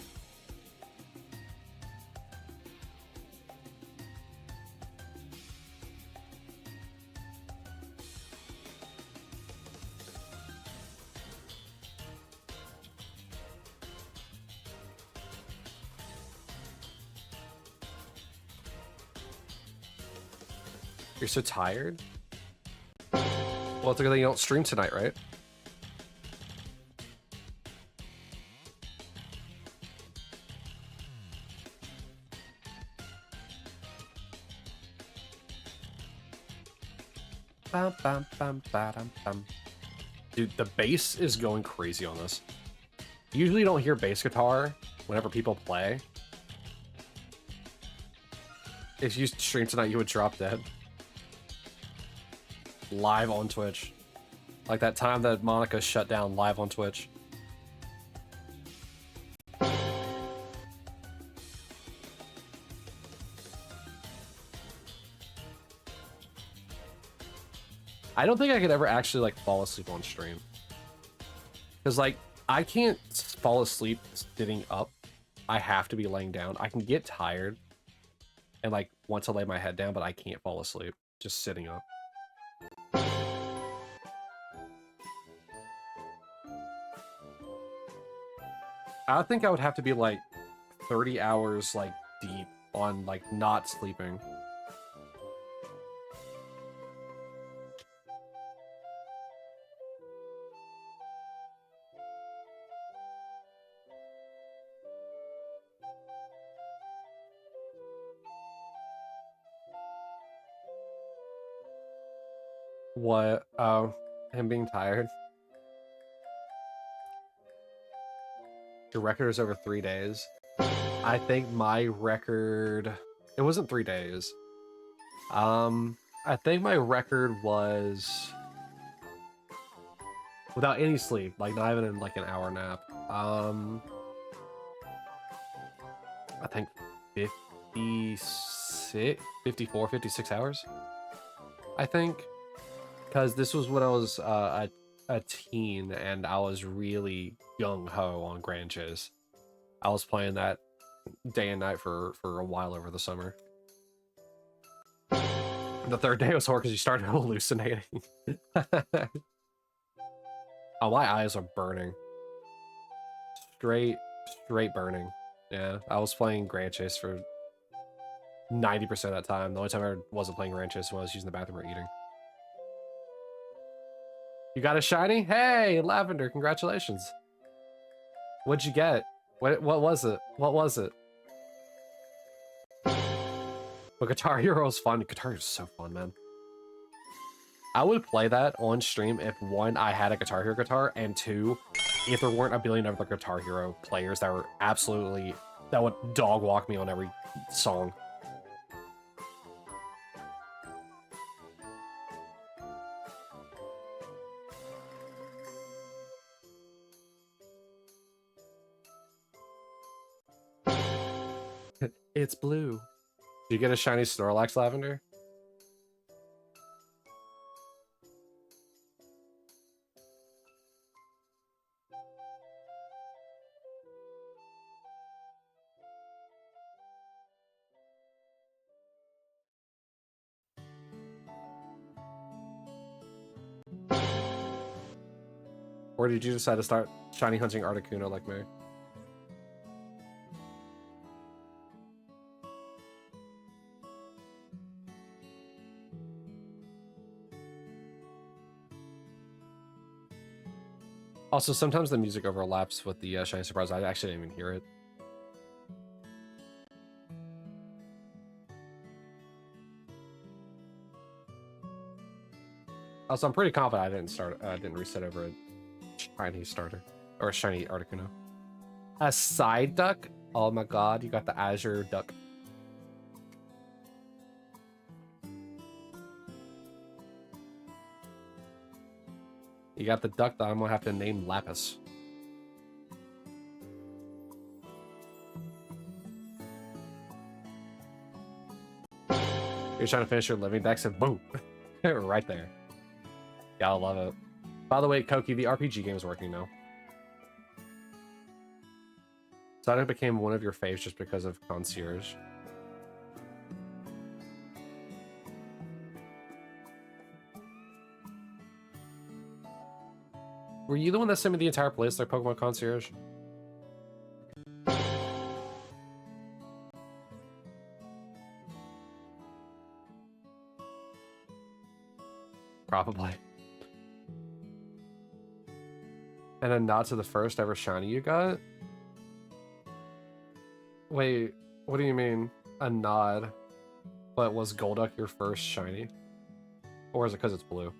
You're so tired? Well, it's a good thing you don't stream tonight, right? Bum, bum, bum, ba-dum, bum. Dude, the bass is going crazy on this. Usually you don't hear bass guitar whenever people play. If you stream tonight, you would drop dead. Live on Twitch. Like that time that Monica shut down live on Twitch. I don't think I could ever actually like fall asleep on stream. Because like, I can't fall asleep sitting up. I have to be laying down. I can get tired and like want to lay my head down, but I can't fall asleep just sitting up. I think I would have to be like 30 hours like deep on like not sleeping. What? Oh, him being tired. Your record is over 3 days. I think my record, it wasn't 3 days. I think my record was without any sleep, like not even in like an hour nap. I think 56, 54, 56 hours. I think. Because this was when I was a teen and I was really gung-ho on Grand Chase. I was playing that day and night for a while over the summer. The third day was hard because you started hallucinating. Oh, my eyes are burning. Straight burning. Yeah, I was playing Grand Chase for 90% of that time. The only time I wasn't playing Grand Chase was when I was using the bathroom or eating. You got a shiny? Hey, Lavender, congratulations. What'd you get? What was it? What was it? But Guitar Hero is fun. Guitar Hero is so fun, man. I would play that on stream if one, I had a Guitar Hero guitar, and two, if there weren't a billion other Guitar Hero players that were absolutely, that would dog walk me on every song. It's blue. Do you get a shiny Snorlax, Lavender? Or did you decide to start shiny hunting Articuno like me? Also, sometimes the music overlaps with the Shiny Surprise. I actually didn't even hear it. Also, I'm pretty confident I didn't reset over a shiny starter or a shiny Articuno. A side duck? Oh my god, you got the Azure duck. You got the duck that I'm gonna have to name Lapis. You're trying to finish your living dex and boom! Right there. Gotta love it. By the way, Koki, the RPG game is working now. Sonic became one of your faves just because of Concierge. Were you the one that sent me the entire playlist like Pokemon Concierge? Probably. And a nod to the first ever shiny you got? Wait, what do you mean? A nod? But was Golduck your first shiny? Or is it because it's blue?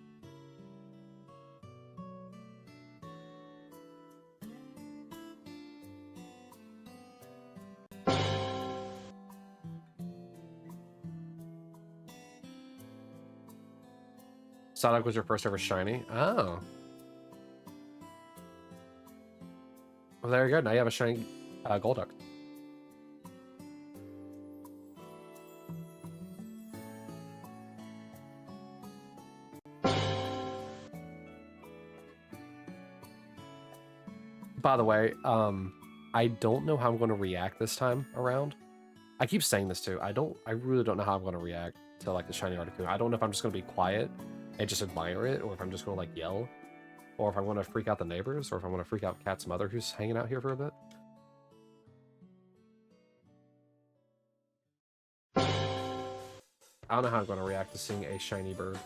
Sonic was your first ever shiny? Oh. Well, there you go. Now you have a shiny Golduck. By the way, I don't know how I'm going to react this time around. I keep saying this too. I really don't know how I'm going to react to like the shiny Articuno. I don't know if I'm just going to be quiet and just admire it, or if I'm just going to like yell, or if I'm going to freak out the neighbors, or if I'm going to freak out Cat's mother who's hanging out here for a bit. I don't know how I'm going to react to seeing a shiny bird.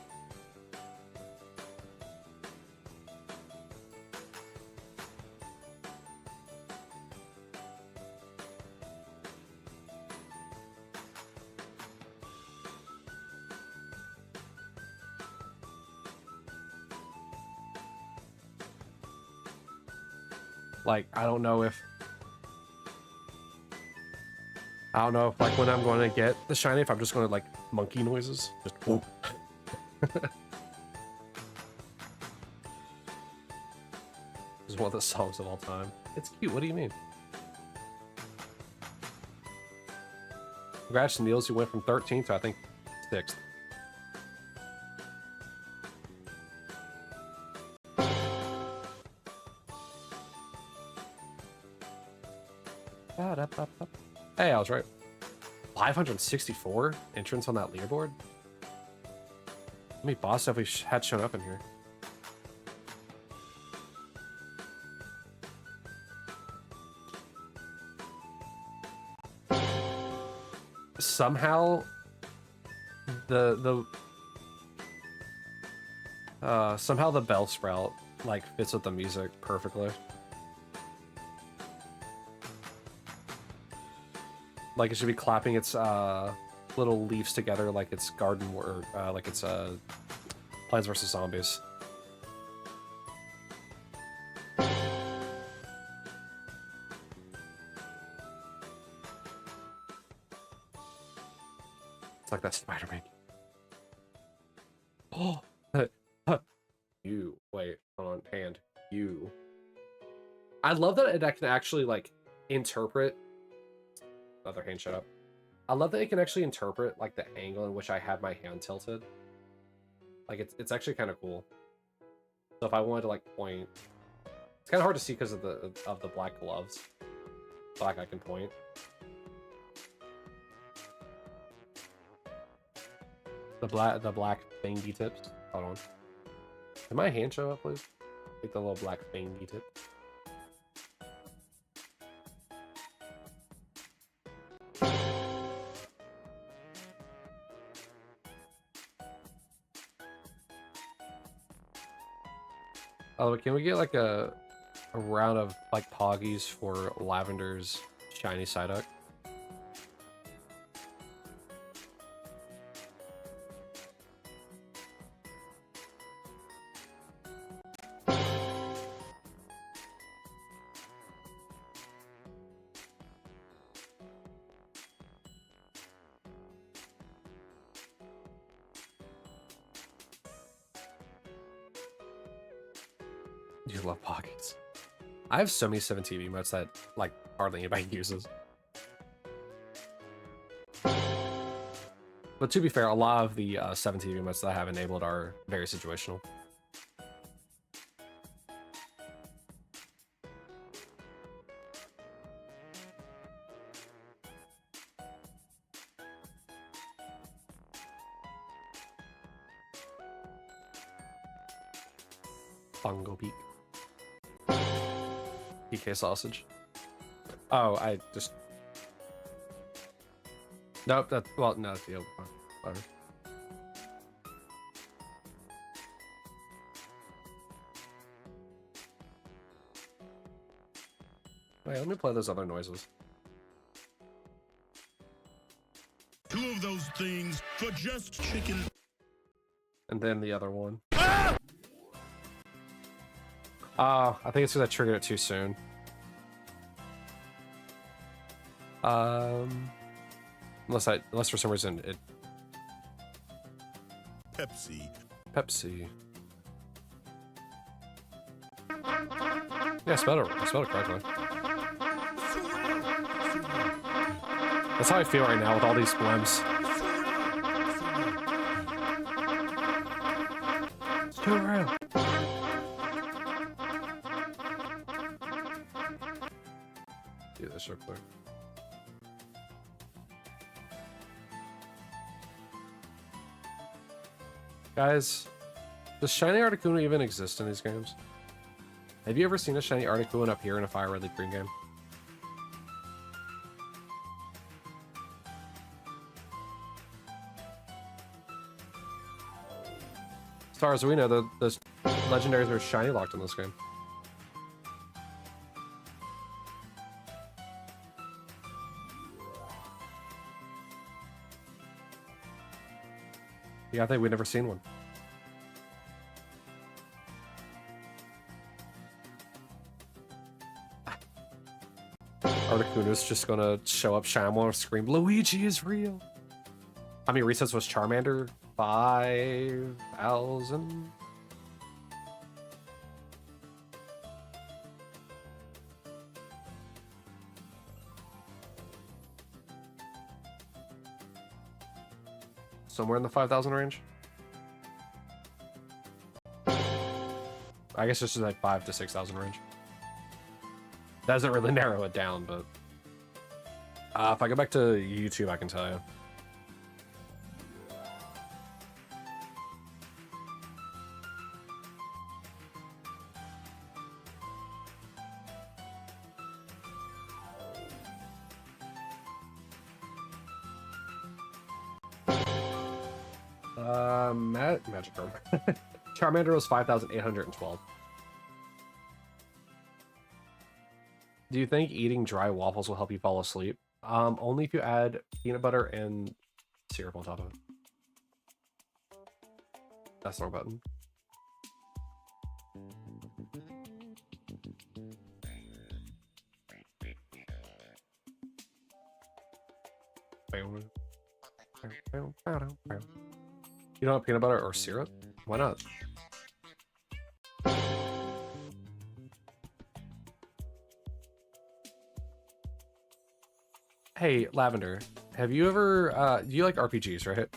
Like, I don't know if like when I'm going to get the shiny, if I'm just going to like monkey noises, just whoop. This is one of the songs of all time. It's cute. What do you mean? Congrats, Niels. You went from 13th to I think 6th. Hey, I was right. 564 entrants on that leaderboard? How many boss have we had shown up in here? Somehow somehow the bell sprout like fits with the music perfectly. Like it should be clapping its little leaves together like it's Garden War, like it's Plants vs. Zombies. It's like that Spider-Man. Oh, you wait, hold on, hand you. I love that it can actually like interpret. Other hand, shut up. I love that it can actually interpret like the angle in which I have my hand tilted. Like it's actually kind of cool. So if I wanted to like point, it's kind of hard to see because of the black gloves. Black I can point. The black thingy tips. Hold on. Can my hand show up, please? Take the little black thing, eat it. Oh, can we get like a round of like Poggies for Lavender's shiny Psyduck? You love Pockets. I have so many 7 TV emotes that like hardly anybody uses. But to be fair, a lot of the 7 TV emotes that I have enabled are very situational. Bongo Peak. PK sausage. Oh, I just... Nope, that's... Well, no, that's the old one. Whatever. Wait, let me play those other noises. 2 of those things for just chicken. And then the other one. I think it's because I triggered it too soon. Unless for some reason it... Pepsi. Pepsi. Yeah, I spelled it correctly. That's how I feel right now with all these blimps. It's too real. Do this real quick. Guys, does Shiny Articuno even exist in these games? Have you ever seen a Shiny Articuno up here in a Fire Red Leaf Green game? As far as we know, the legendaries are shiny locked in this game. Yeah, I think we've never seen one. Articuno's just gonna show up, Shyamala, and scream, Luigi is real! How many resets was Charmander? 5,000? Somewhere in the 5,000 range? I guess this is like 5 to 6,000 range. Doesn't really narrow it down, but if I go back to YouTube, I can tell you. Magikarp. Charmander was 5,812. Do you think eating dry waffles will help you fall asleep? Only if you add peanut butter and syrup on top of it. That's the wrong button. You don't have peanut butter or syrup? Why not? Hey, Lavender, have you ever, do you like RPGs, right?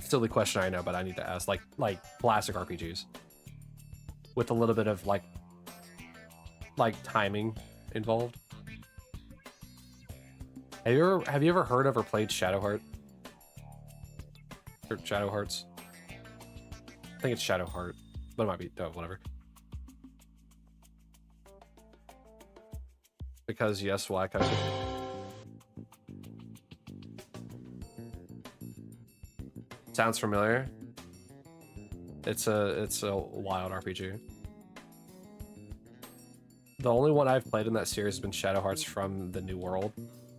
Silly question, I know, but I need to ask. Like classic RPGs. With a little bit of, like timing involved. Have you ever heard of or played Shadowheart? Or Shadow Hearts? I think it's Shadowheart, but it might be, oh, whatever. Because yes, why Koki? Sounds familiar. It's a wild RPG. The only one I've played in that series has been Shadow Hearts from the New World,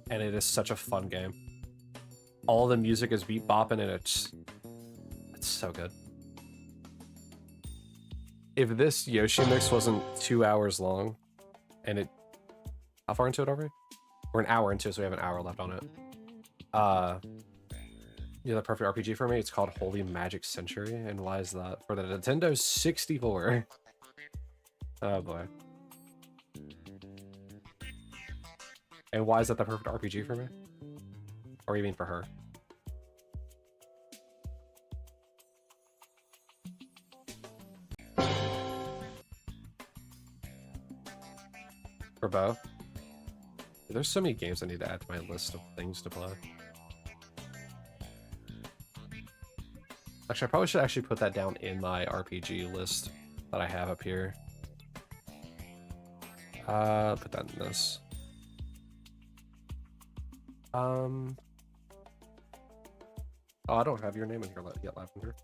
and it is such a fun game. All the music is beat bopping, and it's so good. If this Yoshi mix wasn't 2 hours long, and it, how far into it are we? We're an hour into it, so we have an hour left on it. You know, the perfect RPG for me, it's called Holy Magic Century. And why is that? For the Nintendo 64. Oh boy. And why is that the perfect RPG for me? Or you mean for her? For both? There's so many games I need to add to my list of things to play. Actually, I probably should actually put that down in my RPG list that I have up here. Put that in this. Oh, I don't have your name in here yet, Lavender.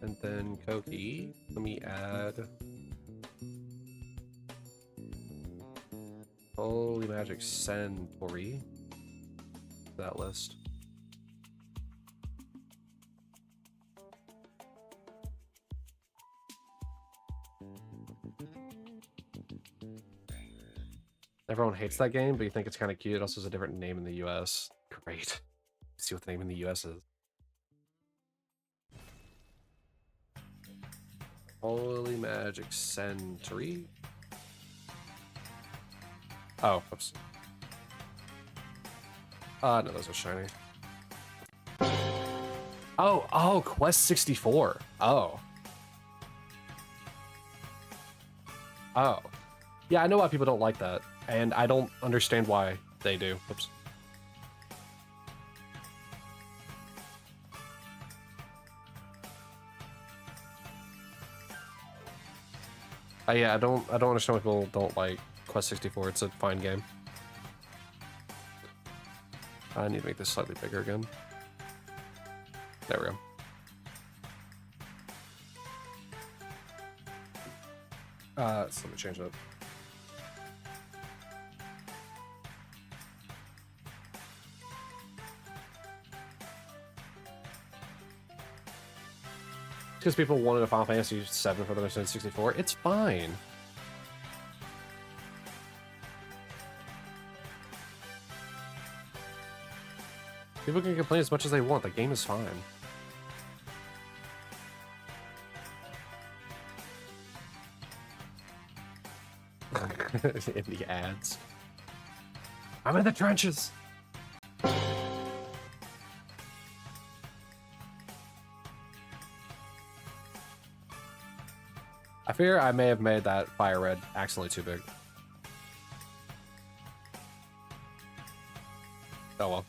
And then Koki, let me add Holy Magic Centauri to that list. Everyone hates that game, but you think it's kind of cute. It also has a different name in the US. Great. Let's see what the name in the US is. Holy Magic Centauri. Oh, oops. No, those are shiny. Oh, Quest 64. Oh. Yeah, I know why people don't like that, and I don't understand why they do. Oops. Yeah, I don't understand why people don't like Quest 64. It's a fine game. I need to make this slightly bigger again. There we go. So let me change it. Because people wanted a Final Fantasy VII for the Nintendo 64. It's fine. People can complain as much as they want. The game is fine. In the ads. I'm in the trenches. I fear I may have made that fire red accidentally too big. Oh well.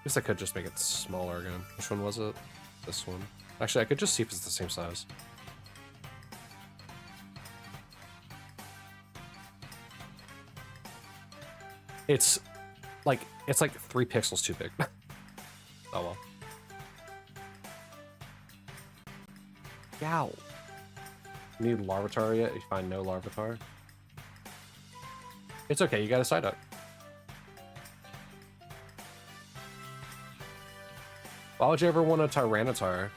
Guess I could just make it smaller again. Which one was it? This one. Actually, I could just see if it's the same size. It's like 3 pixels too big. Oh well. Yow. You need Larvitar yet? You find no Larvitar? It's okay, you got a Psyduck. Why would you ever want a Tyranitar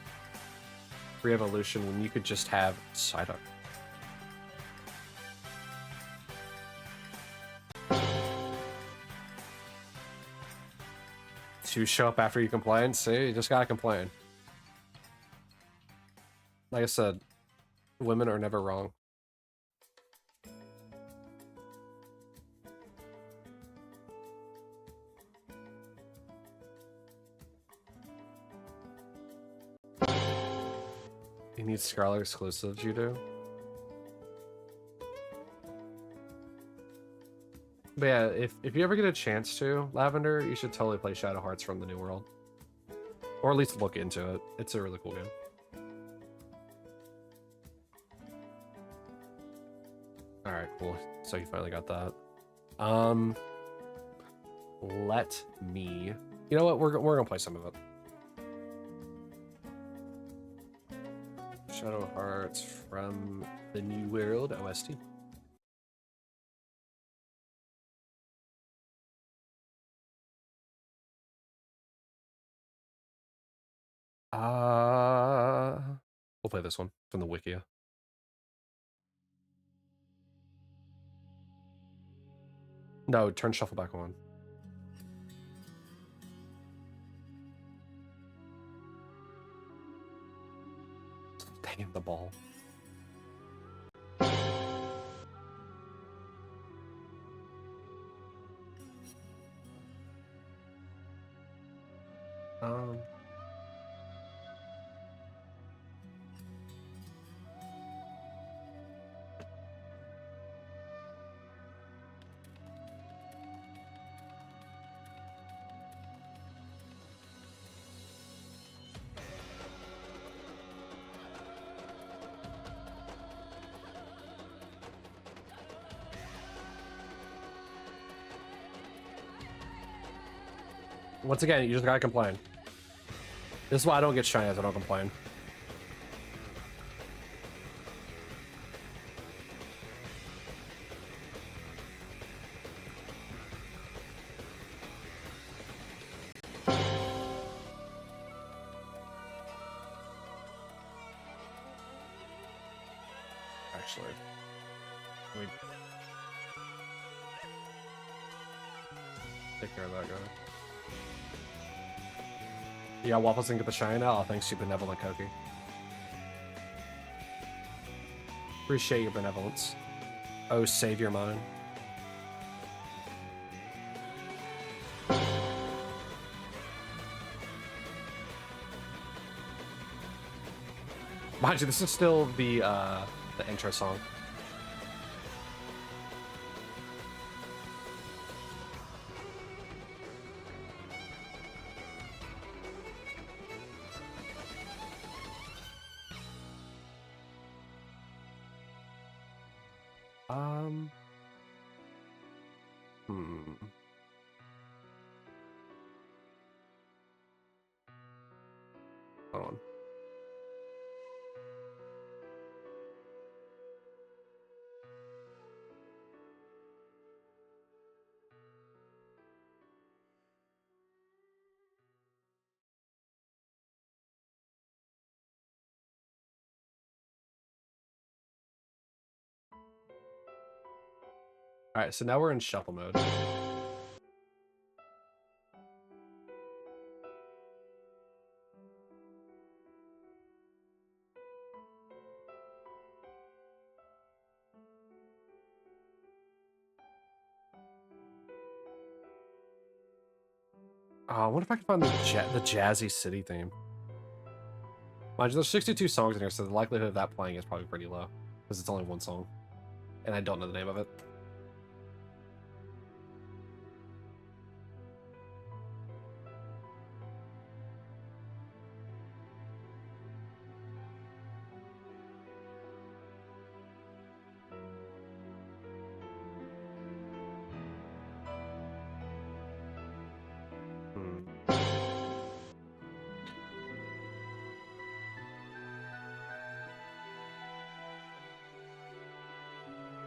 re-evolution when you could just have Psyduck? To show up after you complain? See, you just gotta complain. Like I said, women are never wrong. You need Scarlet exclusives, you do? But yeah, if you ever get a chance to, Lavender, you should totally play Shadow Hearts from the New World. Or at least look into it. It's a really cool game. Alright, cool. So you finally got that. Let me... You know what? We're gonna play some of it. Shadow Hearts from the New World OST. We'll play this one from the Wikia. No, turn shuffle back on. Dang the ball. Um. Once again, you just gotta complain. This is why I don't get shinies, I don't complain. Actually, let me take care of that guy. Yeah, Waffles didn't get the shine out. Oh, thanks, you benevolent Koki. Appreciate your benevolence. Oh, savior mine. Mind you, this is still the intro song. Hold on. All right, so now we're in shuffle mode. I wonder if I can find the Jazzy City theme. Mind you, there's 62 songs in here, so the likelihood of that playing is probably pretty low. Because it's only one song. And I don't know the name of it.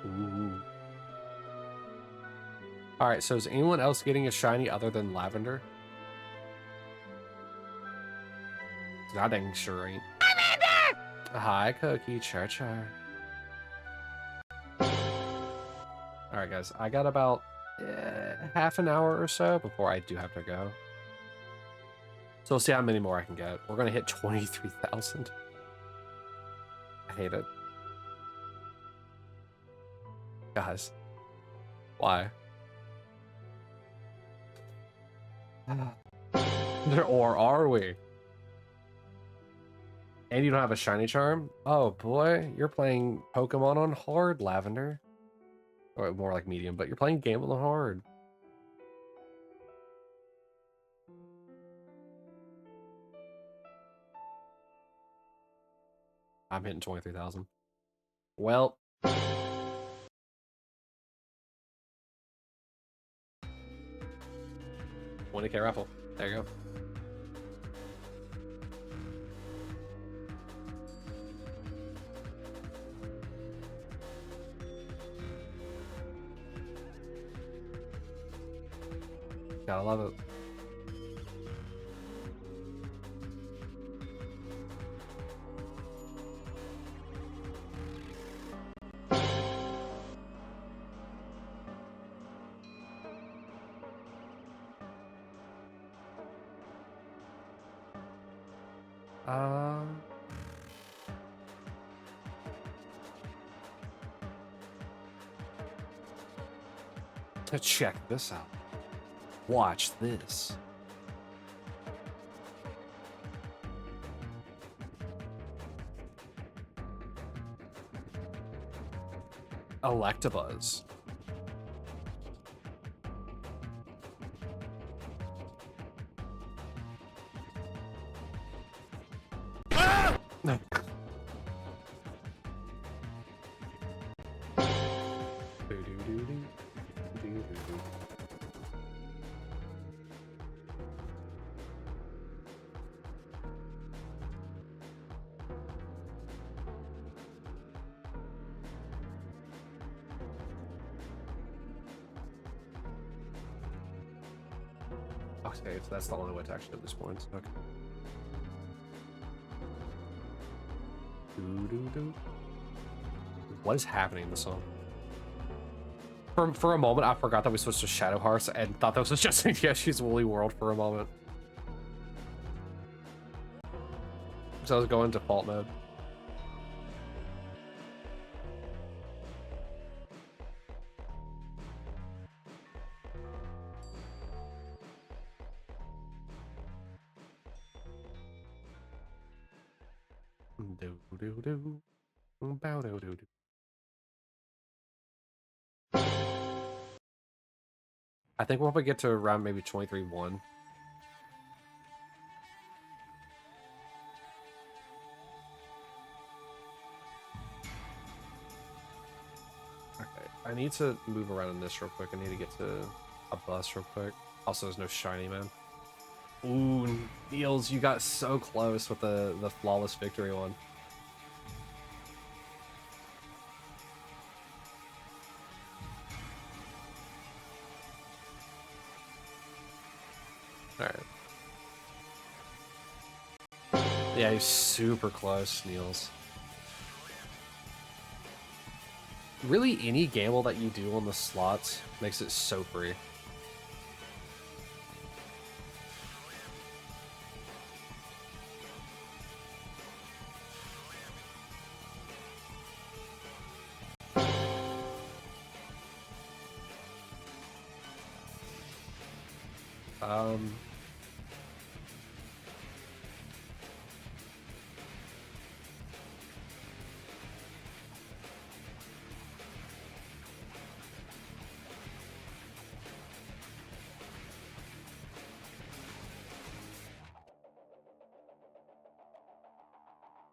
Ooh. Alright, so is anyone else getting a shiny other than Lavender? I dang sure ain't. Lavender! Hi, Cookie. Char char. Alright, guys. I got about half an hour or so before I do have to go. So we'll see how many more I can get. We're going to hit 23,000. I hate it. Guys. Why? Or are we? And you don't have a shiny charm? Oh boy, you're playing Pokemon on hard, Lavender. Or more like medium, but you're playing Gamble on hard. I'm hitting 23,000. Well. 20K raffle. There you go. Gotta love it. Check this out. Watch this. Electabuzz. Ah! No. Okay, so that's the only way to actually lose points. Okay. What is happening in the song? For a moment, I forgot that we switched to Shadow Hearts and thought that was just Yoshi's Woolly World for a moment. So I was going default mode. I think we'll probably get to around maybe 23-1. Okay, I need to move around in this real quick. I need to get to a bus real quick. Also, there's no shiny, man. Ooh, Niels, you got so close with the flawless victory one. Alright. Yeah, he's super close, Niels. Really, any gamble that you do on the slots makes it so free.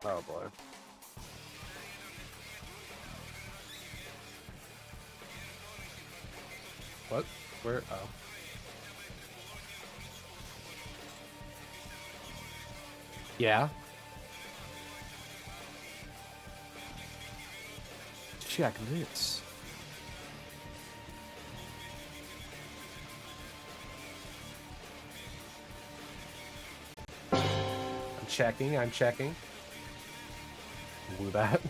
Oh boy. What? Where? Oh. Yeah. Check this. I'm checking. Woo that.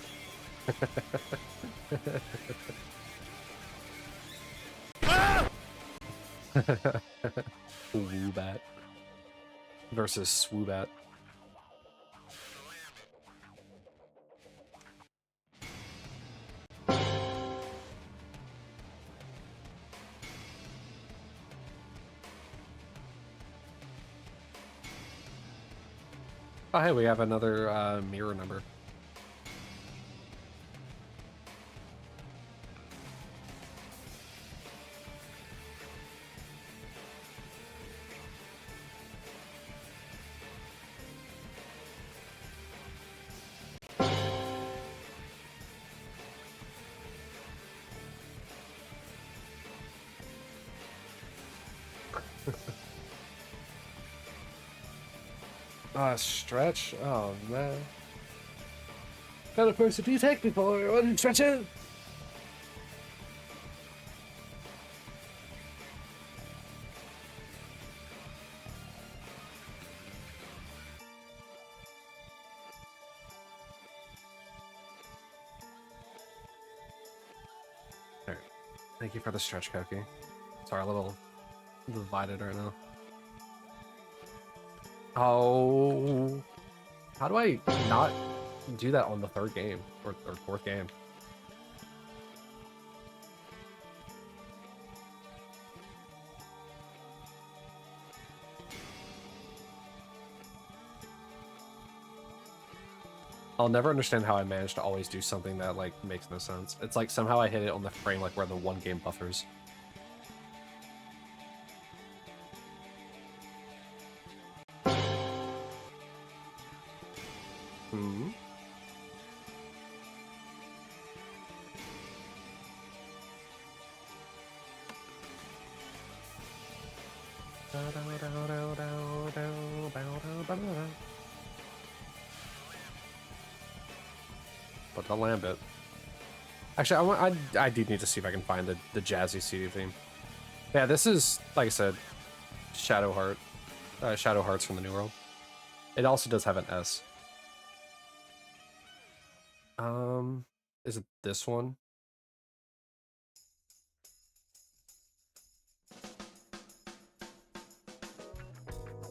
Woobat versus Swoobat. Oh, hey, we have another mirror number. Stretch? Oh, man. What kind of person do you take me for? What are you stretching? Alright. Thank you for the stretch cookie. Sorry, a little divided right now. Oh. How do I not do that on the third game or fourth game? I'll never understand how I managed to always do something that like makes no sense. It's like somehow I hit it on the frame like where the one game buffers. Hmm. But the Lambit. Actually, I do need to see if I can find the jazzy CD theme. Yeah, this is, like I said, Shadow Hearts from the New World. It also does have an S. Is it this one?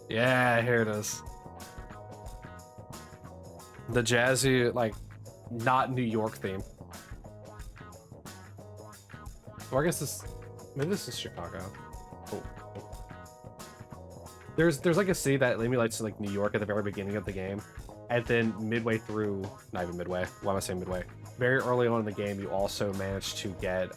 Yeah, here it is. The jazzy, like, not New York theme. Or I guess maybe this is Chicago. Oh. There's like a city that emulates like New York at the very beginning of the game, and then midway through, not even midway. Why am I saying midway? Very early on in the game, you also manage to get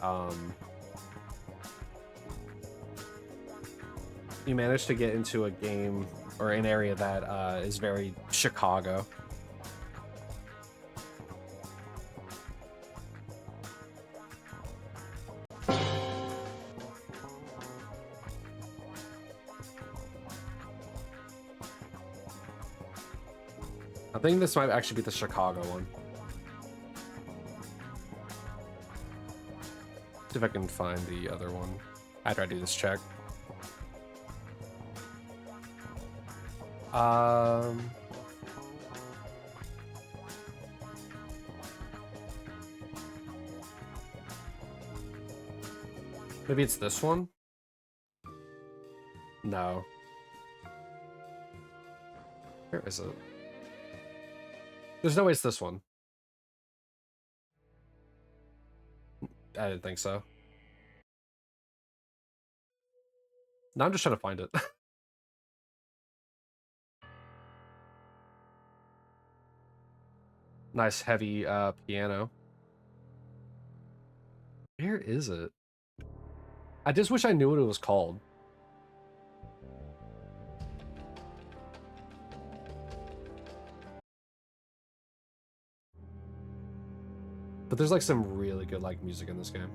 you manage to get into a game or an area that is very Chicago. I think this might actually be the Chicago one. See if I can find the other one after I do this check. Maybe it's this one? No. Where is it? There's no way it's this one. I didn't think so. Now I'm just trying to find it. Nice heavy piano. Where is it? I just wish I knew what it was called. But there's like some really good like music in this game.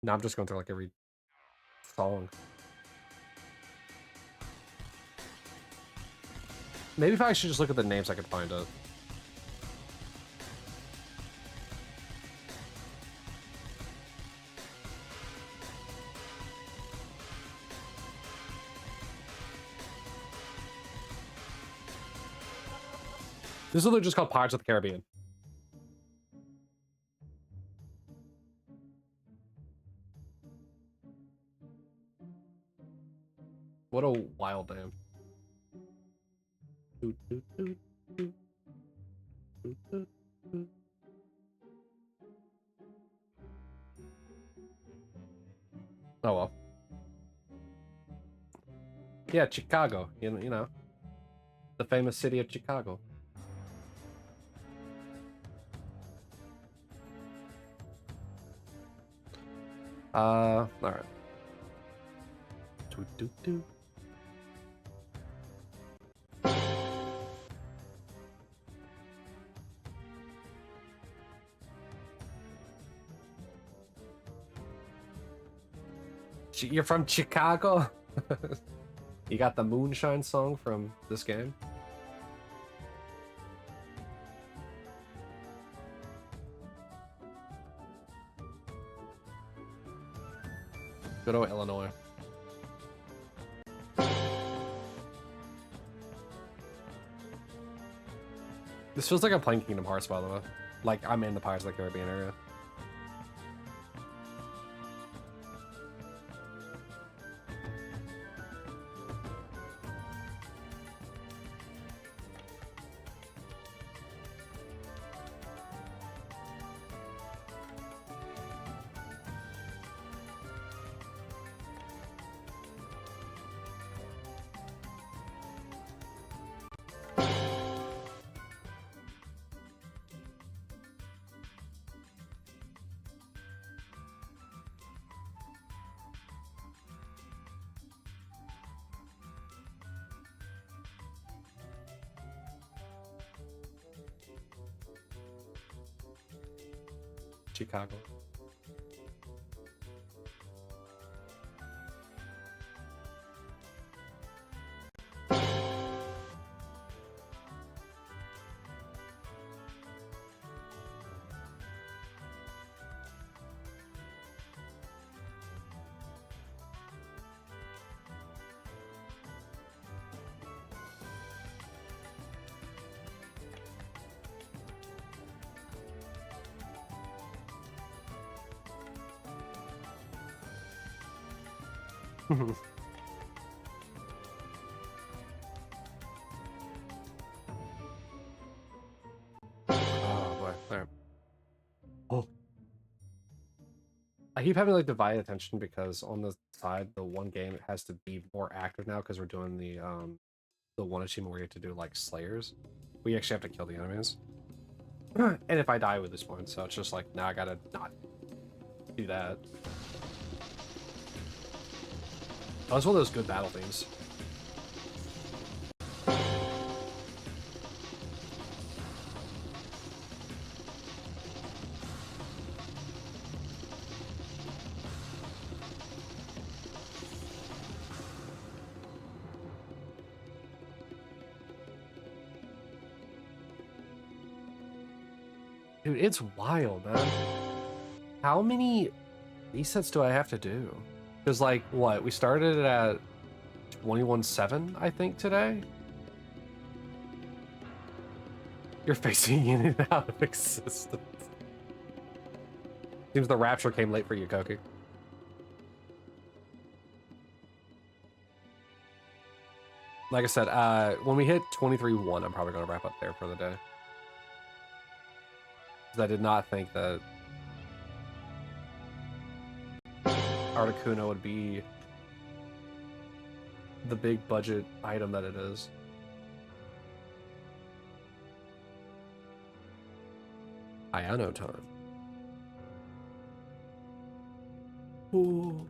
Now I'm just going through like every song. Maybe if I should just look at the names, I could find it. This is literally just called Pirates of the Caribbean. What a wild name. Oh well. Yeah, Chicago. You know, the famous city of Chicago. All right. You're from Chicago? You got the Moonshine song from this game? Good old Illinois. This feels like I'm playing Kingdom Hearts, by the way. Like, I'm in the Pirates of the Caribbean area. Chicago. Oh boy, there. Oh. I keep having like divided attention because on the side, the one game it has to be more active now because we're doing the one achievement where you have to do like slayers. We actually have to kill the enemies. And if I die with this point, so it's just like now I gotta not do that. Oh, it's one of those good battle themes. Dude, it's wild, man. How many resets do I have to do? Because, like, what? We started at 21.7, I think, today? You're facing in and out of existence. Seems the rapture came late for you, Koki. Like I said, when we hit 23.1, I'm probably going to wrap up there for the day. I did not think that Articuno would be the big budget item that it is. Ayano time. Ooh.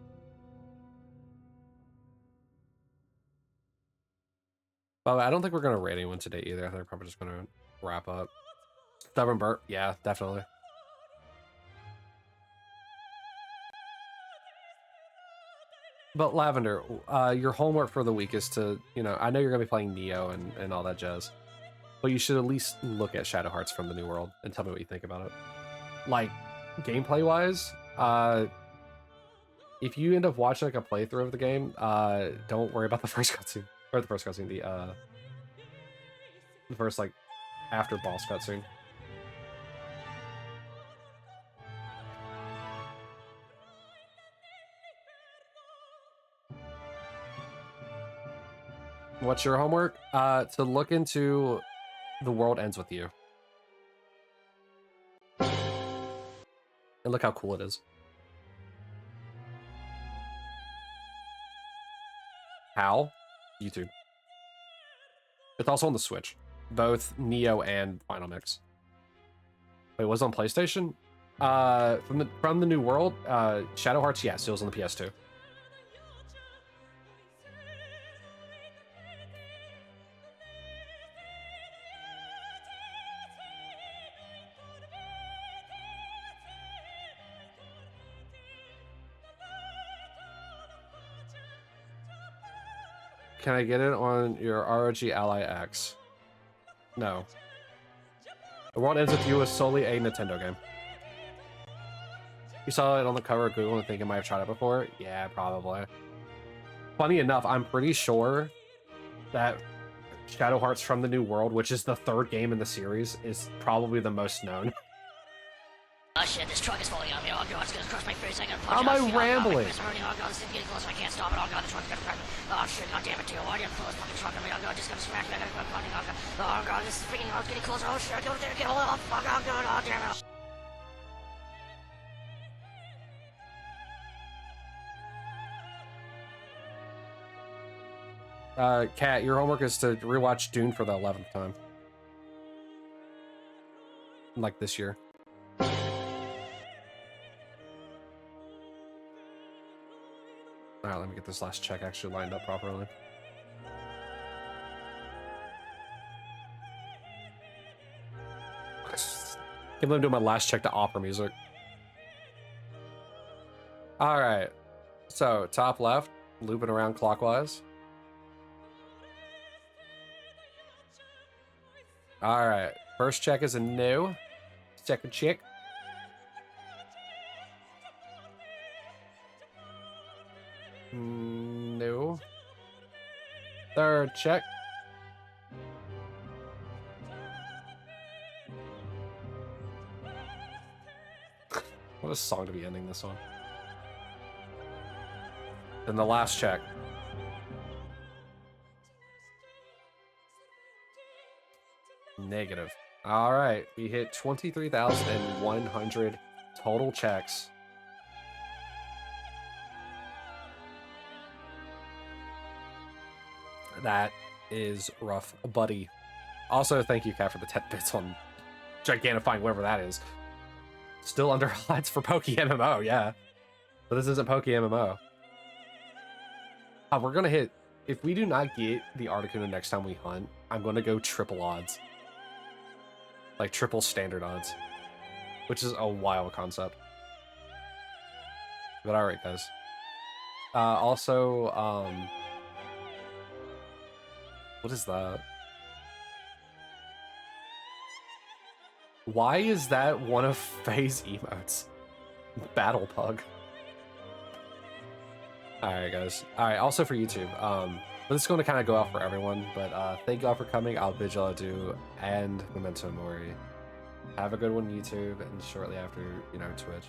By the way, I don't think we're going to rate anyone today either. I think we're probably just going to wrap up. Stubborn Burt, yeah, definitely. But Lavender, your homework for the week is to, you know, I know you're going to be playing Neo and all that jazz, but you should at least look at Shadow Hearts from the New World and tell me what you think about it. Like, gameplay-wise, if you end up watching like a playthrough of the game, don't worry about the first cutscene. Or the first cutscene, the first, like, after boss cutscene. What's your homework? To look into The World Ends With You. And look how cool it is. How? YouTube. It's also on the Switch. Both Neo and Final Mix. Wait, was it on PlayStation? From the New World, Shadow Hearts, yes, it was on the PS2. can I get it on your ROG Ally X? No. The World Ends With You is solely a Nintendo game. You saw it on the cover of Google and think you might have tried it before? Yeah, probably. Funny enough, I'm pretty sure that Shadow Hearts from the New World, which is the third game in the series, is probably the most known. Oh shit, this truck is falling on me. Oh god, it's gonna crush my face. I gotta How am I rambling? Oh god, this is getting closer. I can't stop it. Oh god, the truck's gonna crash me. Oh shit, god damn it, too. Why did you pull this fucking truck on me? Oh god, just gonna smash me. Oh god, this is freaking out. It's getting closer. Oh shit, get a hold of. Fuck, oh god, oh damn it. Kat, your homework is to rewatch Dune for the 11th time. Like this year. Alright, let me get this last check actually lined up properly. Can't believe I'm doing my last check to opera music. Alright. So, top left, looping around clockwise. Alright, first check is a no. Second check. No. Third check. What a song to be ending this on. Then the last check. Negative. All right, we hit 23,100 total checks. That is rough, buddy. Also, thank you, Kat, for the 10 bits on Gigantifying, whatever that is. Still under odds for Poke MMO, yeah. But this isn't Poke MMO. We're gonna hit... If we do not get the Articuno next time we hunt, I'm gonna go triple odds. Like, triple standard odds. Which is a wild concept. But alright, guys. Also, what is that? Why is that one of Faye's emotes? Battle Pug. Alright, guys. Alright, also for YouTube. But this is going to kind of go out for everyone, but thank you all for coming. I'll bid y'all adieu, and Memento Mori. Have a good one, YouTube, and shortly after, Twitch.